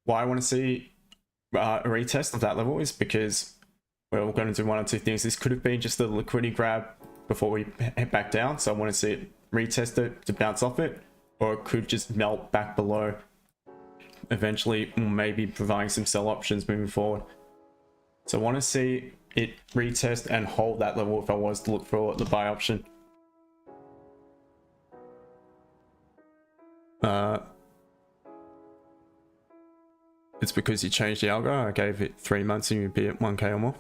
Why I want to see a retest of that level is because we're going to do one or two things. This could have been just a liquidity grab before we head back down, so I want to see it retest it to bounce off it, or it could just melt back below, eventually maybe providing some sell options moving forward. So I want to see it retest and hold that level if I was to look for the buy option. It's because you changed the algo. I gave it 3 months and you'd be at 1k or more.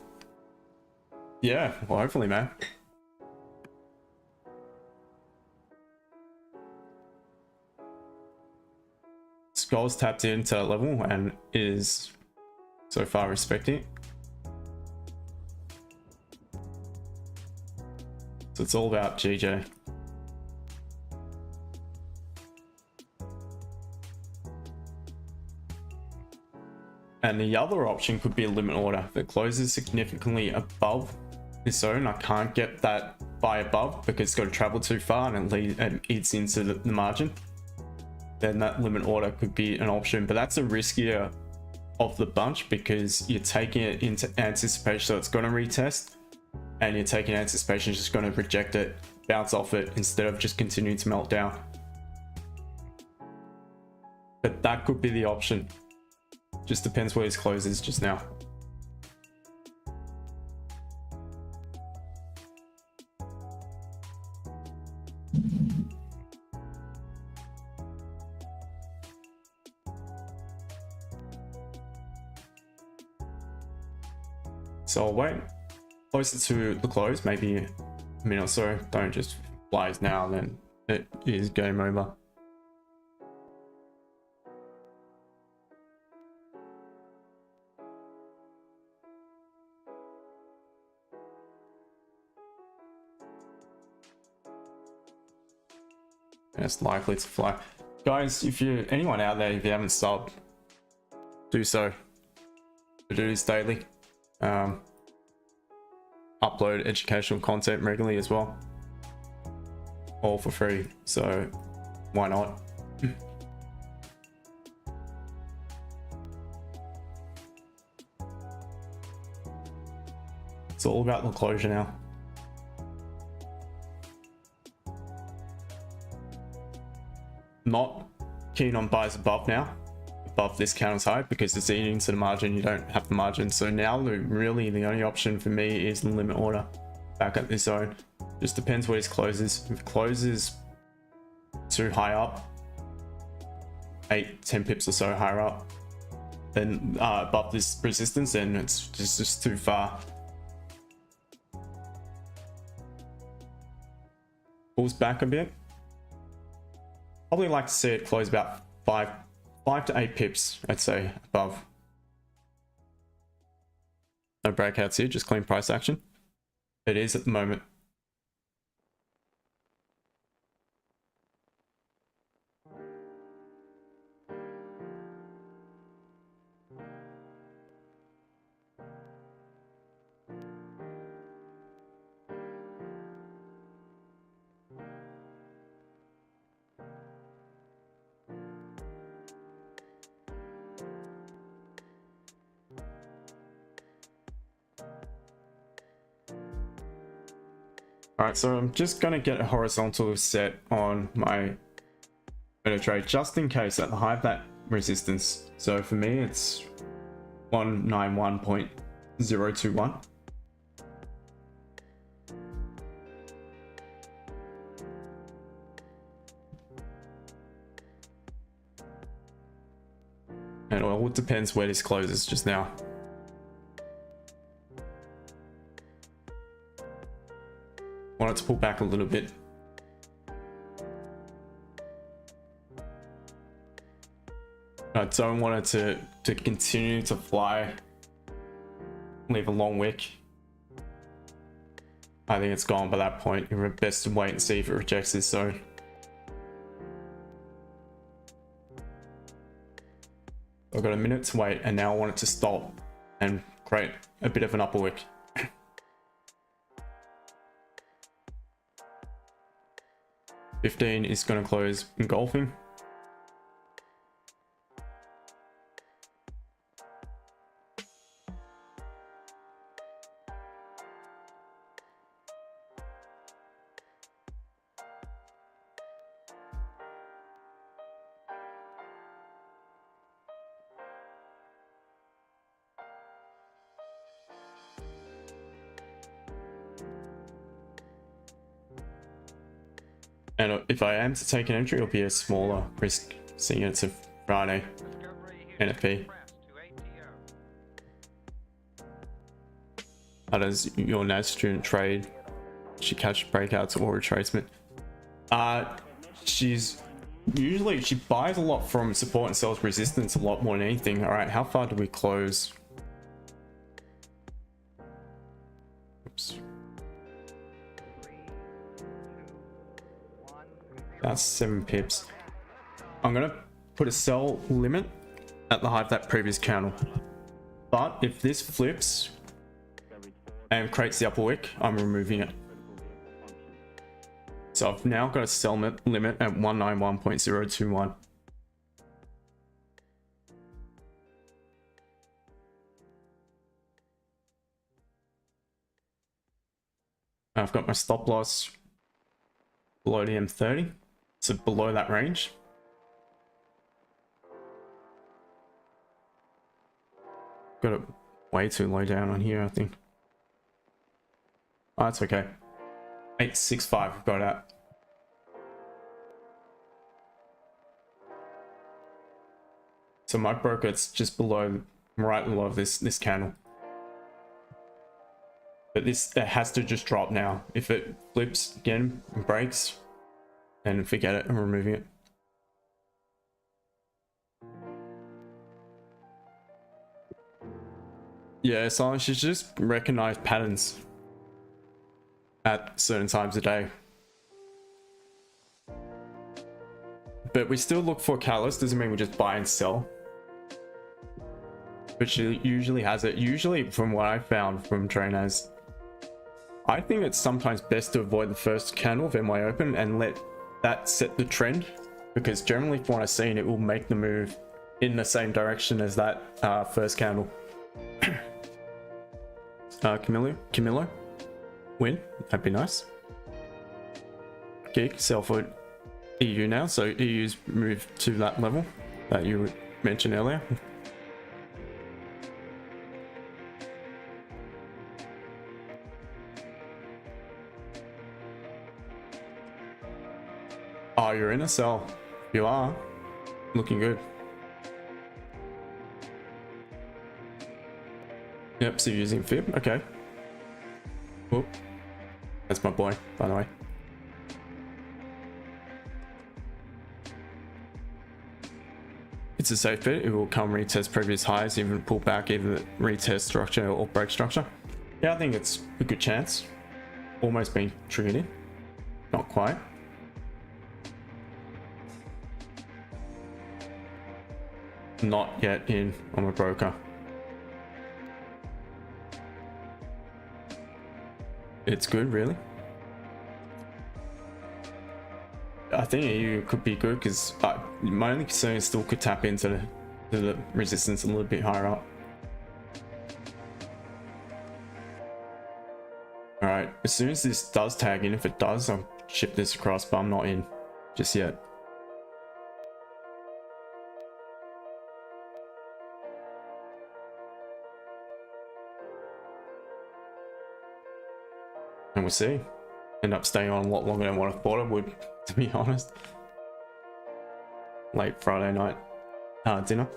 Yeah, well, hopefully, man. Skull's tapped into that level and is so far respecting it. So it's all about GJ. And the other option could be a limit order. If it closes significantly above this zone, I can't get that buy above because it's got to travel too far and it eats into the margin. Then that limit order could be an option, but that's a riskier of the bunch because you're taking it into anticipation, so it's going to retest, and you're taking anticipation, just going to reject it, bounce off it instead of just continuing to melt down. But that could be the option. Just depends where his close is just now. So I'll wait closer to the close, maybe a minute or so. Don't just flies now, then it is game over. And it's likely to fly. Guys, if you anyone out there, if you haven't subbed, do so. I do this daily. Upload educational content regularly as well, all for free, so why not? It's all about the closure now. Not keen on buys above now, above this counter's high, because it's eating into the margin. You don't have the margin, so now really the only option for me is the limit order back at this zone. Just depends where his closes. If it closes too high up, 8-10 pips or so higher up, then above this resistance, then it's just too far. Pulls back a bit. Probably like to see it close about 5 to 8 pips, I'd say, above. No breakouts here, just clean price action. It is at the moment. Alright, so I'm just going to get a horizontal set on my trade just in case at the high of that resistance. So for me, it's 191.021. And it all depends where this closes just now. Want it to pull back a little bit. I don't want it to continue to fly, leave a long wick. I think it's gone by that point. You're best to wait and see if it rejects this zone. I've got a minute to wait, and now I want it to stop and create a bit of an upper wick. 15 is going to close engulfing. And if I am to take an entry, it'll be a smaller risk, seeing it's a Friday NFP. How does your NAS student trade? She catch breakouts or retracement? She buys a lot from support and sells resistance a lot more than anything. All right, how far do we close? Oops. That's 7 pips. I'm gonna put a sell limit at the height of that previous candle. But if this flips and creates the upper wick, I'm removing it. So I've now got a sell limit at 191.021. I've got my stop loss below the M30. So below that range. Got it way too low down on here, I think. Oh, that's okay. 865, I've got that. So my broker, it's just below, right below this candle. But it has to just drop now. If it flips again and breaks, and forget it, I'm removing it. Yeah, so I should just recognize patterns at certain times of day. But we still look for catalyst, doesn't mean we just buy and sell. But she usually has it. Usually, from what I found from trainers, I think it's sometimes best to avoid the first candle of NY open and let that set the trend, because generally from what I've seen, it will make the move in the same direction as that first candle. Camillo win, that'd be nice. Gig sell for EU now, so EU's moved to that level that you mentioned earlier. Oh, you're in a sell. You are. Looking good. Yep, so you're using fib. Okay. Oh, that's my boy, by the way. It's a safe bet. It will come retest previous highs, even pull back, either retest structure or break structure. Yeah, I think it's a good chance. Almost been triggered in. Not quite. Not yet in on my broker. It's good, really. I think EU could be good because my only concern is still could tap into the resistance a little bit higher up. Alright, as soon as this does tag in, if it does, I'll ship this across, but I'm not in just yet. And we'll see. End up staying on a lot longer than what I thought I would, to be honest. Late Friday night dinner.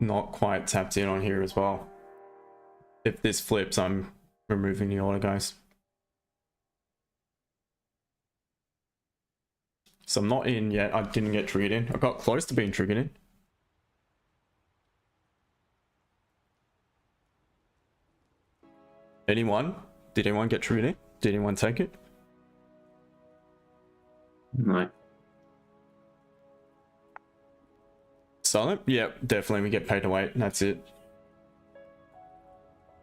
not quite tapped in on here as well. If this flips, I'm removing the order, guys. So I'm not in yet. I didn't get triggered in. I got close to being triggered in. Anyone? Did anyone get triggered in? Did anyone take it? No. Silent? Yep, definitely. We get paid to wait. That's it.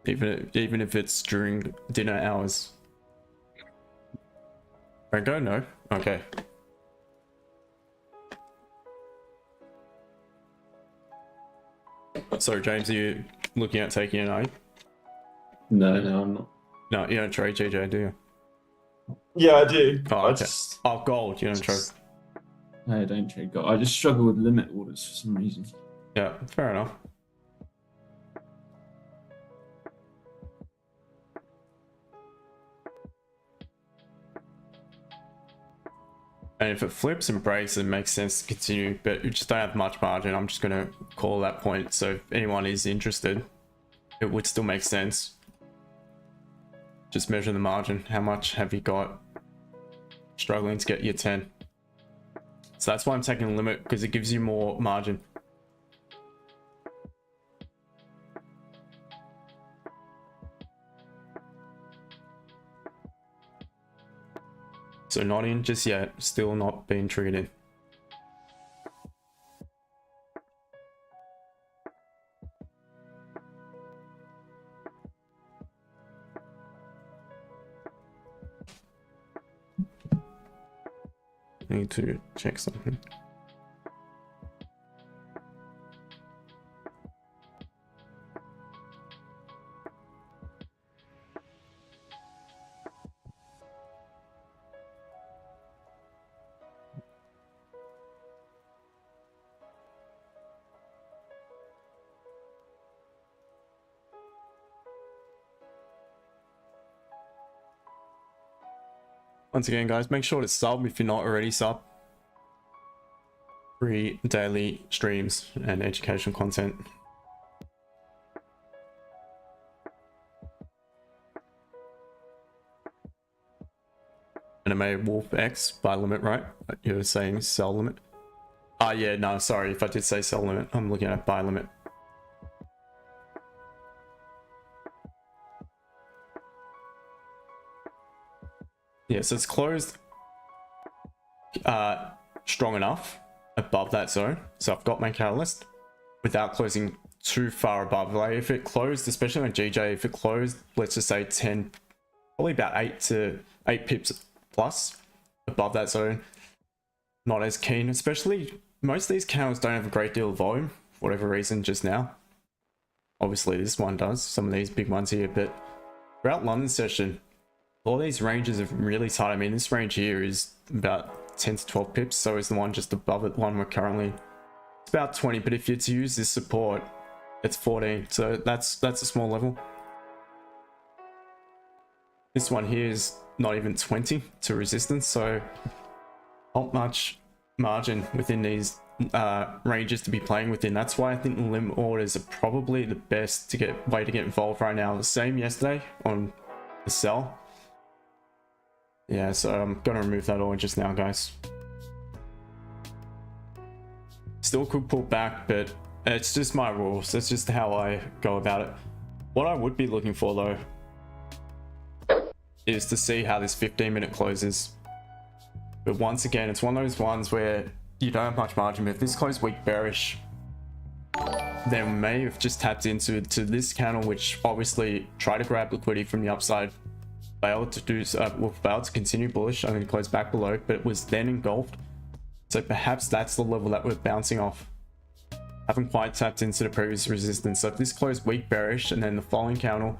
Even if it's during dinner hours. Franco? No? Okay. So James, are you looking at taking it, are you? No, I'm not. No, you don't trade GJ, do you? Yeah, I do. Oh, I okay. just Oh, gold, you don't trade. No, I don't trade gold. I just struggle with limit orders for some reason. Yeah, fair enough. And if it flips and breaks, it makes sense to continue, but you just don't have much margin. I'm just going to call that point. So if anyone is interested, it would still make sense. Just measure the margin. How much have you got? Struggling to get your 10. So that's why I'm taking a limit, because it gives you more margin. So not in just yet, still not being triggered in. I need to check something. Once again, guys, make sure to sub if you're not already sub. Free daily streams and educational content. Anime Wolf X buy limit, right? You were saying sell limit. Ah, yeah, no, sorry if I did say sell limit. I'm looking at buy limit. Yeah, so it's closed strong enough above that zone. So I've got my catalyst without closing too far above. Like if it closed, especially on GJ, if it closed, let's just say 10, probably about 8 pips plus above that zone, not as keen. Especially most of these candles don't have a great deal of volume for whatever reason just now. Obviously this one does, some of these big ones here, but throughout London session, all these ranges are really tight. I mean, this range here is about 10 to 12 pips, so is the one just above it, one we're currently, it's about 20, but if you're to use this support, it's 14, so that's a small level. This one here is not even 20 to resistance, so not much margin within these ranges to be playing within. That's why I think the limit orders are probably the best way to get involved right now. The same yesterday on the sell. Yeah, so I'm gonna remove that order just now, guys. Still could pull back, but it's just my rules. That's just how I go about it. What I would be looking for though is to see how this 15-minute closes. But once again, it's one of those ones where you don't have much margin. But if this closed weak bearish, then we may have just tapped into this candle, which obviously tried to grab liquidity from the upside, failed to do so, failed to continue bullish. I think it closed back below, but it was then engulfed. So perhaps that's the level that we're bouncing off. Haven't quite tapped into the previous resistance. So if this closed weak bearish and then the following candle,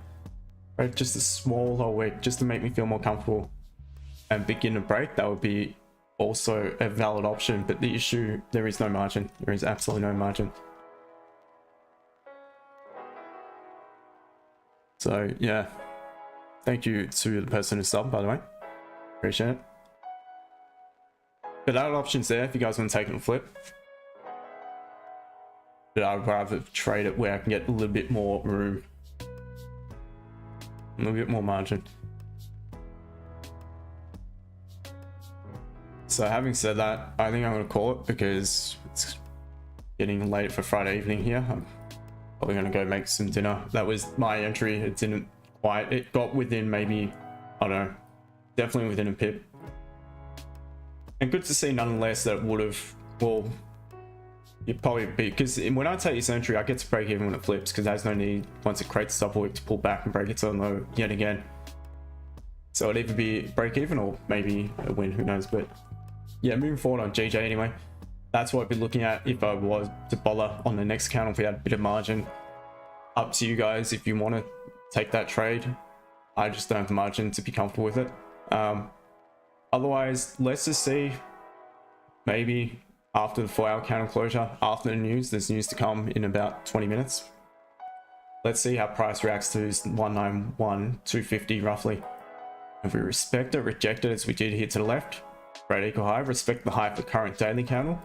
right, just a small low wick, just to make me feel more comfortable and begin to break, that would be also a valid option. But the issue, there is no margin. There is absolutely no margin. So yeah, thank you to the person who subbed, by the way. Appreciate it. But that option's there if you guys want to take it and flip. but I'd rather trade it where I can get a little bit more room, a little bit more margin. So having said that, I think I'm going to call it because it's getting late for Friday evening here. I'm probably going to go make some dinner. That was my entry. It didn't quite, it got within maybe, I don't know, definitely within a pip. And good to see nonetheless that would have, well, you'd probably be, because when I take this entry, I get to break even when it flips because there's no need, once it creates a support wick, to pull back and break its own low yet again. So it'd either be break even or maybe a win, who knows. But yeah, moving forward on GJ anyway, that's what I'd be looking at if I was to bother on the next count, if we had a bit of margin. Up to you guys if you want to take that trade. I just don't have the margin to be comfortable with it. Otherwise, let's just see, maybe after the 4-hour candle closure, after the news, there's news to come in about 20 minutes. Let's see how price reacts to 191,250 roughly. If we respect it, reject it as we did here to the left, great equal high, respect the high for the current daily candle,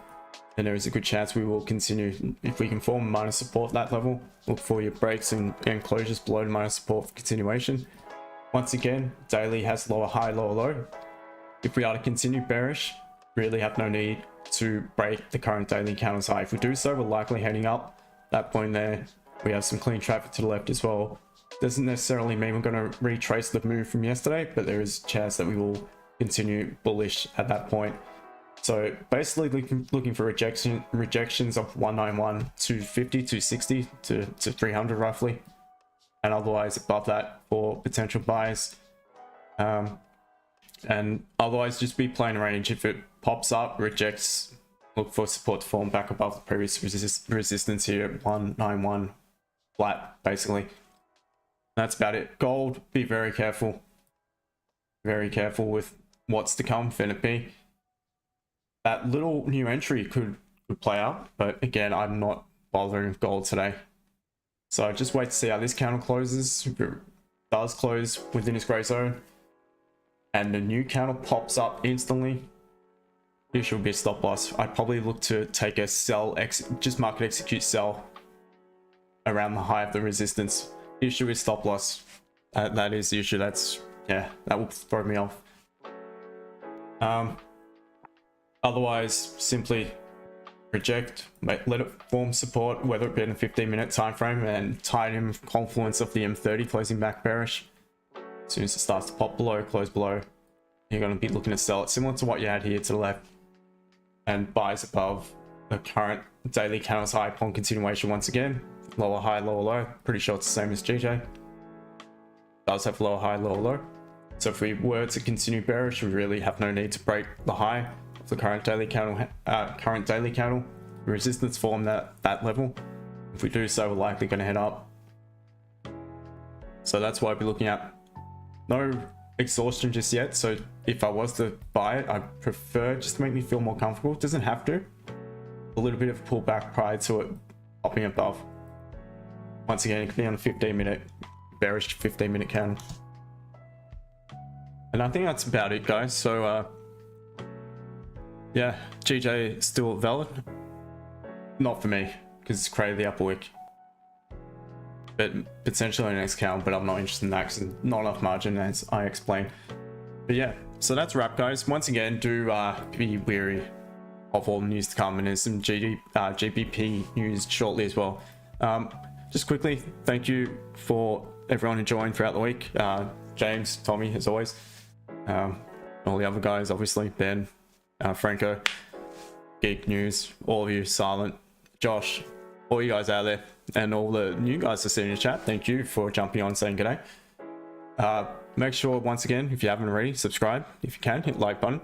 then there is a good chance we will continue. If we can form minor support at that level, look for your breaks and closures below the minor support for continuation. Once again, daily has lower high, lower low. If we are to continue bearish, really have no need to break the current daily candle's high. If we do so, we're likely heading up. That point there, we have some clean traffic to the left as well. Doesn't necessarily mean we're going to retrace the move from yesterday, but there is a chance that we will continue bullish at that point. So basically looking for rejections of 191,250, 260 to 300 roughly, and otherwise above that for potential buys. And otherwise just be playing range. If it pops up, rejects, look for support to form back above the previous resistance here at 191 flat basically. That's about it. Gold, be very careful with what's to come for Gbpjpy. That little new entry could play out, but again, I'm not bothering with gold today. So just wait to see how this candle closes. If it does close within its gray zone and the new candle pops up instantly, here should be a stop loss. I'd probably look to take a sell, just market execute sell around the high of the resistance. Issue is stop loss. That is the issue. That's, yeah, that will throw me off. Otherwise, simply reject, let it form support, whether it be in a 15-minute time frame, and tied in confluence of the M30 closing back bearish. As soon as it starts to pop below, close below, you're going to be looking to sell it, similar to what you had here to the left, and buys above the current daily candle's high upon continuation once again. Lower high, lower low. Pretty sure it's the same as GJ. Does have lower high, lower low. So if we were to continue bearish, we really have no need to break the high of the current daily candle. Resistance formed at that level. If we do so, we're likely going to head up. So that's what I'd be looking at. No exhaustion just yet. So if I was to buy it, I prefer just to make me feel more comfortable. It doesn't have to. A little bit of pullback prior to it popping above. Once again, it could be on a 15-minute bearish 15-minute candle. And I think that's about it, guys. So yeah, GJ is still valid. Not for me, because it's created the upper wick. But potentially on the next count, but I'm not interested in that because not enough margin, as I explained. But yeah, so that's a wrap, guys. Once again, do be wary of all the news to come, and there's some Gbpjpy news shortly as well. Just quickly, thank you for everyone who joined throughout the week. James, Tommy, as always. All the other guys, obviously, Ben, Franco, Geek News, all of you, Silent, Josh, all you guys out there, and all the new guys I see in the chat. Thank you for jumping on, saying g'day. Make sure, once again, if you haven't already, subscribe. If you can, hit the like button.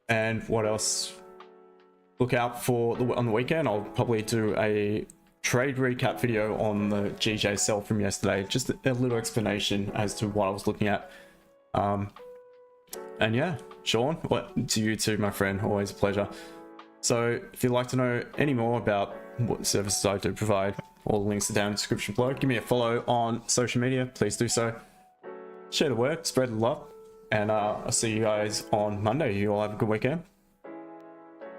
And what else? Look out for on the weekend. I'll probably do a trade recap video on the GJ sell from yesterday. Just a little explanation as to what I was looking at. And yeah, Sean, to you too, my friend. Always a pleasure. So if you'd like to know any more about what services I do provide, all the links are down in the description below. Give me a follow on social media. Please do so. Share the word, spread the love, and I'll see you guys on Monday. You all have a good weekend.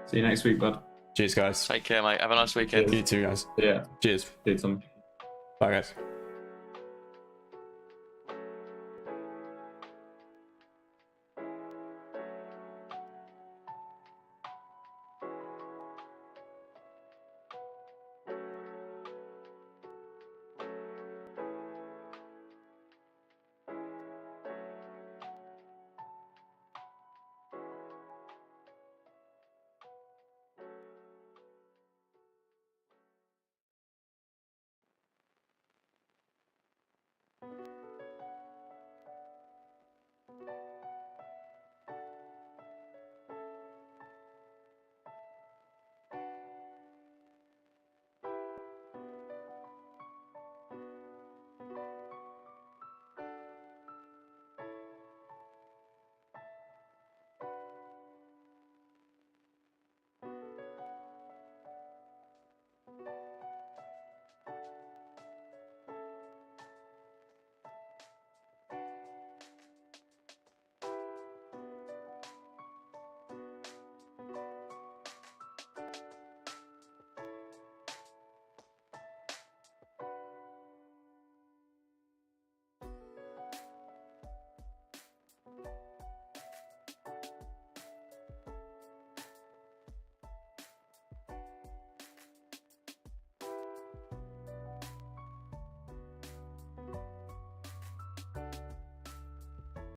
See you next week, bud. Cheers, guys. Take care, mate. Have a nice weekend. You too, guys. Yeah. Cheers. Cheers, Tom. Bye, guys.